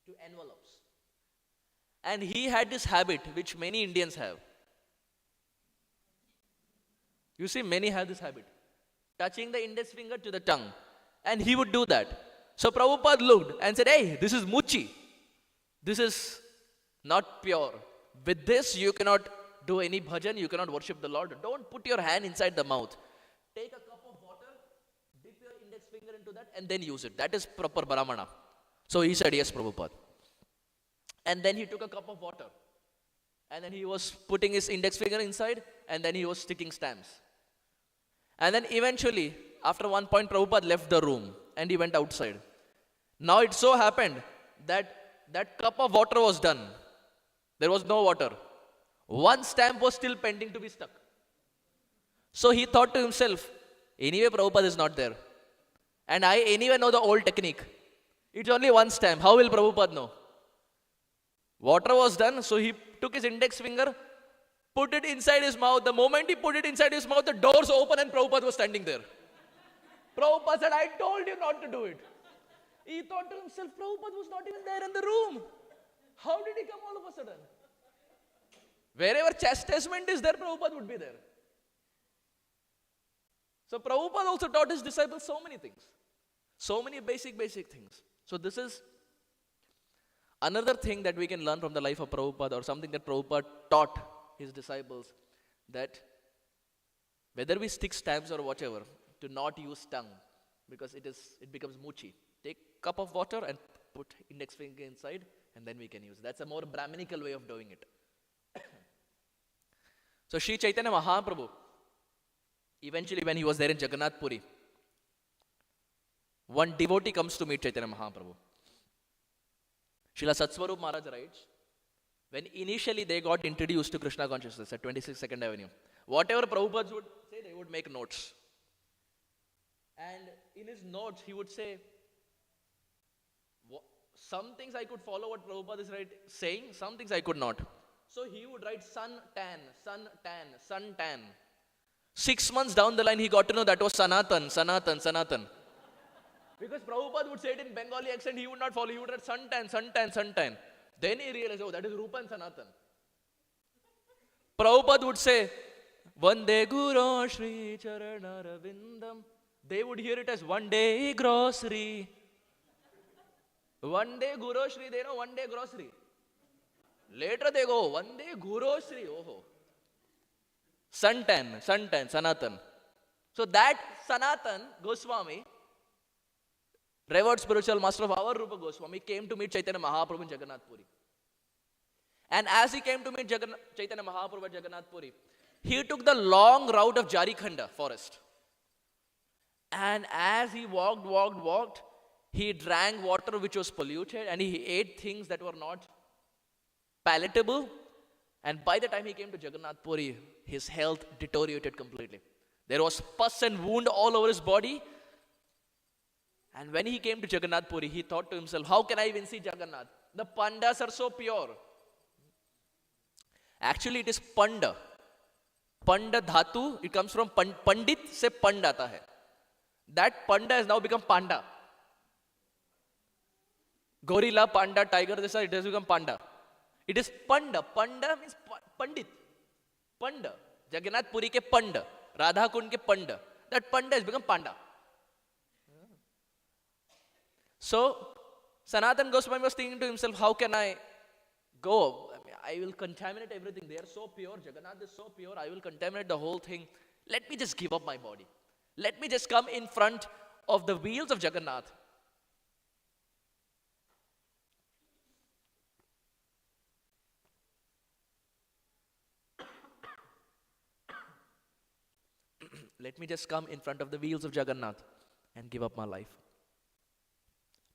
to envelopes. And he had this habit, which many Indians have. You see, many have this habit. Touching the index finger to the tongue. And he would do that. So Prabhupada looked and said, hey, this is muchi. This is not pure. With this, you cannot do any bhajan, you cannot worship the Lord. Don't put your hand inside the mouth. Take a cup of water, dip your index finger into that, and then use it. That is proper brahmana. So he said, yes, Prabhupada. And then he took a cup of water. And then he was putting his index finger inside, and then he was sticking stamps. And then eventually, after one point, Prabhupada left the room, and he went outside. Now it so happened that that cup of water was done. There was no water. One stamp was still pending to be stuck. So he thought to himself, anyway Prabhupada is not there. And I anyway know the old technique. It's only one stamp. How will Prabhupada know? Water was done, so he took his index finger, put it inside his mouth. The moment he put it inside his mouth, the doors opened and Prabhupada was standing there. Prabhupada said, I told you not to do it. He thought to himself, Prabhupada was not even there in the room. How did he come all of a sudden? Wherever chastisement is there, Prabhupada would be there. So Prabhupada also taught his disciples so many things. So many basic things. So this is another thing that we can learn from the life of Prabhupada, or something that Prabhupada taught his disciples, that whether we stick stamps or whatever, to not use tongue, because it becomes muchi. Take cup of water and put index finger inside, and then we can use it. That's a more Brahminical way of doing it. So Sri Chaitanya Mahaprabhu, eventually when he was there in Jagannath Puri, one devotee comes to meet Chaitanya Mahaprabhu. Srila Satswarup Maharaj writes, when initially they got introduced to Krishna consciousness at 26 Second Avenue, whatever Prabhupada would say, they would make notes. And in his notes, he would say, some things I could follow what Prabhupada is saying, some things I could not. So he would write sun tan, sun tan, sun tan. 6 months down the line, he got to know that was Sanatan, Sanatan, Sanatan. Because Prabhupada would say it in Bengali accent, he would not follow. He would write sun tan, sun tan, sun tan. Then he realized, oh, that is Rupa and Sanatan. Prabhupada would say, Vande Guru Shri Charana Ravindam. They would hear it as one day grocery. One day Guru Shri, they know one day grocery. Later they go, one day Guru Shri, oh. Santan, Sanatan. So that Sanatan Goswami, revered spiritual master of our Rupa Goswami, came to meet Chaitanya Mahaprabhu in Jagannath Puri. And as he came to meet Chaitanya Mahaprabhu at Jagannath Puri, he took the long route of Jarikhanda forest. And as he walked, he drank water which was polluted, and he ate things that were not palatable. And by the time he came to Jagannath Puri, his health deteriorated completely. There was pus and wound all over his body. And when he came to Jagannath Puri, he thought to himself, how can I even see Jagannath? The pandas are so pure. Actually, it is panda. Panda dhatu, it comes from pandit se pand aata hai. That panda has now become panda. Gorilla, panda, tiger, it has become panda. It is panda. Panda means pandit. Panda. Jagannath Puri ke panda. Radha Kund ke panda. That panda has become panda. So, Sanatan Goswami was thinking to himself, how can I go? I will contaminate everything. They are so pure. Jagannath is so pure. I will contaminate the whole thing. Let me just give up my body. Let me just come in front of the wheels of Jagannath. Let me just come in front of the wheels of Jagannath and give up my life.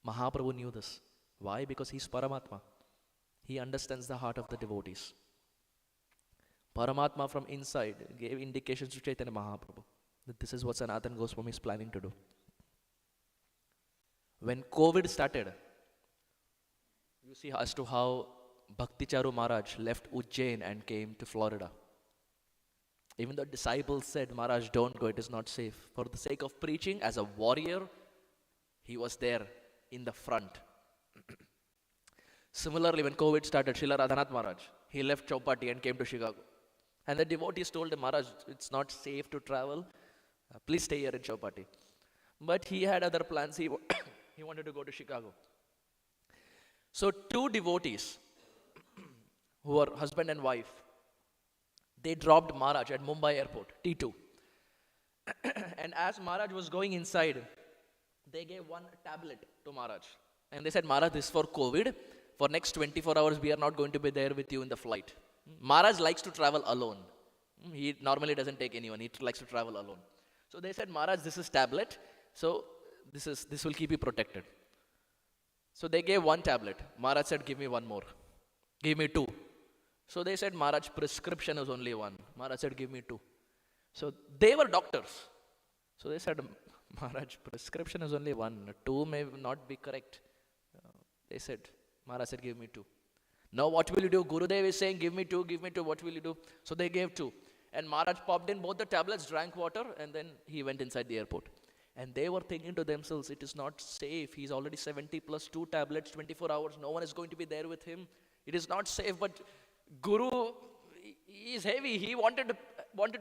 Mahaprabhu knew this. Why? Because he's Paramatma. He understands the heart of the devotees. Paramatma from inside gave indications to Chaitanya Mahaprabhu that this is what Sanatan Goswami is planning to do. When COVID started, you see as to how Bhakti Charu Maharaj left Ujjain and came to Florida. Even the disciples said, Maharaj, don't go, it is not safe. For the sake of preaching, as a warrior, he was there in the front. Similarly, when COVID started, Srila Radhanath Maharaj, he left Chowpatty and came to Chicago. And the devotees told him, Maharaj, it's not safe to travel. Please stay here in Chowpatty. But he had other plans. He wanted to go to Chicago. So 2 devotees who were husband and wife, they dropped Maharaj at Mumbai airport, T2. And as Maharaj was going inside, they gave one tablet to Maharaj. And they said, Maharaj, this is for COVID. For next 24 hours, we are not going to be there with you in the flight. Maharaj likes to travel alone. He normally doesn't take anyone. He likes to travel alone. So they said, Maharaj, this is tablet. So this will keep you protected. So they gave one tablet. Maharaj said, give me one more. Give me 2. So they said, Maharaj, prescription is only 1. Maharaj said, give me 2. So they were doctors. So they said, Maharaj, prescription is only 1. 2 may not be correct. They said, Maharaj said, give me 2. Now what will you do? Gurudev is saying, give me 2, give me 2. What will you do? So they gave 2. And Maharaj popped in both the tablets, drank water, and then he went inside the airport. And they were thinking to themselves, it is not safe. He's already 70 plus 2 tablets, 24 hours. No one is going to be there with him. It is not safe. But Guru, he is heavy. He wanted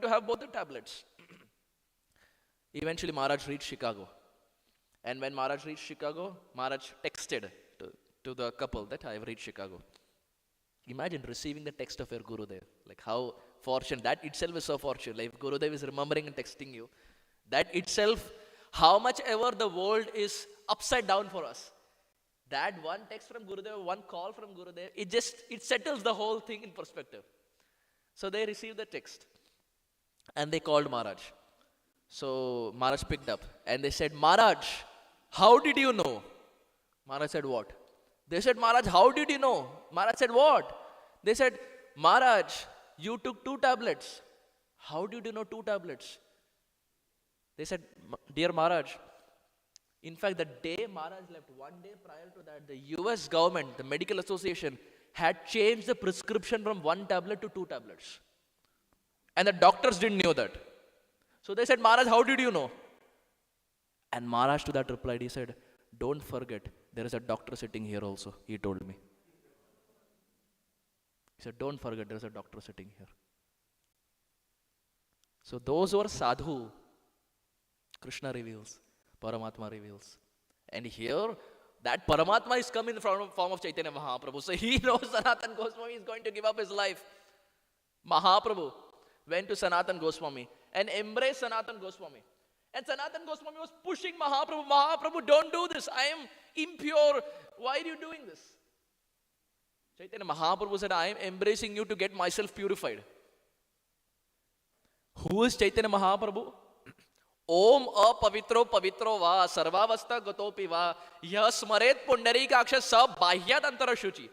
to have both the tablets. Eventually Maharaj reached Chicago. And when Maharaj reached Chicago, Maharaj texted to the couple that I have reached Chicago. Imagine receiving the text of your Gurudev. Like how fortunate, that itself is so fortunate. Like if Gurudev is remembering and texting you, that itself, how much ever the world is upside down for us. That one text from Gurudev, one call from Gurudev, it settles the whole thing in perspective. So they received the text and they called Maharaj. So Maharaj picked up and they said, Maharaj, how did you know? Maharaj said, what? They said, Maharaj, how did you know? Maharaj said, what? They said, Maharaj, you took 2 tablets. How did you know 2 tablets? They said, dear Maharaj, in fact, the day Maharaj left, one day prior to that, the US government, the medical association, had changed the prescription from 1 tablet to 2 tablets. And the doctors didn't know that. So they said, Maharaj, how did you know? And Maharaj to that replied, he said, don't forget, there is a doctor sitting here also, he told me. He said, don't forget, there is a doctor sitting here. So those who are sadhu, Krishna reveals, Paramatma reveals. And here, that Paramatma is come in the form of Chaitanya Mahaprabhu. So he knows Sanatan Goswami is going to give up his life. Mahaprabhu went to Sanatan Goswami and embraced Sanatan Goswami. And Sanatan Goswami was pushing Mahaprabhu, Mahaprabhu, don't do this. I am impure. Why are you doing this? Chaitanya Mahaprabhu said, I am embracing you to get myself purified. Who is Chaitanya Mahaprabhu? Om apavitro pavitro va sarvavasta gatopi va yah smaret pundarikaksha sab bahyatantara shuchi.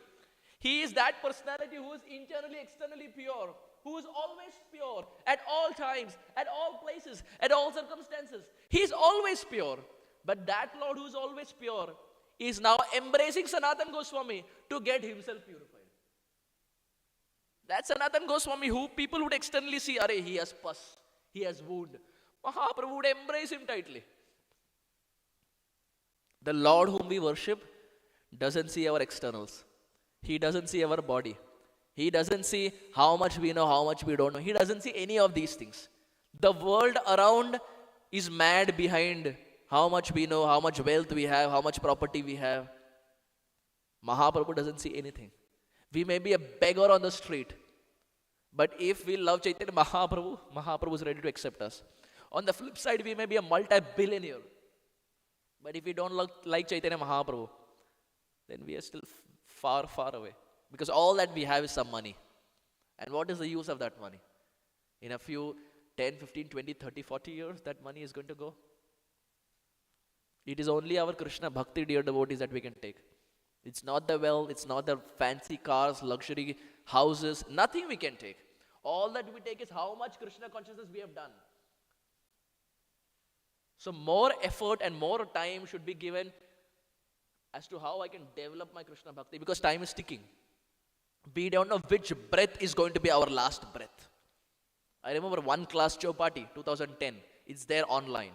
He is that personality who is internally, externally pure, who is always pure at all times, at all places, at all circumstances. He is always pure. But that Lord who is always pure is now embracing Sanatan Goswami to get himself purified. That's Sanatan Goswami who people would externally see, Arey, he has pus, he has wound. Mahaprabhu would embrace him tightly. The Lord whom we worship doesn't see our externals. He doesn't see our body. He doesn't see how much we know, how much we don't know. He doesn't see any of these things. The world around is mad behind how much we know, how much wealth we have, how much property we have. Mahaprabhu doesn't see anything. We may be a beggar on the street, but if we love Chaitanya Mahaprabhu, Mahaprabhu is ready to accept us. On the flip side, we may be a multi-billionaire, but if we don't like Chaitanya Mahaprabhu, then we are still far, far away. Because all that we have is some money. And what is the use of that money? In a few 10, 15, 20, 30, 40 years, that money is going to go. It is only our Krishna Bhakti, dear devotees, that we can take. It's not the wealth, it's not the fancy cars, luxury houses, nothing we can take. All that we take is how much Krishna consciousness we have done. So more effort and more time should be given as to how I can develop my Krishna Bhakti, because time is ticking. We don't know which breath is going to be our last breath. I remember one class, Chopati, 2010. It's there online.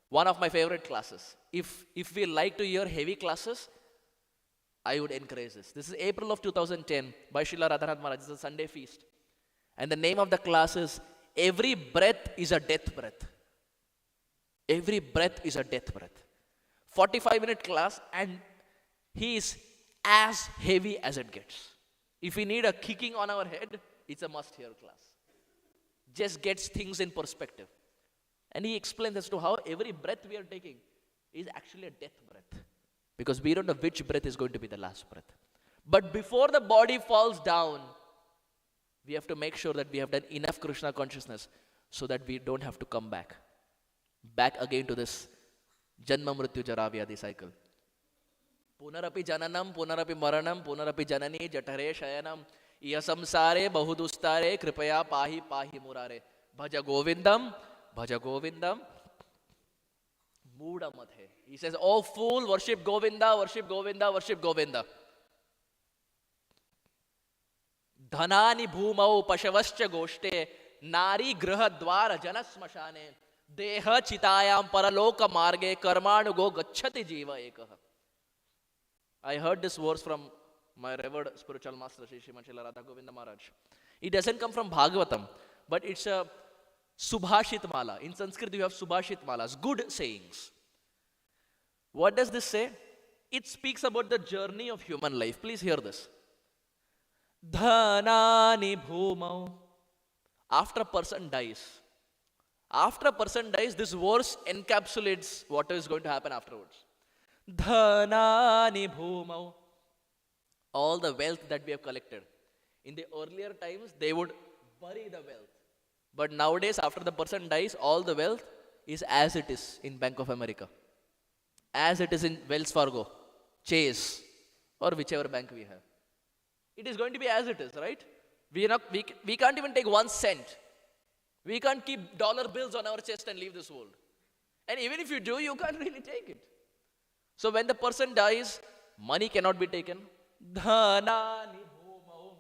One of my favorite classes. If we like to hear heavy classes, I would encourage this. This is April of 2010 by Srila Radhanath Maharaj. This is a Sunday feast. And the name of the class is Every Breath is a Death Breath. Every breath is a death breath. 45-minute class, and he is as heavy as it gets. If we need a kicking on our head, it's a must-hear class. Just gets things in perspective. And he explains as to how every breath we are taking is actually a death breath. Because we don't know which breath is going to be the last breath. But before the body falls down, we have to make sure that we have done enough Krishna consciousness so that we don't have to come back again to this Janma Mrityu Jara Vyadhi cycle. Punarapi Jananam, Punarapi Maranam, Punarapi Janani, Jatare Shayanam, Iya Samsare, Bahudustare, Kripaya Pahi Pahi Murare. Bhaja Govindam, Mooda mat hai. He says, oh fool, worship Govinda, worship Govinda, worship Govinda. Dhanani bhumau pashavascha goshte, nari graha dwara janasmashane. Deha chitayam paraloka marge karmanu go gacchati jiva ekaha. I heard this verse from my revered spiritual master Sri Srimad Srila Radha Govinda Maharaj. It doesn't come from Bhagavatam, but it's a Subhashit Mala. In Sanskrit, you have Subhashit Malas, good sayings. What does this say? It speaks about the journey of human life. Please hear this. Dhanani bhumau. After a person dies, this verse encapsulates what is going to happen afterwards. Dhanani bhumau. All the wealth that we have collected. In the earlier times, they would bury the wealth. But nowadays, after the person dies, all the wealth is as it is in Bank of America. As it is in Wells Fargo, Chase, or whichever bank we have. It is going to be as it is, right? We can't even take 1 cent. We can't keep dollar bills on our chest and leave this world. And even if you do, you can't really take it. So when the person dies, money cannot be taken. Dhanani bhumau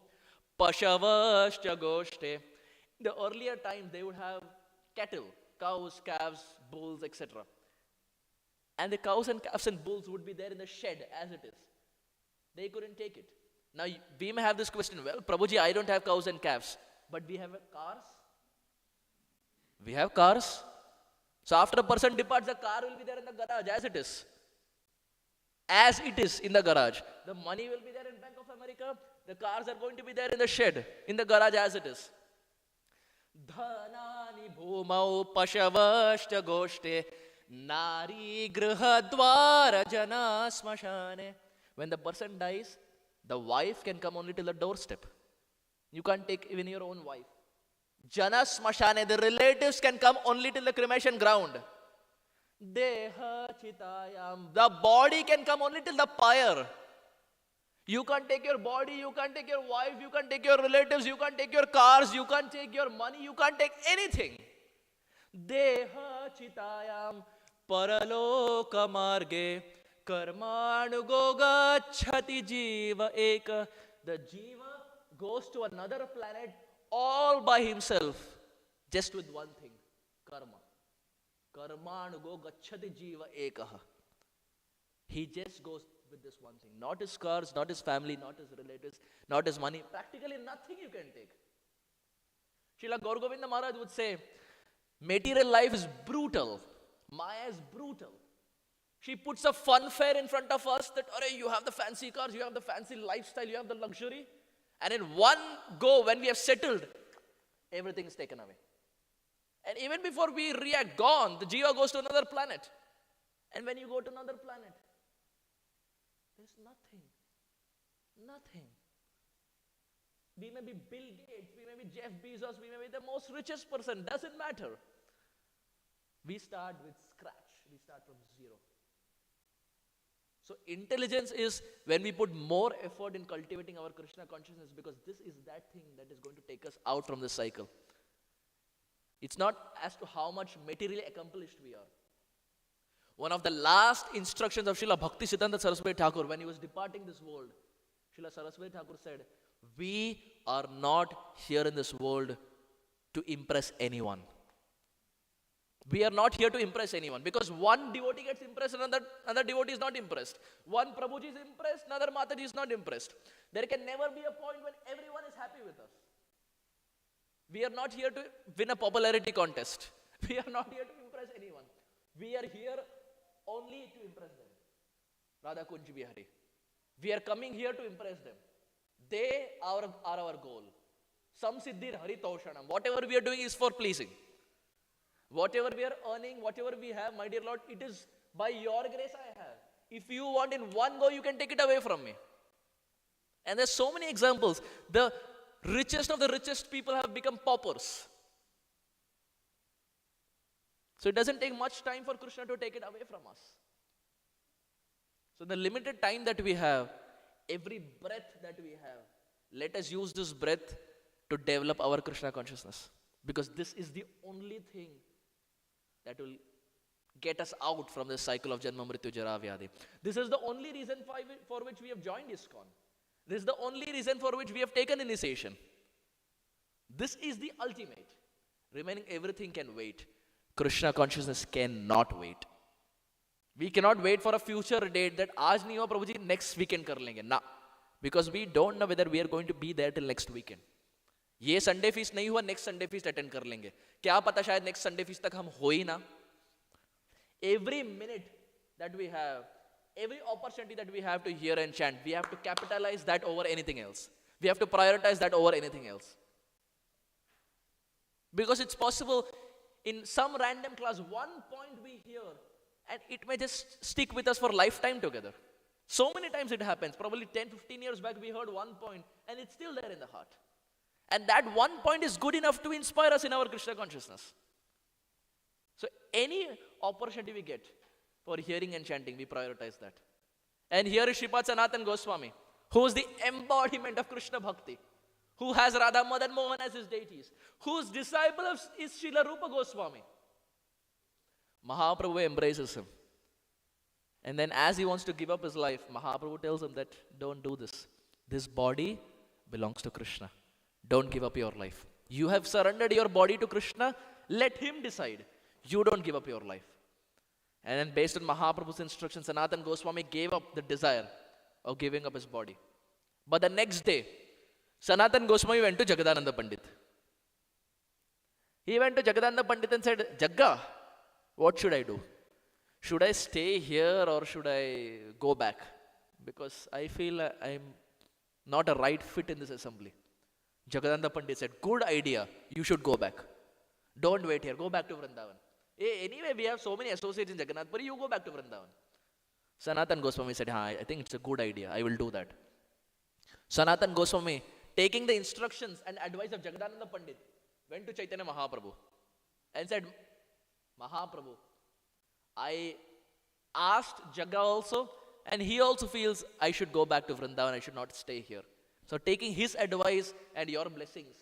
pashavascha goshte. In the earlier times, they would have cattle, cows, calves, bulls, etc. And the cows and calves and bulls would be there in the shed as it is. They couldn't take it. Now, we may have this question, well, Prabhuji, I don't have cows and calves, but we have cars. We have cars. So after a person departs, the car will be there in the garage as it is. As it is in the garage. The money will be there in Bank of America. The cars are going to be there in the shed, in the garage as it is. Dhanani bhumau pashavashta goshte nari grihadvara jana smashane. When the person dies, the wife can come only till the doorstep. You can't take even your own wife. Jana smashane, the relatives can come only till the cremation ground. Deha chitayam, the body can come only till the pyre. You can't take your body, you can't take your wife, you can't take your relatives, you can't take your cars, you can't take your money, you can't take anything. Deha chitayam paraloka marge karmanugo gacchati jiva eka. The jiva goes to another planet all by himself, just with one thing, karma. Karmanugo gacchati jiva ekaha. He just goes with this one thing. Not his cars, not his family, not his relatives, not his money. Practically nothing you can take. Srila Gaur Govinda Maharaj would say, material life is brutal. Maya is brutal. She puts a fun fair in front of us that, you have the fancy cars, you have the fancy lifestyle, you have the luxury. And in one go, when we have settled, everything is taken away. And even before we react, gone, the jiva goes to another planet. And when you go to another planet, there's nothing. Nothing. We may be Bill Gates, we may be Jeff Bezos, we may be the most richest person. Doesn't matter. We start with scratch. We start from zero. So intelligence is when we put more effort in cultivating our Krishna consciousness, because this is that thing that is going to take us out from this cycle. It's not as to how much materially accomplished we are. One of the last instructions of Srila Bhaktisiddhanta Saraswati Thakur when he was departing this world, Srila Saraswati Thakur said, we are not here in this world to impress anyone. We are not here to impress anyone, because one devotee gets impressed and another devotee is not impressed. One Prabhuji is impressed, another Mataji is not impressed. There can never be a point when everyone is happy with us. We are not here to win a popularity contest. We are not here to impress anyone. We are here only to impress them. Radha Kunj Bihari. We are coming here to impress them. They are our goal. Samsiddhir Haritoshanam. Whatever we are doing is for pleasing. Whatever we are earning, whatever we have, my dear Lord, it is by your grace I have. If you want in one go, you can take it away from me. And there's so many examples. The richest of the richest people have become paupers. So it doesn't take much time for Krishna to take it away from us. So the limited time that we have, every breath that we have, let us use this breath to develop our Krishna consciousness. Because this is the only thing that will get us out from this cycle of Janma Mrityu Jara Vyadhi. This is the only reason for which we have joined ISKCON. This is the only reason for which we have taken initiation. This is the ultimate. Remaining everything can wait. Krishna consciousness cannot wait. We cannot wait for a future date that aaj nahi hua Prabhuji, next weekend kar lenge. Nah. Because we don't know whether we are going to be there till next weekend. ये Sunday feast नहीं हुआ, next Sunday feast attend कर लेंगे, क्या पता शायद next Sunday feast तक हम हो ही ना. Every minute that we have, every opportunity that we have to hear and chant, we have to capitalize that over anything else. We have to prioritize that over anything else. Because it's possible in some random class, one point we hear, and it may just stick with us for lifetime together. So many times it happens. Probably 10, 15 years back we heard one point, and it's still there in the heart. And that one point is good enough to inspire us in our Krishna consciousness. So any opportunity we get for hearing and chanting, we prioritize that. And here is Sripad Sanatan Goswami, who is the embodiment of Krishna Bhakti, who has Radha Madan Mohan as his deities, whose disciple is Srila Rupa Goswami. Mahaprabhu embraces him. And then as he wants to give up his life, Mahaprabhu tells him that don't do this. This body belongs to Krishna. Don't give up your life. You have surrendered your body to Krishna. Let him decide. You don't give up your life. And then based on Mahaprabhu's instructions, Sanatan Goswami gave up the desire of giving up his body. But the next day, Sanatan Goswami went to Jagadananda Pandit. He went to Jagadananda Pandit and said, Jagga, what should I do? Should I stay here or should I go back? Because I feel I'm not a right fit in this assembly. Jagadananda Pandit said, good idea, you should go back. Don't wait here, go back to Vrindavan. Anyway, we have so many associates in Jagannath Puri, you go back to Vrindavan. Sanatan Goswami said, I think it's a good idea, I will do that. Sanatan Goswami, taking the instructions and advice of Jagadananda Pandit, went to Chaitanya Mahaprabhu and said, Mahaprabhu, I asked Jagga also, and he also feels I should go back to Vrindavan, I should not stay here. So taking his advice and your blessings,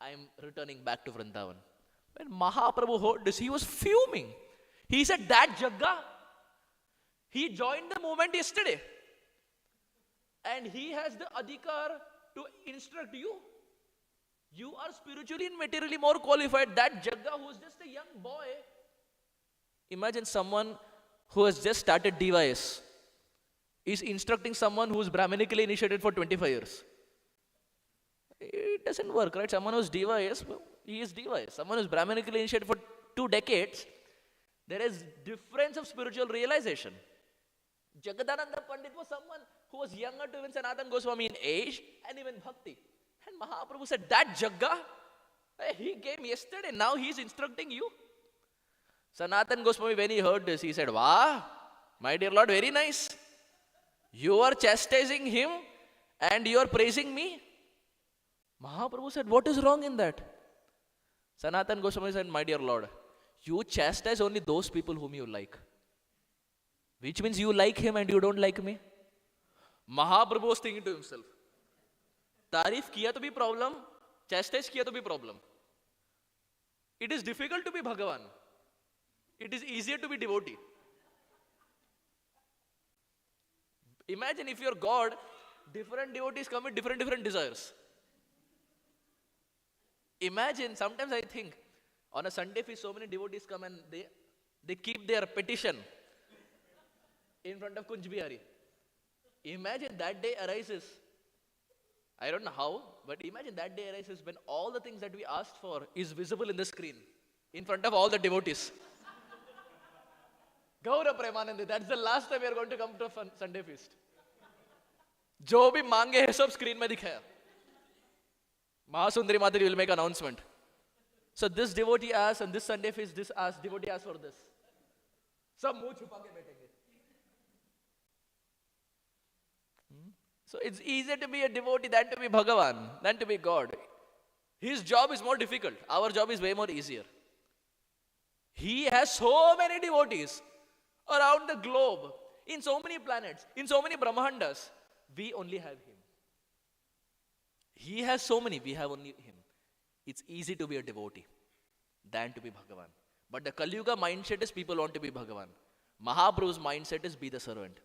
I am returning back to Vrindavan. When Mahaprabhu heard this, he was fuming. He said, that Jagga, he joined the movement yesterday. And he has the adhikar to instruct you. You are spiritually and materially more qualified. That Jagga, who is just a young boy. Imagine someone who has just started DYS is instructing someone who is Brahmanically initiated for 25 years. It doesn't work, right? Someone who's DYS, he is DYS. Someone who's Brahmanically initiated for 2 decades, there is difference of spiritual realization. Jagadananda Pandit was someone who was younger to even Sanatan Goswami in age and even bhakti. And Mahaprabhu said, that Jagga, he came yesterday, now he is instructing you. Sanatan Goswami, when he heard this, he said, wow, my dear Lord, very nice. You are chastising him and you are praising me. Mahaprabhu said, what is wrong in that? Sanatan Goswami said, my dear Lord, you chastise only those people whom you like. Which means you like him and you don't like me. Mahaprabhu was thinking to himself, Tarif kiya to be problem, chastise kiya to be problem. It is difficult to be Bhagavan. It is easier to be devotee. Imagine if you're God, different devotees come with different desires. Imagine, sometimes I think, on a Sunday feast, so many devotees come and they keep their petition in front of Kunj Bihari. Imagine that day arises. I don't know how, but imagine that day arises when all the things that we asked for is visible in the screen, in front of all the devotees. Gaura Premanandi, that's the last time we are going to come to a Sunday feast. Jo bhi mange hai sab screen mein dikhaya. Mahasundari Mataji will make announcement. So this devotee asks, and this Sunday feast, this devotee asks for this. Sab muh chupa ke baithenge. So it's easier to be a devotee than to be Bhagavan, than to be God. His job is more difficult. Our job is way more easier. He has so many devotees around the globe, in so many planets, in so many Brahmandas. We only have him. He has so many, we have only him. It's easy to be a devotee than to be Bhagavan. But the Kali Yuga mindset is people want to be Bhagavan. Mahaprabhu's mindset is be the servant.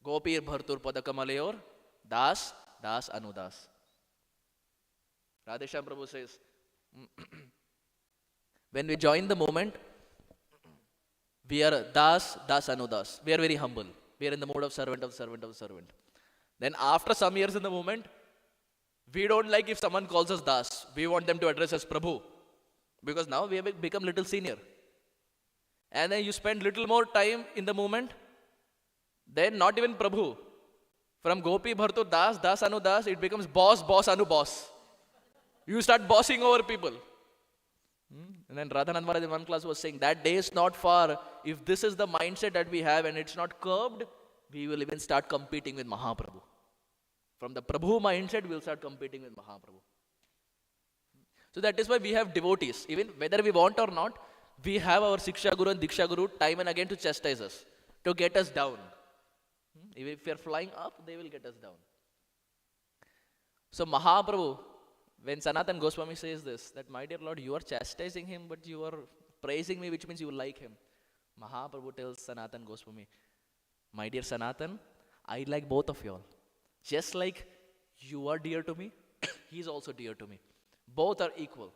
Gopir Bhartur Padakamalayur, Das, Das Anudas. Radheshyam Prabhu says, when we join the movement, we are Das, Das Anudas. We are very humble. We are in the mode of servant, of servant, of servant. Then after some years in the movement, We don't like if someone calls us Das. We want them to address us Prabhu. Because now we have become little senior. And then you spend little more time in the moment. Then not even Prabhu. From Gopi Bhar to Das, Das Anu Das, it becomes boss, boss Anu boss. You start bossing over people. And then Radhanand Maharaj in one class was saying, that day is not far. If this is the mindset that we have and it's not curbed, we will even start competing with Mahaprabhu. From the Prabhu mindset, we'll start competing with Mahaprabhu. So that is why we have devotees. Even whether we want or not, we have our Siksha Guru and Diksha Guru time and again to chastise us, to get us down. Even if we are flying up, they will get us down. So Mahaprabhu, when Sanatan Goswami says this, that my dear Lord, you are chastising him, but you are praising me, which means you like him. Mahaprabhu tells Sanatan Goswami, my dear Sanatan, I like both of you all. Just like you are dear to me, he is also dear to me. Both are equal.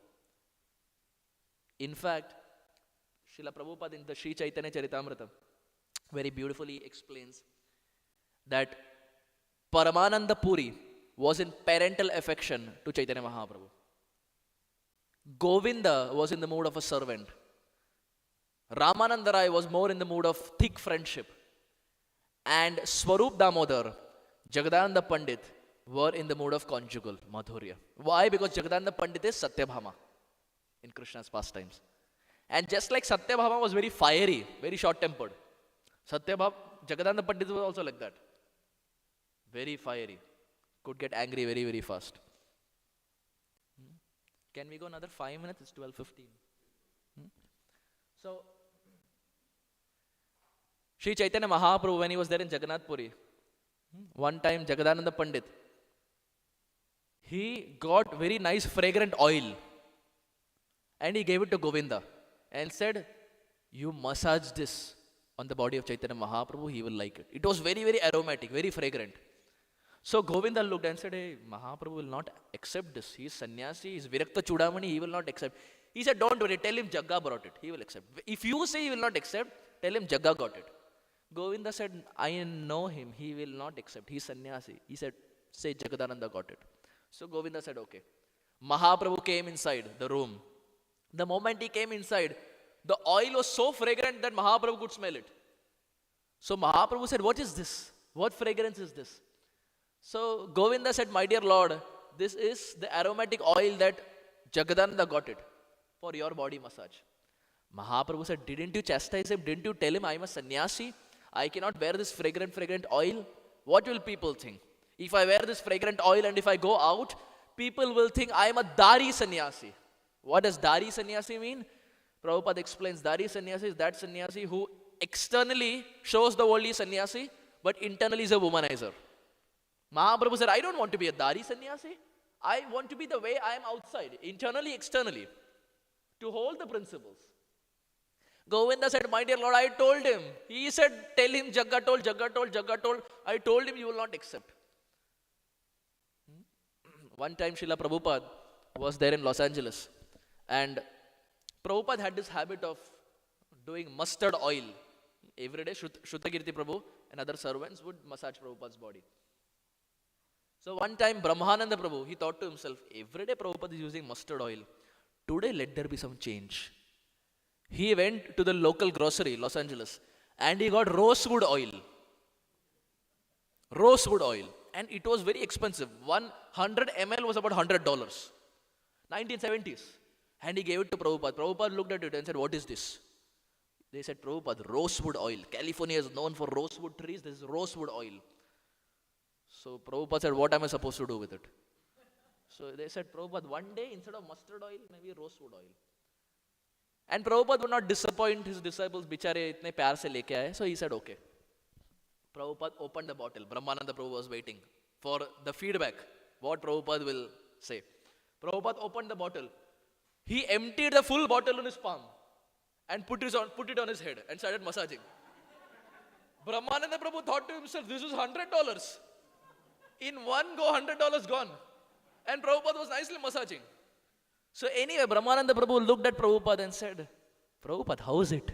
In fact, Srila Prabhupada in the Sri Chaitanya Charitamrita very beautifully explains that Paramananda Puri was in parental affection to Chaitanya Mahaprabhu. Govinda was in the mood of a servant. Ramananda Rai was more in the mood of thick friendship. And Swarup Damodar, Jagadananda Pandit were in the mood of conjugal, madhurya. Why? Because Jagadananda Pandit is Satyabhama in Krishna's pastimes. And just like Satyabhama was very fiery, very short-tempered, Jagadananda Pandit was also like that. Very fiery. Could get angry very, very fast. Can we go another 5 minutes? It's 12:15. So, Sri Chaitanya Mahaprabhu, when he was there in Jagannath Puri, one time Jagadananda Pandit, he got very nice fragrant oil and he gave it to Govinda and said, you massage this on the body of Chaitanya Mahaprabhu, he will like it. It was very, very aromatic, very fragrant. So Govinda looked and said, hey, Mahaprabhu will not accept this. He is sannyasi, he is Virakta Chudamani, he will not accept. He said, don't worry, tell him Jagga brought it, he will accept. If you say he will not accept, tell him Jagga got it. Govinda said, I know him, he will not accept, he is sannyasi. He said, say Jagadananda got it. So Govinda said, okay. Mahaprabhu came inside the room. The moment he came inside, the oil was so fragrant that Mahaprabhu could smell it. So Mahaprabhu said, what is this? What fragrance is this? So Govinda said, my dear Lord, this is the aromatic oil that Jagadananda got it for your body massage. Mahaprabhu said, didn't you chastise him? Didn't you tell him I am a sannyasi? I cannot wear this fragrant oil. What will people think? If I wear this fragrant oil and if I go out, people will think I am a Dari sannyasi. What does Dari sannyasi mean? Prabhupada explains, Dari sannyasi is that sannyasi who externally shows the world is sannyasi, but internally is a womanizer. Mahaprabhu said, I don't want to be a Dari sannyasi. I want to be the way I am outside, internally, externally, to hold the principles. Govinda said, my dear Lord, I told him. He said, tell him, Jagga told, Jagga told, Jagga told. I told him you will not accept. One time Srila Prabhupada was there in Los Angeles. And Prabhupada had this habit of doing mustard oil. Every day, Shrutagirti Prabhu and other servants would massage Prabhupada's body. So one time, Brahmananda Prabhu, he thought to himself, every day Prabhupada is using mustard oil. Today, let there be some change. He went to the local grocery, Los Angeles, and he got rosewood oil. Rosewood oil. And it was very expensive. 100 ml was about $100. 1970s. And he gave it to Prabhupada. Prabhupada looked at it and said, what is this? They said, Prabhupada, rosewood oil. California is known for rosewood trees. This is rosewood oil. So Prabhupada said, what am I supposed to do with it? So they said, Prabhupada, one day instead of mustard oil, maybe rosewood oil. And Prabhupada would not disappoint his disciples, bichare itne pyar se leke aaye. So he said, okay. Prabhupada opened the bottle. Brahmananda Prabhu was waiting for the feedback, what Prabhupada will say. Prabhupada opened the bottle. He emptied the full bottle in his palm and put it on his head and started massaging. Brahmananda Prabhu thought to himself, this is $100. In one go, $100 gone. And Prabhupada was nicely massaging. So anyway, Brahmananda Prabhu looked at Prabhupada and said, Prabhupada, how is it?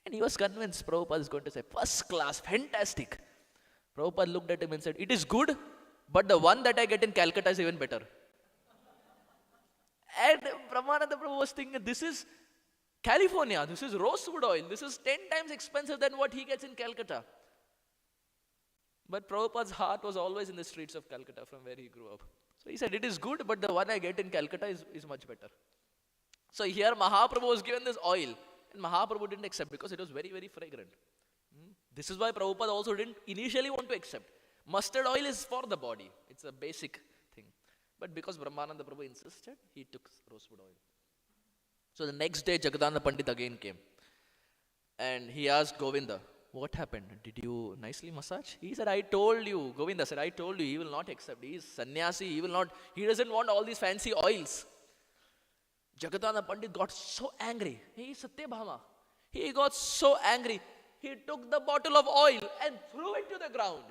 And he was convinced Prabhupada is going to say, first class, fantastic. Prabhupada looked at him and said, it is good, but the one that I get in Calcutta is even better. And Brahmananda Prabhu was thinking, this is California, this is rosewood oil, this is 10 times expensive than what he gets in Calcutta. But Prabhupada's heart was always in the streets of Calcutta from where he grew up. So he said, it is good, but the one I get in Calcutta is much better. So here Mahaprabhu was given this oil, and Mahaprabhu didn't accept because it was very, very fragrant. This is why Prabhupada also didn't initially want to accept. Mustard oil is for the body. It's a basic thing. But because Brahmananda Prabhu insisted, he took rosewood oil. So the next day, Jagadananda Pandit again came. And he asked Govinda, what happened? Did you nicely massage? He said, I told you. Govinda said, I told you, he will not accept. He is sannyasi. He doesn't want all these fancy oils. Jagadananda Pandit got so angry. He is Satyabhama. He got so angry. He took the bottle of oil and threw it to the ground.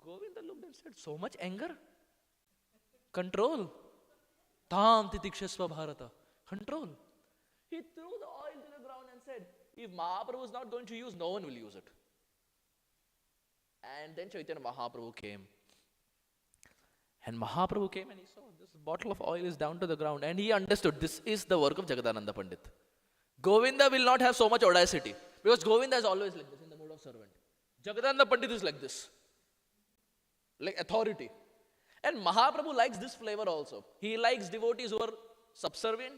Govinda looked and said, so much anger? Control. Tam titikshasva bharata. Control. He threw the oil to the ground and said, if Mahaprabhu is not going to use, no one will use it. And then Chaitanya Mahaprabhu came. And Mahaprabhu came and he saw this bottle of oil is down to the ground. And he understood this is the work of Jagadananda Pandit. Govinda will not have so much audacity. Because Govinda is always like this in the mode of servant. Jagadananda Pandit is like this. Like authority. And Mahaprabhu likes this flavor also. He likes devotees who are subservient.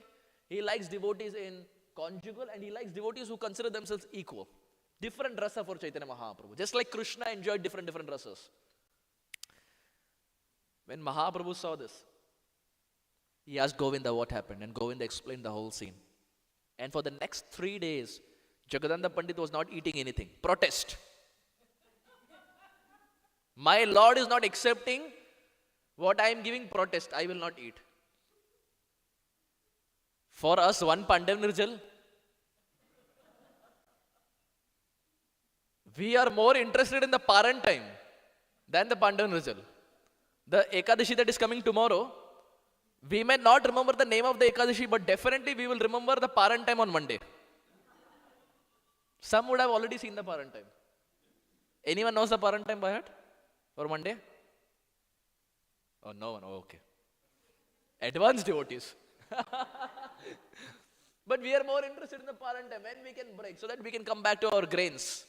He likes devotees in conjugal. And he likes devotees who consider themselves equal. Different rasa for Chaitanya Mahaprabhu. Just like Krishna enjoyed different rasas. When Mahaprabhu saw this, he asked Govinda what happened. And Govinda explained the whole scene. And for the next 3 days, Jagadananda Pandit was not eating anything. Protest. My Lord is not accepting what I am giving. Protest. I will not eat. For us, one Pandav Nirjal, we are more interested in the Paran time than the Pandav Nirjal. The Ekadashi that is coming tomorrow, we may not remember the name of the Ekadashi, but definitely we will remember the Paran time on Monday. Some would have already seen the Paran time. Anyone knows the Paran time by heart? For Monday? Oh, no one. Oh, okay. Advanced devotees. But we are more interested in the Paran time when we can break so that we can come back to our grains.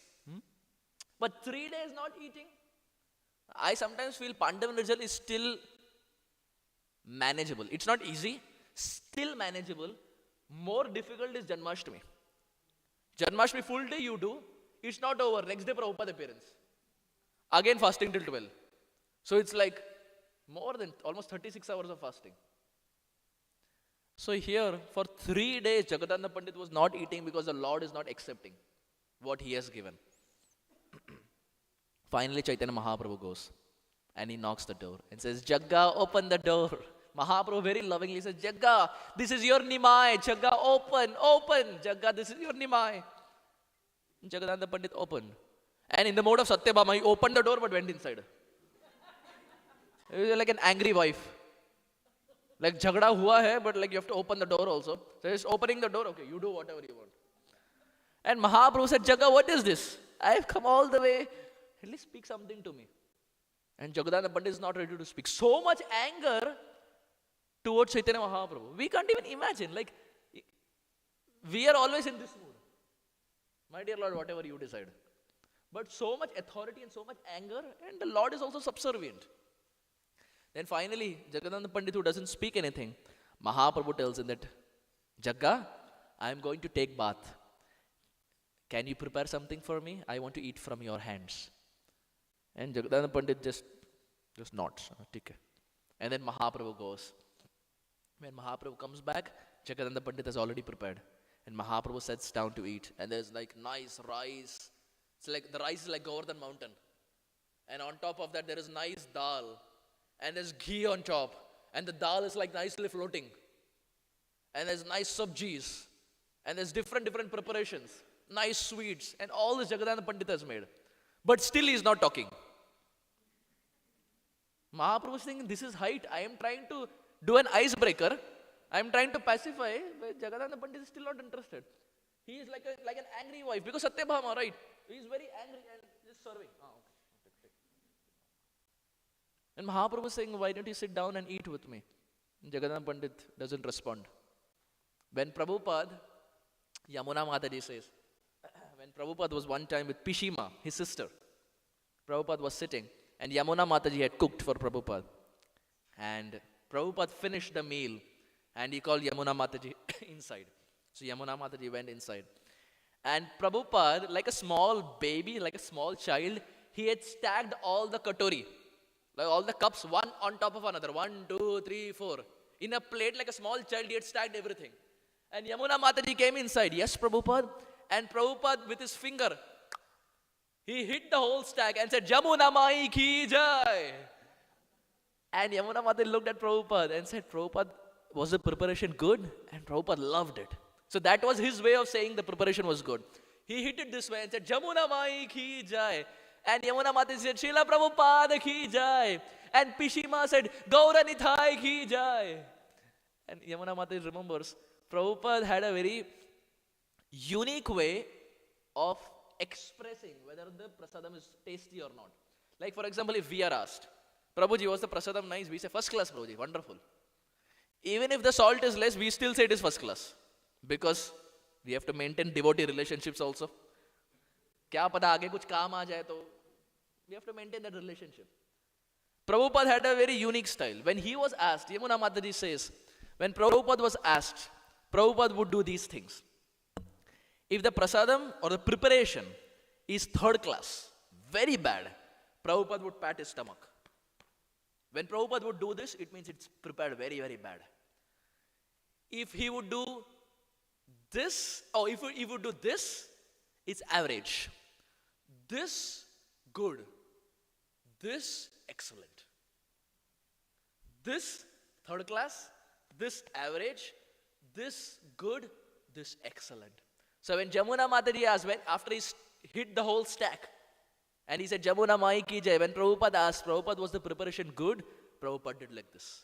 But 3 days not eating? I sometimes feel Pandav Nirjal is still manageable. It's not easy, still manageable. More difficult is Janmashtami. Janmashtami full day you do, it's not over. Next day Prabhupada appearance. Again fasting till 12. So it's like more than almost 36 hours of fasting. So here for 3 days Jagadananda Pandit was not eating because the Lord is not accepting what he has given. Finally Chaitanya Mahaprabhu goes and he knocks the door and says, Jagga, open the door. Mahaprabhu very lovingly says, Jagga, this is your Nimai. Jagga, open. Jagga, this is your Nimai. Jagadananda Pandit opened. And in the mode of Satyabhama, he opened the door but went inside. He was like an angry wife. Like jagda hua hai, but like you have to open the door also. So he's opening the door, okay, you do whatever you want. And Mahaprabhu said, Jagga, what is this? I have come all the way. At least speak something to me. And Jagadananda Pandit is not ready to speak. So much anger towards Chaitanya Mahaprabhu. We can't even imagine. Like, we are always in this mood. My dear Lord, whatever you decide. But so much authority and so much anger, and the Lord is also subservient. Then finally, Jagadananda Pandit, who doesn't speak anything, Mahaprabhu tells him that, Jagga, I am going to take bath. Can you prepare something for me? I want to eat from your hands. And Jagadananda Pandit just nods. Okay. And then Mahaprabhu goes. When Mahaprabhu comes back, Jagadananda Pandit has already prepared. And Mahaprabhu sits down to eat. And there's like nice rice. It's like the rice is like Govardhan mountain. And on top of that there is nice dal. And there's ghee on top. And the dal is like nicely floating. And there's nice sabjis. And there's different preparations. Nice sweets. And all this Jagadananda Pandit has made. But still he is not talking. Mahaprabhu is thinking, this is height. I am trying to do an icebreaker. I am trying to pacify. But Jagadananda Pandit is still not interested. He is like an angry wife. Because Satyabhama, right? He is very angry and just serving. And Mahaprabhu is saying, why don't you sit down and eat with me? And Jagadananda Pandit doesn't respond. When Prabhupada, Yamuna Mataji says, when Prabhupada was one time with Pishima, his sister, Prabhupada was sitting and Yamuna Mataji had cooked for Prabhupada. And Prabhupada finished the meal and he called Yamuna Mataji inside. So Yamuna Mataji went inside. And Prabhupada, like a small baby, like a small child, he had stacked all the katori, like all the cups, one on top of another. 1, 2, 3, 4. In a plate, like a small child, he had stacked everything. And Yamuna Mataji came inside. Yes, Prabhupada. And Prabhupada, with his finger, he hit the whole stack and said, Jamuna Mai ki jai. And Yamuna Mataji looked at Prabhupada and said, Prabhupada, was the preparation good? And Prabhupada loved it. So that was his way of saying the preparation was good. He hit it this way and said, Jamuna Mai ki jai. And Yamuna Mataji said, Srila Prabhupada ki jai. And Pishima said, Gaura Nithai ki jai. And Yamuna Mataji remembers, Prabhupada had a very unique way of expressing whether the prasadam is tasty or not. Like for example, if we are asked, Prabhuji, was the prasadam nice? We say, first class, Prabhuji, wonderful. Even if the salt is less, we still say it is first class. Because we have to maintain devotee relationships also. Kya pada aage kuch kaam aa jaye to we have to maintain that relationship. Prabhupada had a very unique style. When he was asked, Yamuna Mataji says, when Prabhupada was asked, Prabhupada would do these things. If the prasadam or the preparation is third class, very bad, Prabhupada would pat his stomach. When Prabhupada would do this, it means it's prepared very, very bad. If he would do this, or if he would do this, it's average. This, good. This, excellent. This, third class. This, average. This, good. This, excellent. So when Jamuna Mataji asked, after he hit the whole stack, and he said, Jamuna Mai ki jai, when Prabhupada asked, Prabhupada, was the preparation good? Prabhupada did like this.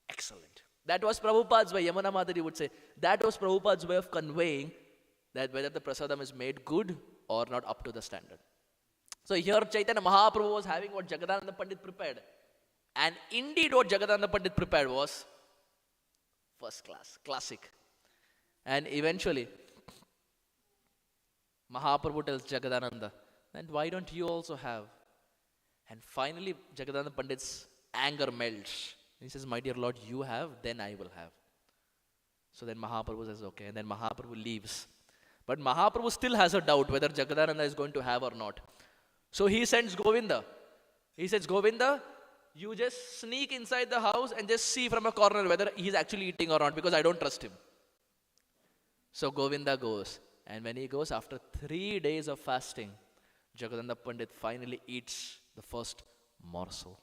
Excellent. That was Prabhupada's way. Yamuna Mataji would say, that was Prabhupada's way of conveying that whether the prasadam is made good or not up to the standard. So here Chaitanya Mahaprabhu was having what Jagadananda Pandit prepared. And indeed what Jagadananda Pandit prepared was first class, classic. And eventually, Mahaprabhu tells Jagadananda, and why don't you also have? And finally, Jagadananda Pandit's anger melts. He says, my dear Lord, you have, then I will have. So then Mahaprabhu says, okay. And then Mahaprabhu leaves. But Mahaprabhu still has a doubt whether Jagadananda is going to have or not. So he sends Govinda. He says, Govinda, you just sneak inside the house and just see from a corner whether he's actually eating or not, because I don't trust him. So Govinda goes. And when he goes, after 3 days of fasting, Jagadananda Pandit finally eats the first morsel.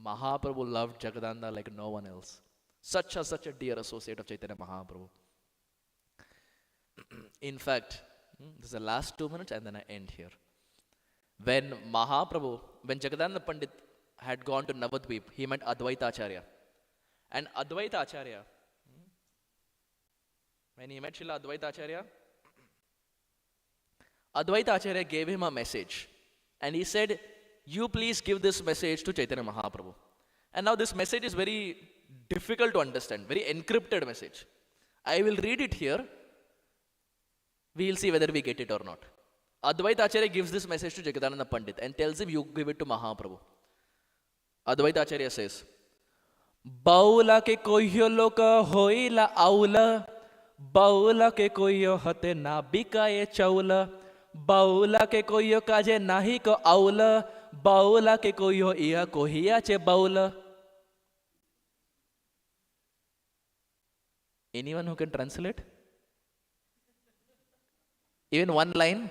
Mahaprabhu loved Jagadananda like no one else. Such a dear associate of Chaitanya Mahaprabhu. In fact, this is the last 2 minutes and then I end here. When Jagadananda Pandit had gone to Navadvip, he met Advaita Acharya. And Advaita Acharya, when he met Srila Advaita Acharya, Advaita Acharya gave him a message. And he said, you please give this message to Chaitanya Mahaprabhu. And now this message is very difficult to understand, very encrypted message. I will read it here. We will see whether we get it or not. Advaita Acharya gives this message to Jagadananda Pandit and tells him, you give it to Mahaprabhu. Advaita Acharya says, Baula ke koyo loka hoila aula, Baula ke koyo hate na bikaye chaula, Baula ke koyo kaje nahi ko aula, Baula ke koyo iya kohiya che baula. Anyone who can translate? Even one line?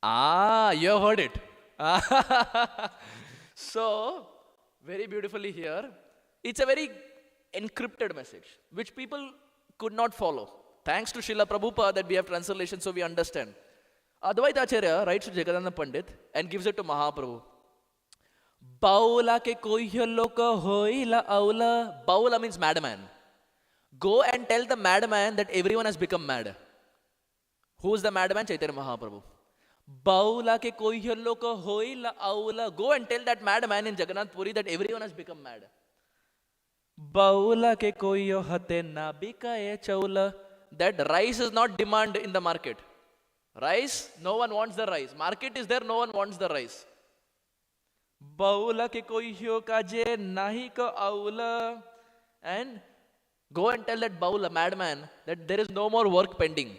You have heard it. So, very beautifully here, it's a very encrypted message, which people could not follow. Thanks to Srila Prabhupada that we have translation so we understand. Advaita Acharya writes to Jagadananda Pandit and gives it to Mahaprabhu. Baula ke koyo loka hoila aula. Baula means madman. Go and tell the madman that everyone has become mad. Who is the madman? Chaitanya Mahaprabhu. Baula ke koi loko hoila aula. Go and tell that madman in Jagannath Puri that everyone has become mad. Baula ke koi hate na bikaye chaula. That rice is not demand in the market. Rice, no one wants the rice. Market is there, no one wants the rice. Baula ke koi kaje nahi ka aula. And go and tell that Baula, madman, that there is no more work pending.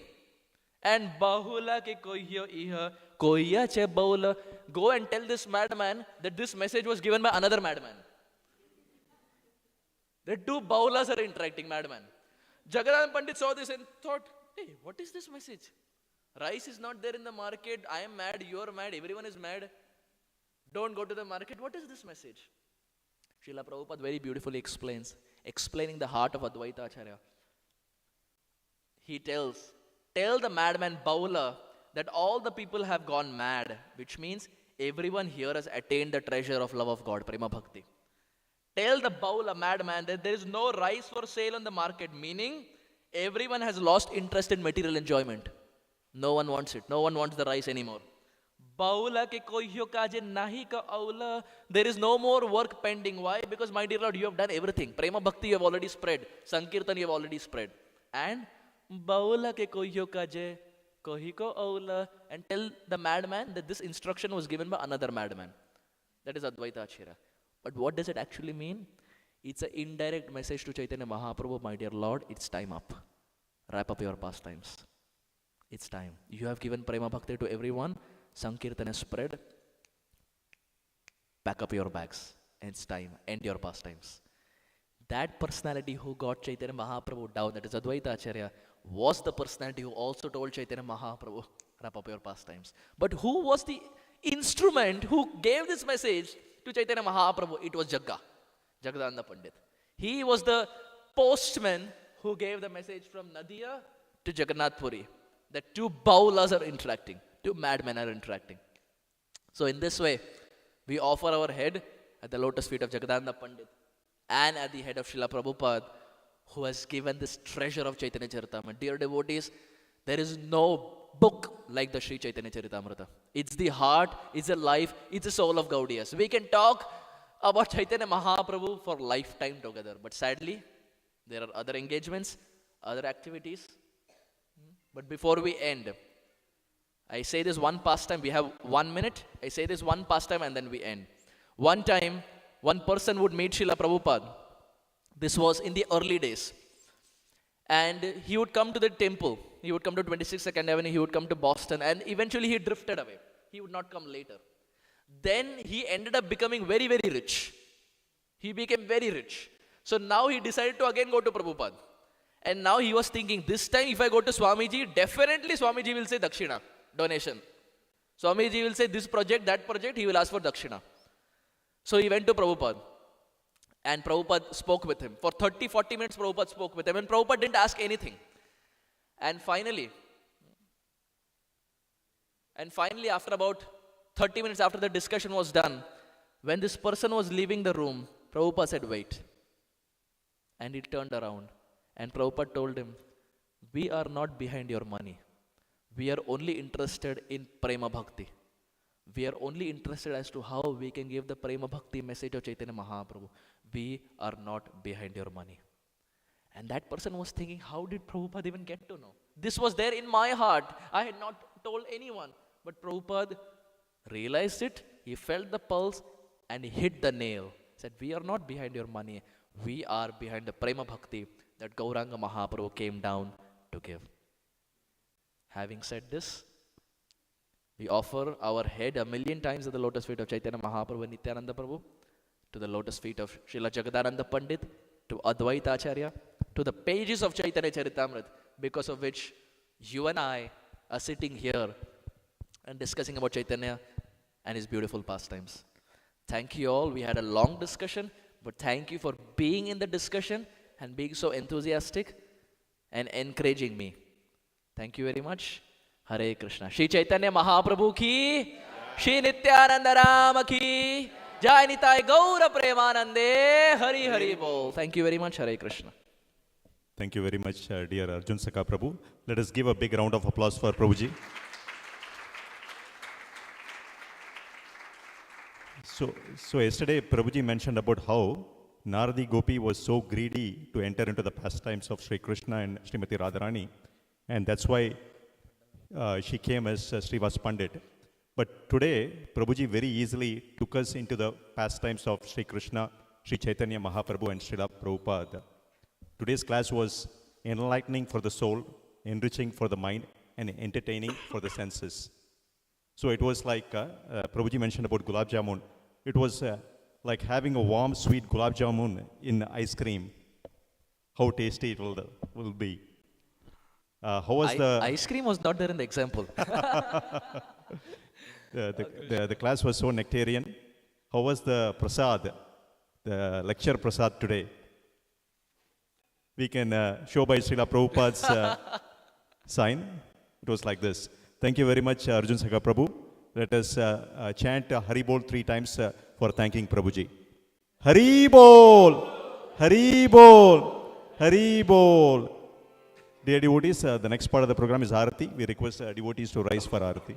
And Bahula ke koiyo iha, koiya che Baula. Go and tell this madman that this message was given by another madman. The two Baulas are interacting, madman. Jagadananda Pandit saw this and thought, hey, what is this message? Rice is not there in the market. I am mad, you are mad, everyone is mad. Don't go to the market. What is this message? Srila Prabhupada very beautifully explaining the heart of Advaita Acharya. He tells, tell the madman Baula that all the people have gone mad, which means everyone here has attained the treasure of love of God, Prema Bhakti. Tell the Baula madman that there is no rice for sale on the market, meaning everyone has lost interest in material enjoyment. No one wants it. No one wants the rice anymore. Baula ke koiyo kaje nahi ka aula. There is no more work pending. Why? Because my dear Lord, you have done everything. Prema Bhakti you have already spread. Sankirtan you have already spread. And Baula ke koiyo kaje kohi ko aula. And tell the madman that this instruction was given by another madman. That is Advaita Acharya. But what does it actually mean? It's an indirect message to Chaitanya Mahaprabhu, my dear Lord, it's time up. Wrap up your pastimes. It's time. You have given Prema Bhakti to everyone. Sankirtan has spread. Pack up your bags. And it's time. End your pastimes. That personality who got Chaitanya Mahaprabhu down, that is Advaita Acharya, was the personality who also told Chaitanya Mahaprabhu, wrap up your pastimes. But who was the instrument who gave this message to Chaitanya Mahaprabhu? It was Jagadananda Pandit. He was the postman who gave the message from Nadia to Jagannath Puri. The two Baulas are interacting. Two madmen are interacting. So in this way, we offer our head at the lotus feet of Jagadananda Pandit and at the head of Srila Prabhupada, who has given this treasure of Chaitanya Charitamrita. Dear devotees, there is no book like the Sri Chaitanya Charitamrita. It's the heart, it's the life, it's the soul of Gaudiyas. We can talk about Chaitanya Mahaprabhu for lifetime together. But sadly, there are other engagements, other activities. But before we end, I say this one pastime. We have 1 minute. I say this one pastime and then we end. One time, one person would meet Srila Prabhupada. This was in the early days. And he would come to the temple. He would come to 26th 2nd Avenue. He would come to Boston. And eventually he drifted away. He would not come later. Then he ended up becoming very, very rich. He became very rich. So now he decided to again go to Prabhupada. And now he was thinking, this time if I go to Swamiji, definitely Swamiji will say Dakshina, donation. Swamiji will say this project, that project, he will ask for Dakshina. So he went to Prabhupada. And Prabhupada spoke with him. For 30-40 minutes Prabhupada spoke with him. And Prabhupada didn't ask anything. And finally, after about 30 minutes after the discussion was done, when this person was leaving the room, Prabhupada said, wait. And he turned around. And Prabhupada told him, we are not behind your money. We are only interested in Prema Bhakti. We are only interested as to how we can give the Prema Bhakti message of Chaitanya Mahaprabhu. We are not behind your money. And that person was thinking, how did Prabhupada even get to know? This was there in my heart. I had not told anyone. But Prabhupada realized it. He felt the pulse and he hit the nail. He said, we are not behind your money. We are behind the Prema Bhakti that Gauranga Mahaprabhu came down to give. Having said this, we offer our head 1,000,000 times at the lotus feet of Chaitanya Mahaprabhu and Nityananda Prabhu, to the lotus feet of Srila Jagadananda Pandit, to Advaita Acharya, to the pages of Chaitanya Charitamrita, because of which you and I are sitting here and discussing about Chaitanya and his beautiful pastimes. Thank you all. We had a long discussion, but thank you for being in the discussion and being so enthusiastic and encouraging me. Thank you very much. Hare Krishna. Shri Chaitanya Mahaprabhu ki, Shri Nityananda Rama ki, Jai Nitai Gaura Premanande, Hari Hari Bol. Thank you very much. Hare Krishna. Thank you very much, dear Arjun Sakha Prabhu. Let us give a big round of applause for Prabhuji. So yesterday, Prabhuji mentioned about how Naradi Gopi was so greedy to enter into the pastimes of Sri Krishna and Srimati Radharani, and that's why she came as Srivas Pandit. But today, Prabhuji very easily took us into the pastimes of Sri Krishna, Sri Chaitanya Mahaprabhu and Srila Prabhupada. Today's class was enlightening for the soul, enriching for the mind, and entertaining for the senses. So it was like, Prabhuji mentioned about gulab jamun. It was like having a warm, sweet gulab jamun in ice cream. How tasty it will be. How was the... Ice cream was not there in the example. The class was so nectarian. How was the prasad, the lecture prasad today? We can show by Srila Prabhupada's sign. It was like this. Thank you very much, Arjun Sakha Prabhu. Let us chant Hari Bol 3 times for thanking Prabhuji. Hari Bol! Hari Bol! Hari Bol! Dear devotees, the next part of the program is Aarti. We request devotees to rise for Aarti.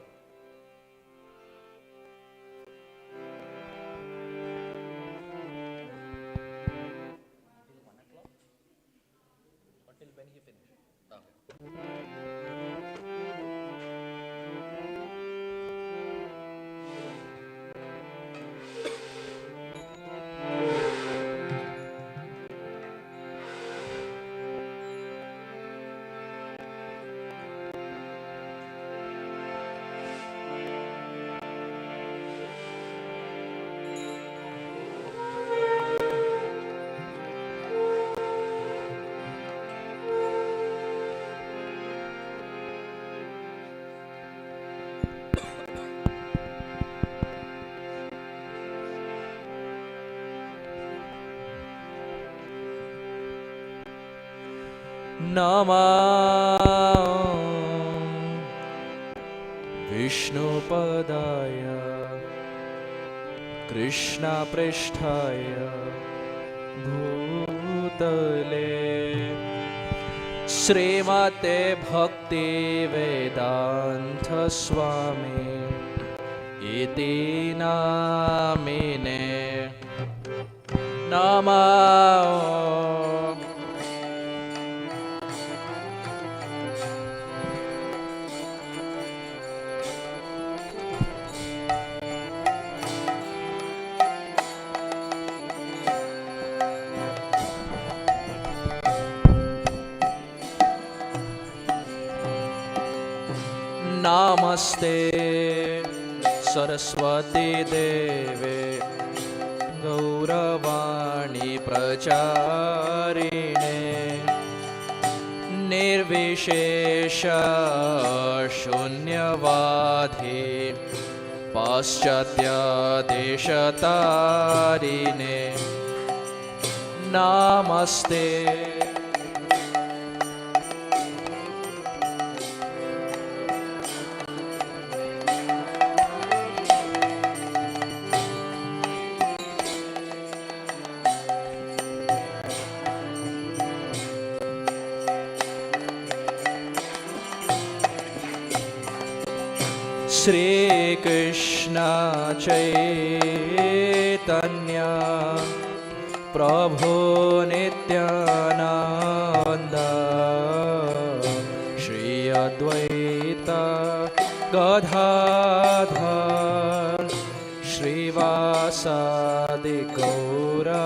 Namah Vishnupadaya Krishna Prishthaya Bhutale Srimate Bhakti Vedanta Swami Iti Namine Namah Namaste Saraswati Deve Gauravani Pracharine Nirvishesha Shunyavadhi Paschatya Deshatarine Namaste Shri Krishna Chaitanya Prabhu Nityananda Shri Advaita Gadadhar Shri Vasadi Gaura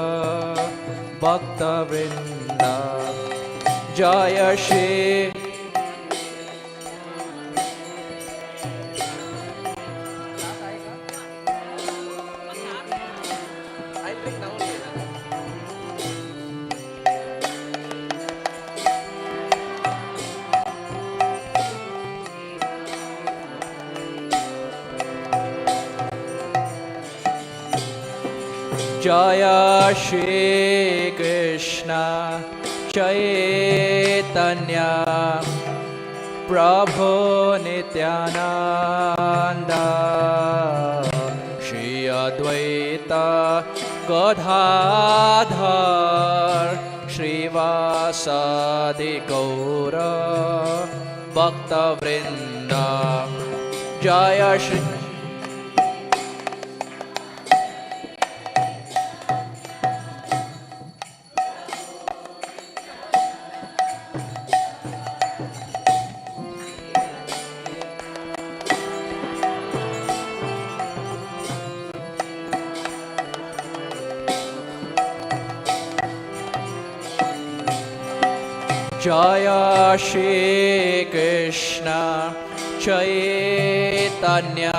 Bhakta Vrinda Jaya Shri Jaya Shri Krishna Chaitanya Prabhu Nityananda Shri Advaita Gadadhar Shri Vasadi Gaura Bhakta Vrinda Jaya Shri Jaya Shri Krishna Chaitanya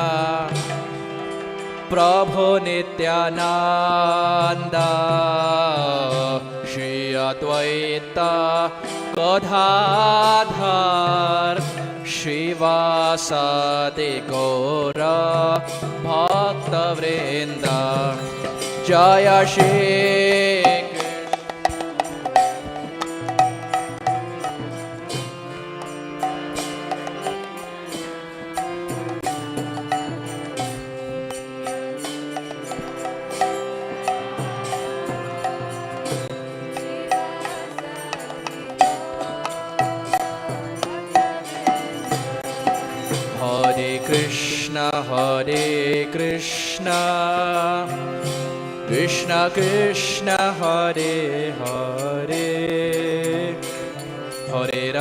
Prabhu Nityananda Shri Advaita Gadadhar Shivasadi Gaura Bhakta Vrinda Jaya Shri Hare Krishna, Krishna Krishna Hare Hare, Hare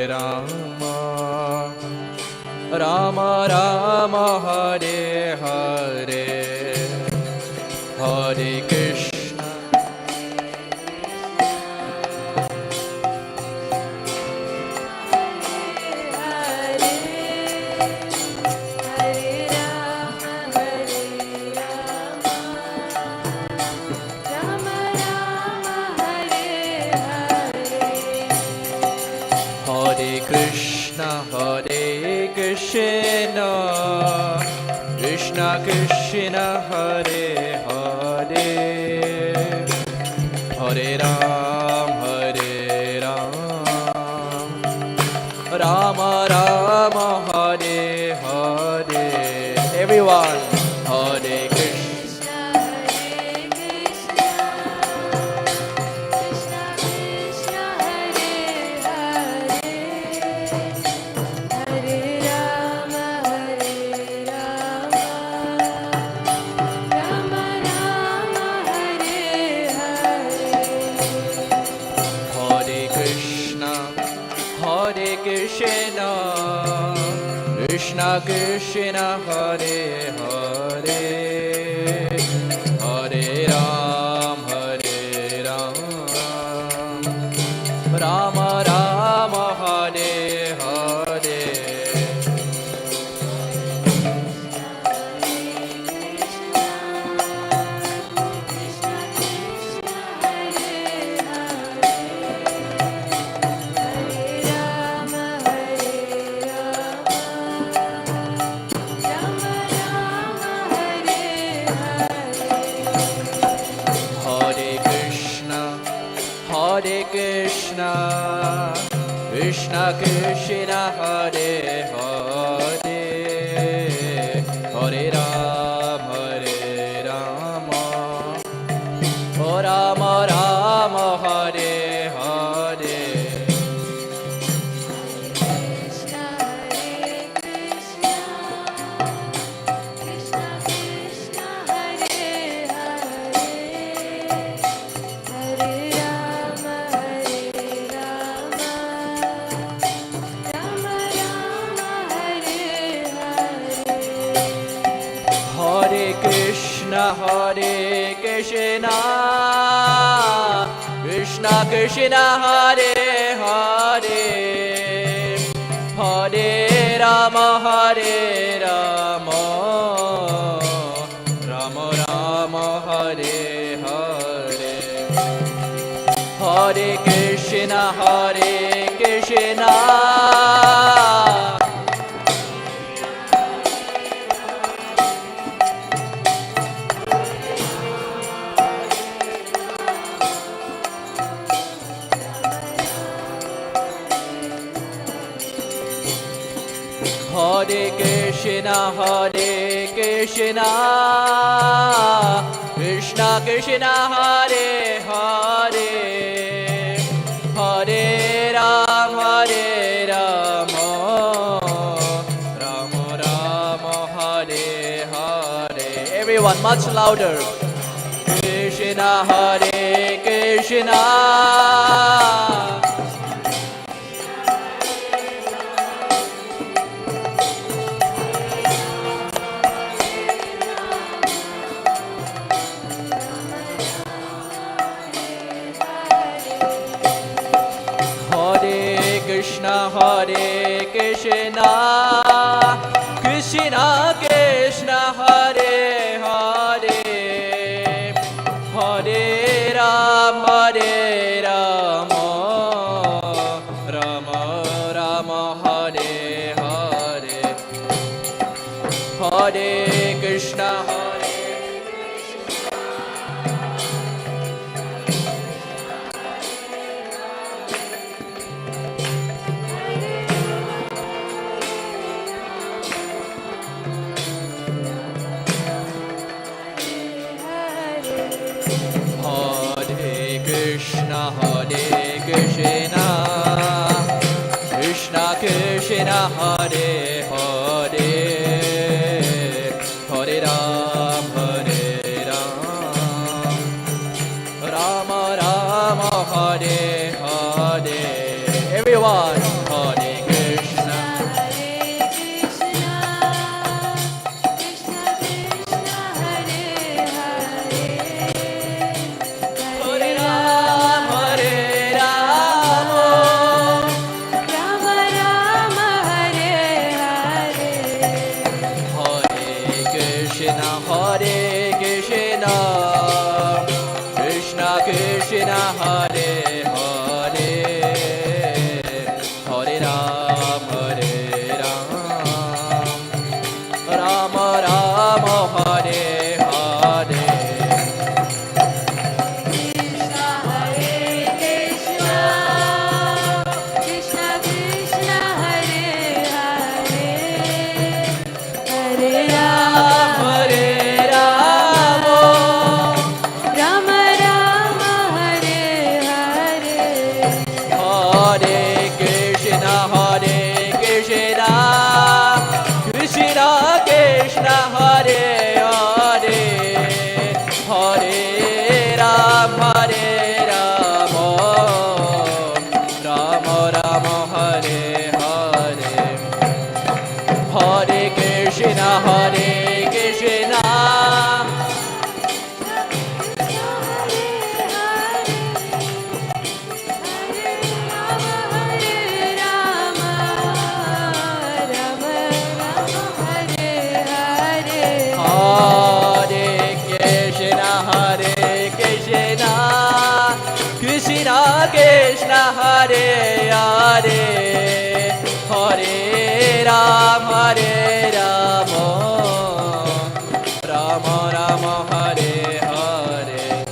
Rama, Rama Rama Hare Hare, Hare Krishna. Krishna Krishna Hare Hare, Hare Rama, Rama Rama Hare Hare. Everyone, Hare Krishna, Krishna Krishna Hare Hare, Hare Rama, Rama Rama Hare Hare. Hare Krishna, Krishna Krishna Hare Hare, Hare Rama, Rama Rama Hare Hare. Krishna Krishna Hare Hare, Hare Rama, Rama Rama Hare Hare. Krishna Krishna, Krishna Krishna Hare Hare, Hare Rama, Rama Rama Hare Hare. Hare Krishna, Krishna Krishna Hare Hare, Hare Rama, Rama Rama Hare Hare. Hare Krishna, Hare Krishna, Krishna Krishna Hare Hare, Hare Rama, Rama Rama Hare Hare. Everyone, much louder. Krishna, Hare Krishna. Krishna Krishna Hare Hare, Hare Rama Rama Rama Hare Hare, Hare Krishna Hare Krishna, Krishna Krishna Hare Hare, Hare Ram, Rama Rama Hare Hare. Everyone, Hare Krishna, Krishna Krishna Hare Hare, Hare Ram, Rama Rama Hare Hare, Hare Krishna, Krishna Krishna Hare Hare, Hare Ram, Rama Rama Hare Hare. Krishna Hare Krishna, Krishna Krishna Hare Hare, Hare Rama Rama Rama Hare Hare, Hare Krishna, Krishna Krishna Hare Hare, Hare Ram, Rama Rama Hare Hare, Hare Krishna, Krishna Krishna Hare Hare, Hare Ram, Rama Rama Hare Hare.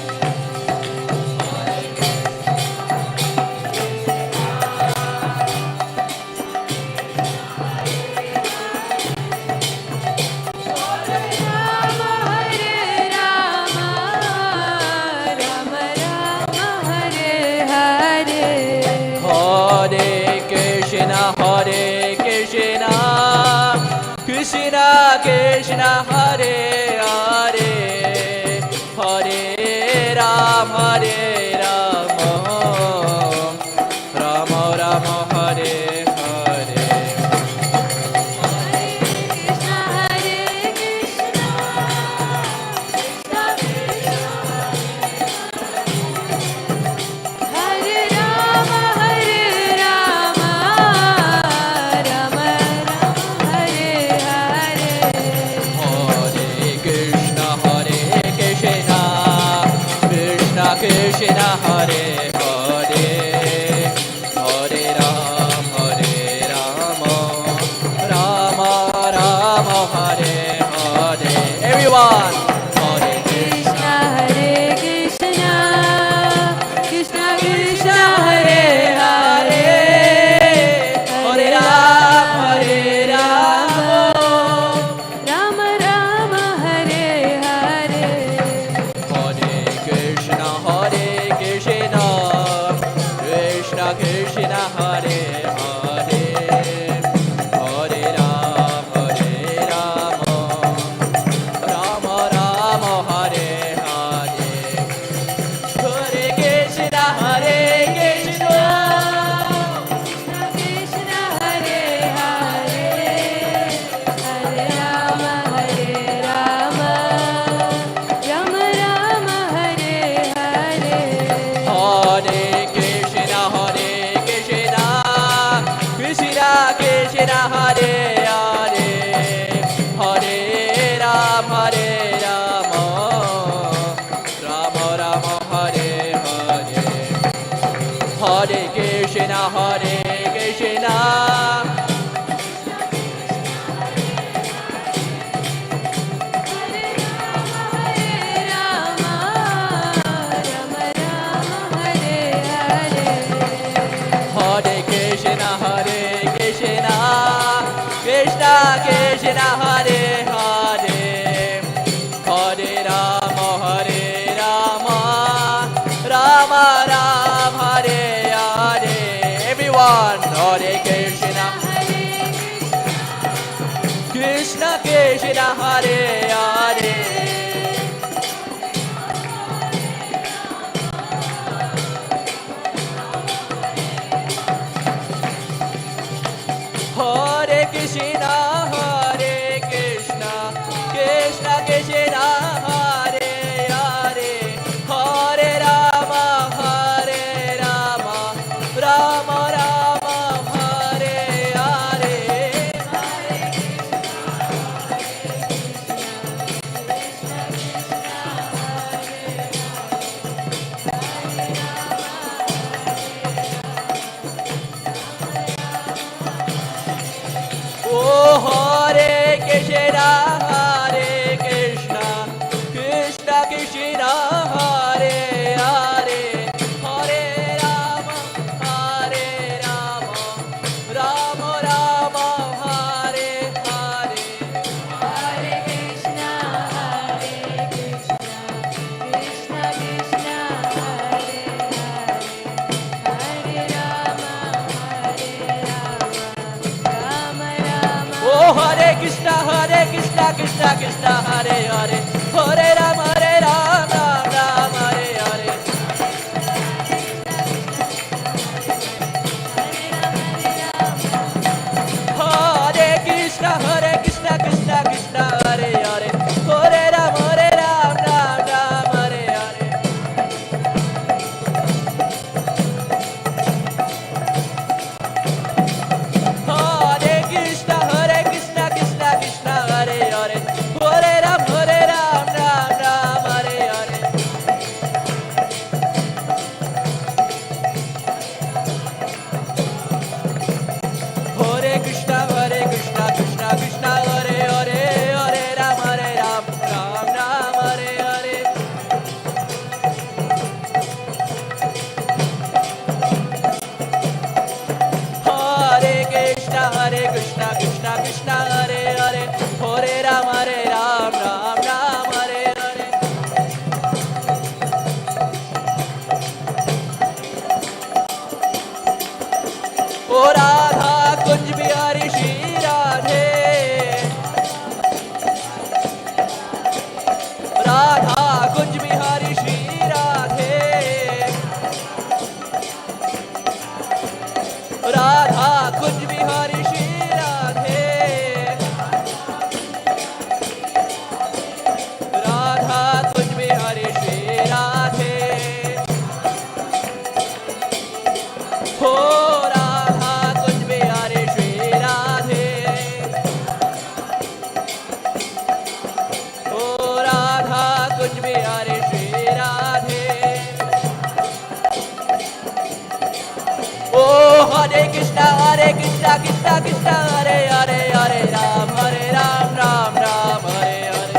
Krishna Krishna Hare Hare, Hare Ram, Rama Rama Hare Hare. Krishna Krishna Hare Hare Hare Rama Rama Rama Hare Hare Hare Krishna Hare Krishna Hare Krishna Krishna Krishna Hare Hare Hare Rama Rama Rama Hare Hare everyone Hare Krishna Krishna Krishna Hare Hare Hare Krishna Krishna Krishna Hare Hare Hare Rama Rama Rama Hare Hare Oh Hare Krishna Krishna Krishna Hare Hare Hare Rama Rama Rama Hare Hare Hare Krishna Krishna Krishna Hare Hare Hare Rama Rama Oh Hare Krishna Krishna Krishna Hare Hare Hare Rama Rama Hare Hare Hare Krishna Krishna Krishna Hare Hare Hare Rama Rama Hare Hare Hare Krishna Krishna Krishna Hare Hare Hare Rama Rama Hare Hare Hare Krishna Krishna Krishna Hare Hare Hare Rama Rama Hare Hare Hare Krishna Krishna Krishna Hare Hare Hare Rama Rama Hare Hare O Radha Kunj Bihari Shri Radhe Radha Kunj Bihari Shri Radhe Radha Kunj Bihari Shri Radhe Radha Kunj Bihari Shri Radhe Ho Radha Kunj Bihari Shri Radhe Ho Radha Kunj Bihari Shri Radhe Oh Hare Krishna Krishna Krishna Hare Hare Hare Ram Ram Hare Hare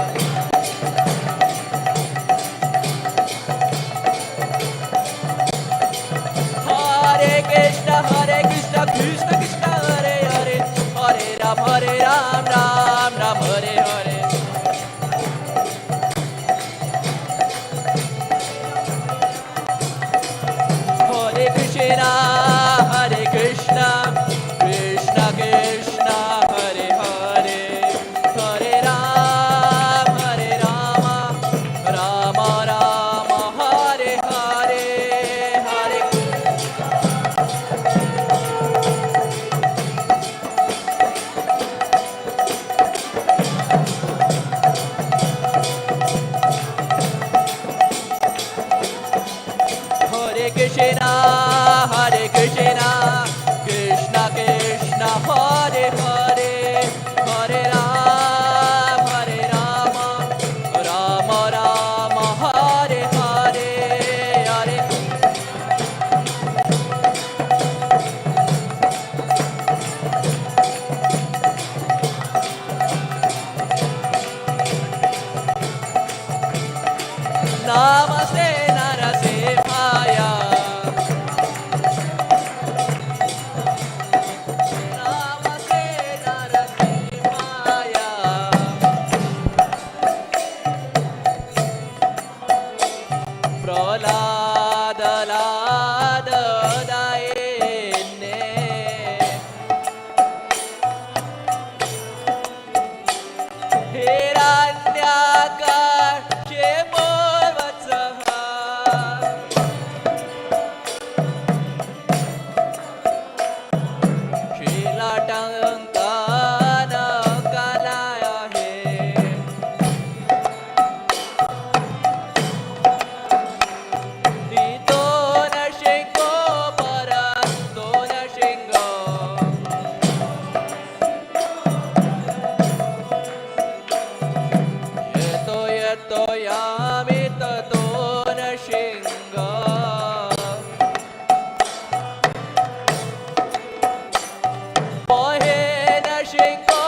Hare Krishna Krishna Krishna Hare Hare Hare Ram Ram Hare Hare Hare Krishna Krishna Krishna Hare Hare Hare Rama Rama Hare Hare Hare Namaste Narasimhaya. Namaste Narasimhaya. Pralada Lada Dayene. Hiranyakashe Purvatsaha. Shilatankana Kalaya He. Ditona Shingo Paratona Shingo. Yeto yeto yami tatona Shingo. Pohena Shingo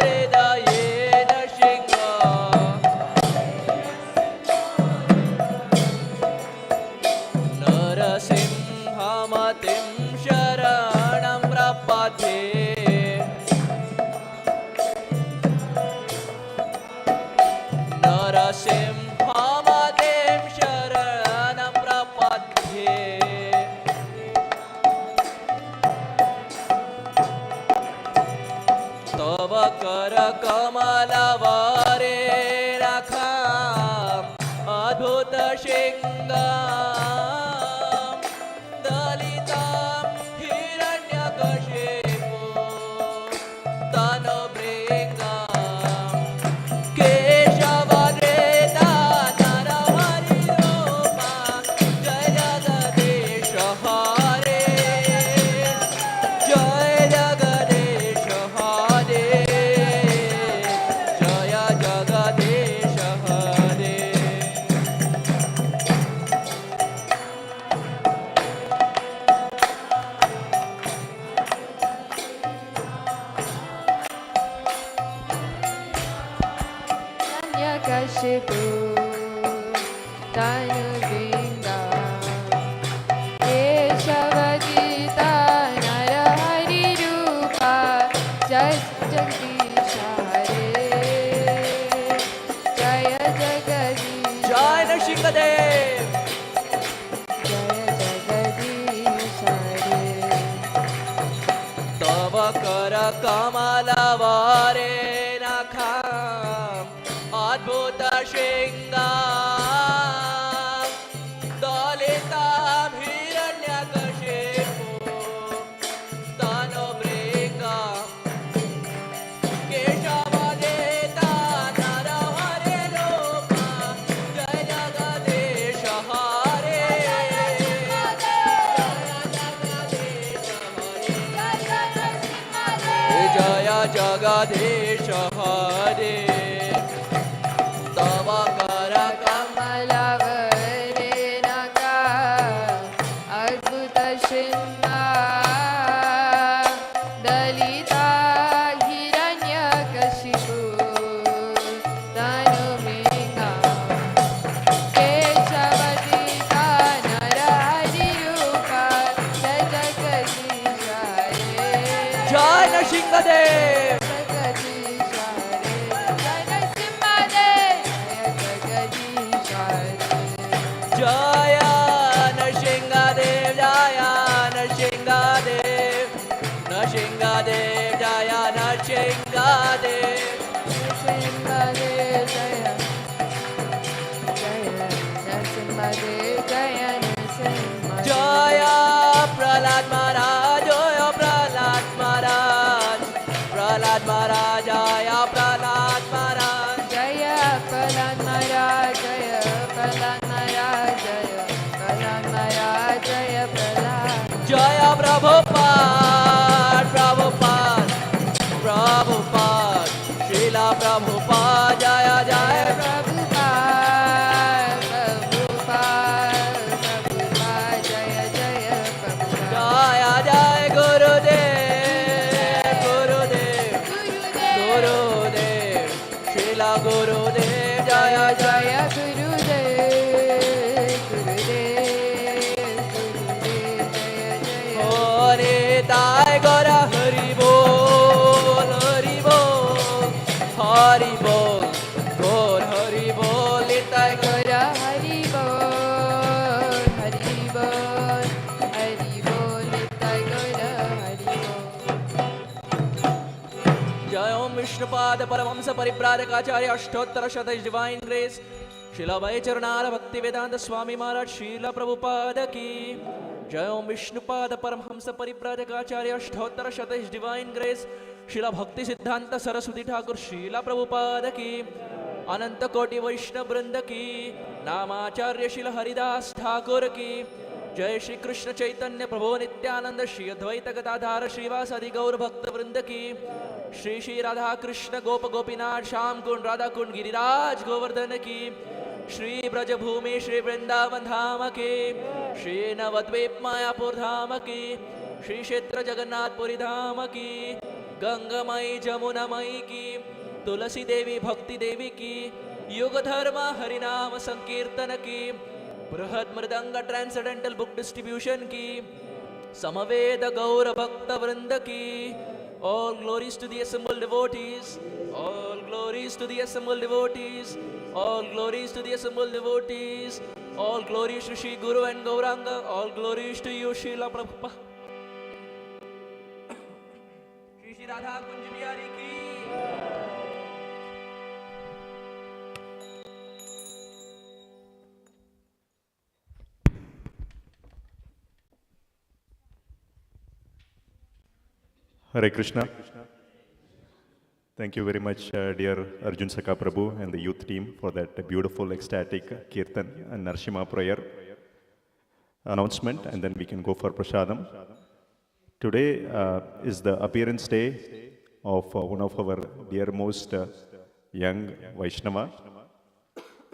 Hridayena Shingo. Narasimhamatim sharanam prapathe. Narasimhamatim sharanam prapathe. Tava kara kamalavare rakham adbhuta shingam dalitam hiranyakashipu tanobringam keshavadreta narahari rupa jai jagadesha hare jai jagadesha hare jaya jagadesha hare. Kashipu Tanu Binga Keshavadita Narahari Rupa Jai Jagadisha Hare Jaya Jagadisha Jai Nrsimhadev. Jaya Jagadisha Hare Tava kara kamalavare nakham adbhuta shingam dalitam hiranyakashipu tanobringam keshavadeta narahare rupa jai jagadesha hare jaya jagadesha hare. Tava kara Kamalavare Naka Adbhuta Shinda Dalita Hiranyakashipu Tanubringa Keshavadita Narahari Rupa Jai Jagadisha Hare Jai Nrsimhadev. Jagadisha Hare Jai Nrsimhadev Jaya Jagadisha Hare Jaya Nrsimhadev, Jaya Nrsimhadev, Nrsimhadev, Jaya Nrsimhadev. Nrsimhadev Jaya Jaya Nrsimhadev Jaya Nrsimhadev Jaya Prahlad Maharaj, Jaya Prahlad Maharaj, Prahlad Maharaj, Jaya Prahlad Maharaj. Jaya Prahlad Maharaj Jaya Prahlad Maharaj Jaya Prahlad Maharaj Jaya Prahlad Jaya Prabhupada, Prabhupada, Prabhupada, Srila Prabhupada, Jaya Jaya Prabhupada Prabhupada Prabhupada Jaya Jaya Prabhupada Jaya Jaya Gurudev, Gurudev, Gurudev, Srila Gurudev, Jaya Jaya Jaya Gurudev जय ओम Vishnupad Paramhans परिव्राजकाचार्य अष्टोत्तर शतश divine grace शिला भाई चरणाल भक्ति वेदांत स्वामी महाराज शीला प्रभुपाद की जय ओम Vishnupad Paramhans परिव्राजकाचार्य अष्टोत्तर शतश divine grace शिला भक्ति सिद्धांत सरस्वती ठाकुर शीला प्रभुपाद की अनंत कोटि वैष्णव वृंद की नामाचार्य शिल हरिदास ठाकुर की जय श्री कृष्ण चैतन्य प्रभु नित्यानंद श्री अद्वैत गदाधार श्रीवासादि गौर भक्त वृंद की श्री श्री राधा कृष्ण गोप गोपीनाथ श्याम कुंड राधा कुंड गिरिराज गोवर्धन की श्री ब्रजभूमि श्री वृंदावन धाम के श्री नवद्वीप मायापुर धाम की श्री क्षेत्र जगन्नाथपुरी धाम की गंगामयी जमुनामयी की तुलसी देवी भक्ति देवी की युग धर्म हरिनाम संकीर्तन की बृहद मृदंग ट्रांसेंडेंटल बुक डिस्ट्रीब्यूशन की समवेद गौर भक्त वृंद की all glories to the assembled devotees, all glories to the assembled devotees, all glories to the assembled devotees, all glories to Shri Guru and Gauranga, all glories to you Srila Prabhupada. Shri Shri Radha Kunj Bihari ki Hare Krishna. Thank you very much, dear Arjun Sakha Prabhu and the youth team for that beautiful ecstatic kirtan and Narshima prayer announcement, and then we can go for prasadam. Today is the appearance day of one of our dearmost young Vaishnava.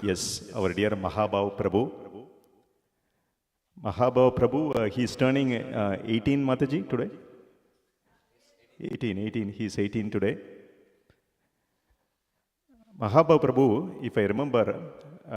Yes, our dear Mahaprabhu Prabhu. Mahaprabhu Prabhu, he is turning 18 Mataji today. 18, he is 18 today. Mahaprabhu Prabhu, if I remember,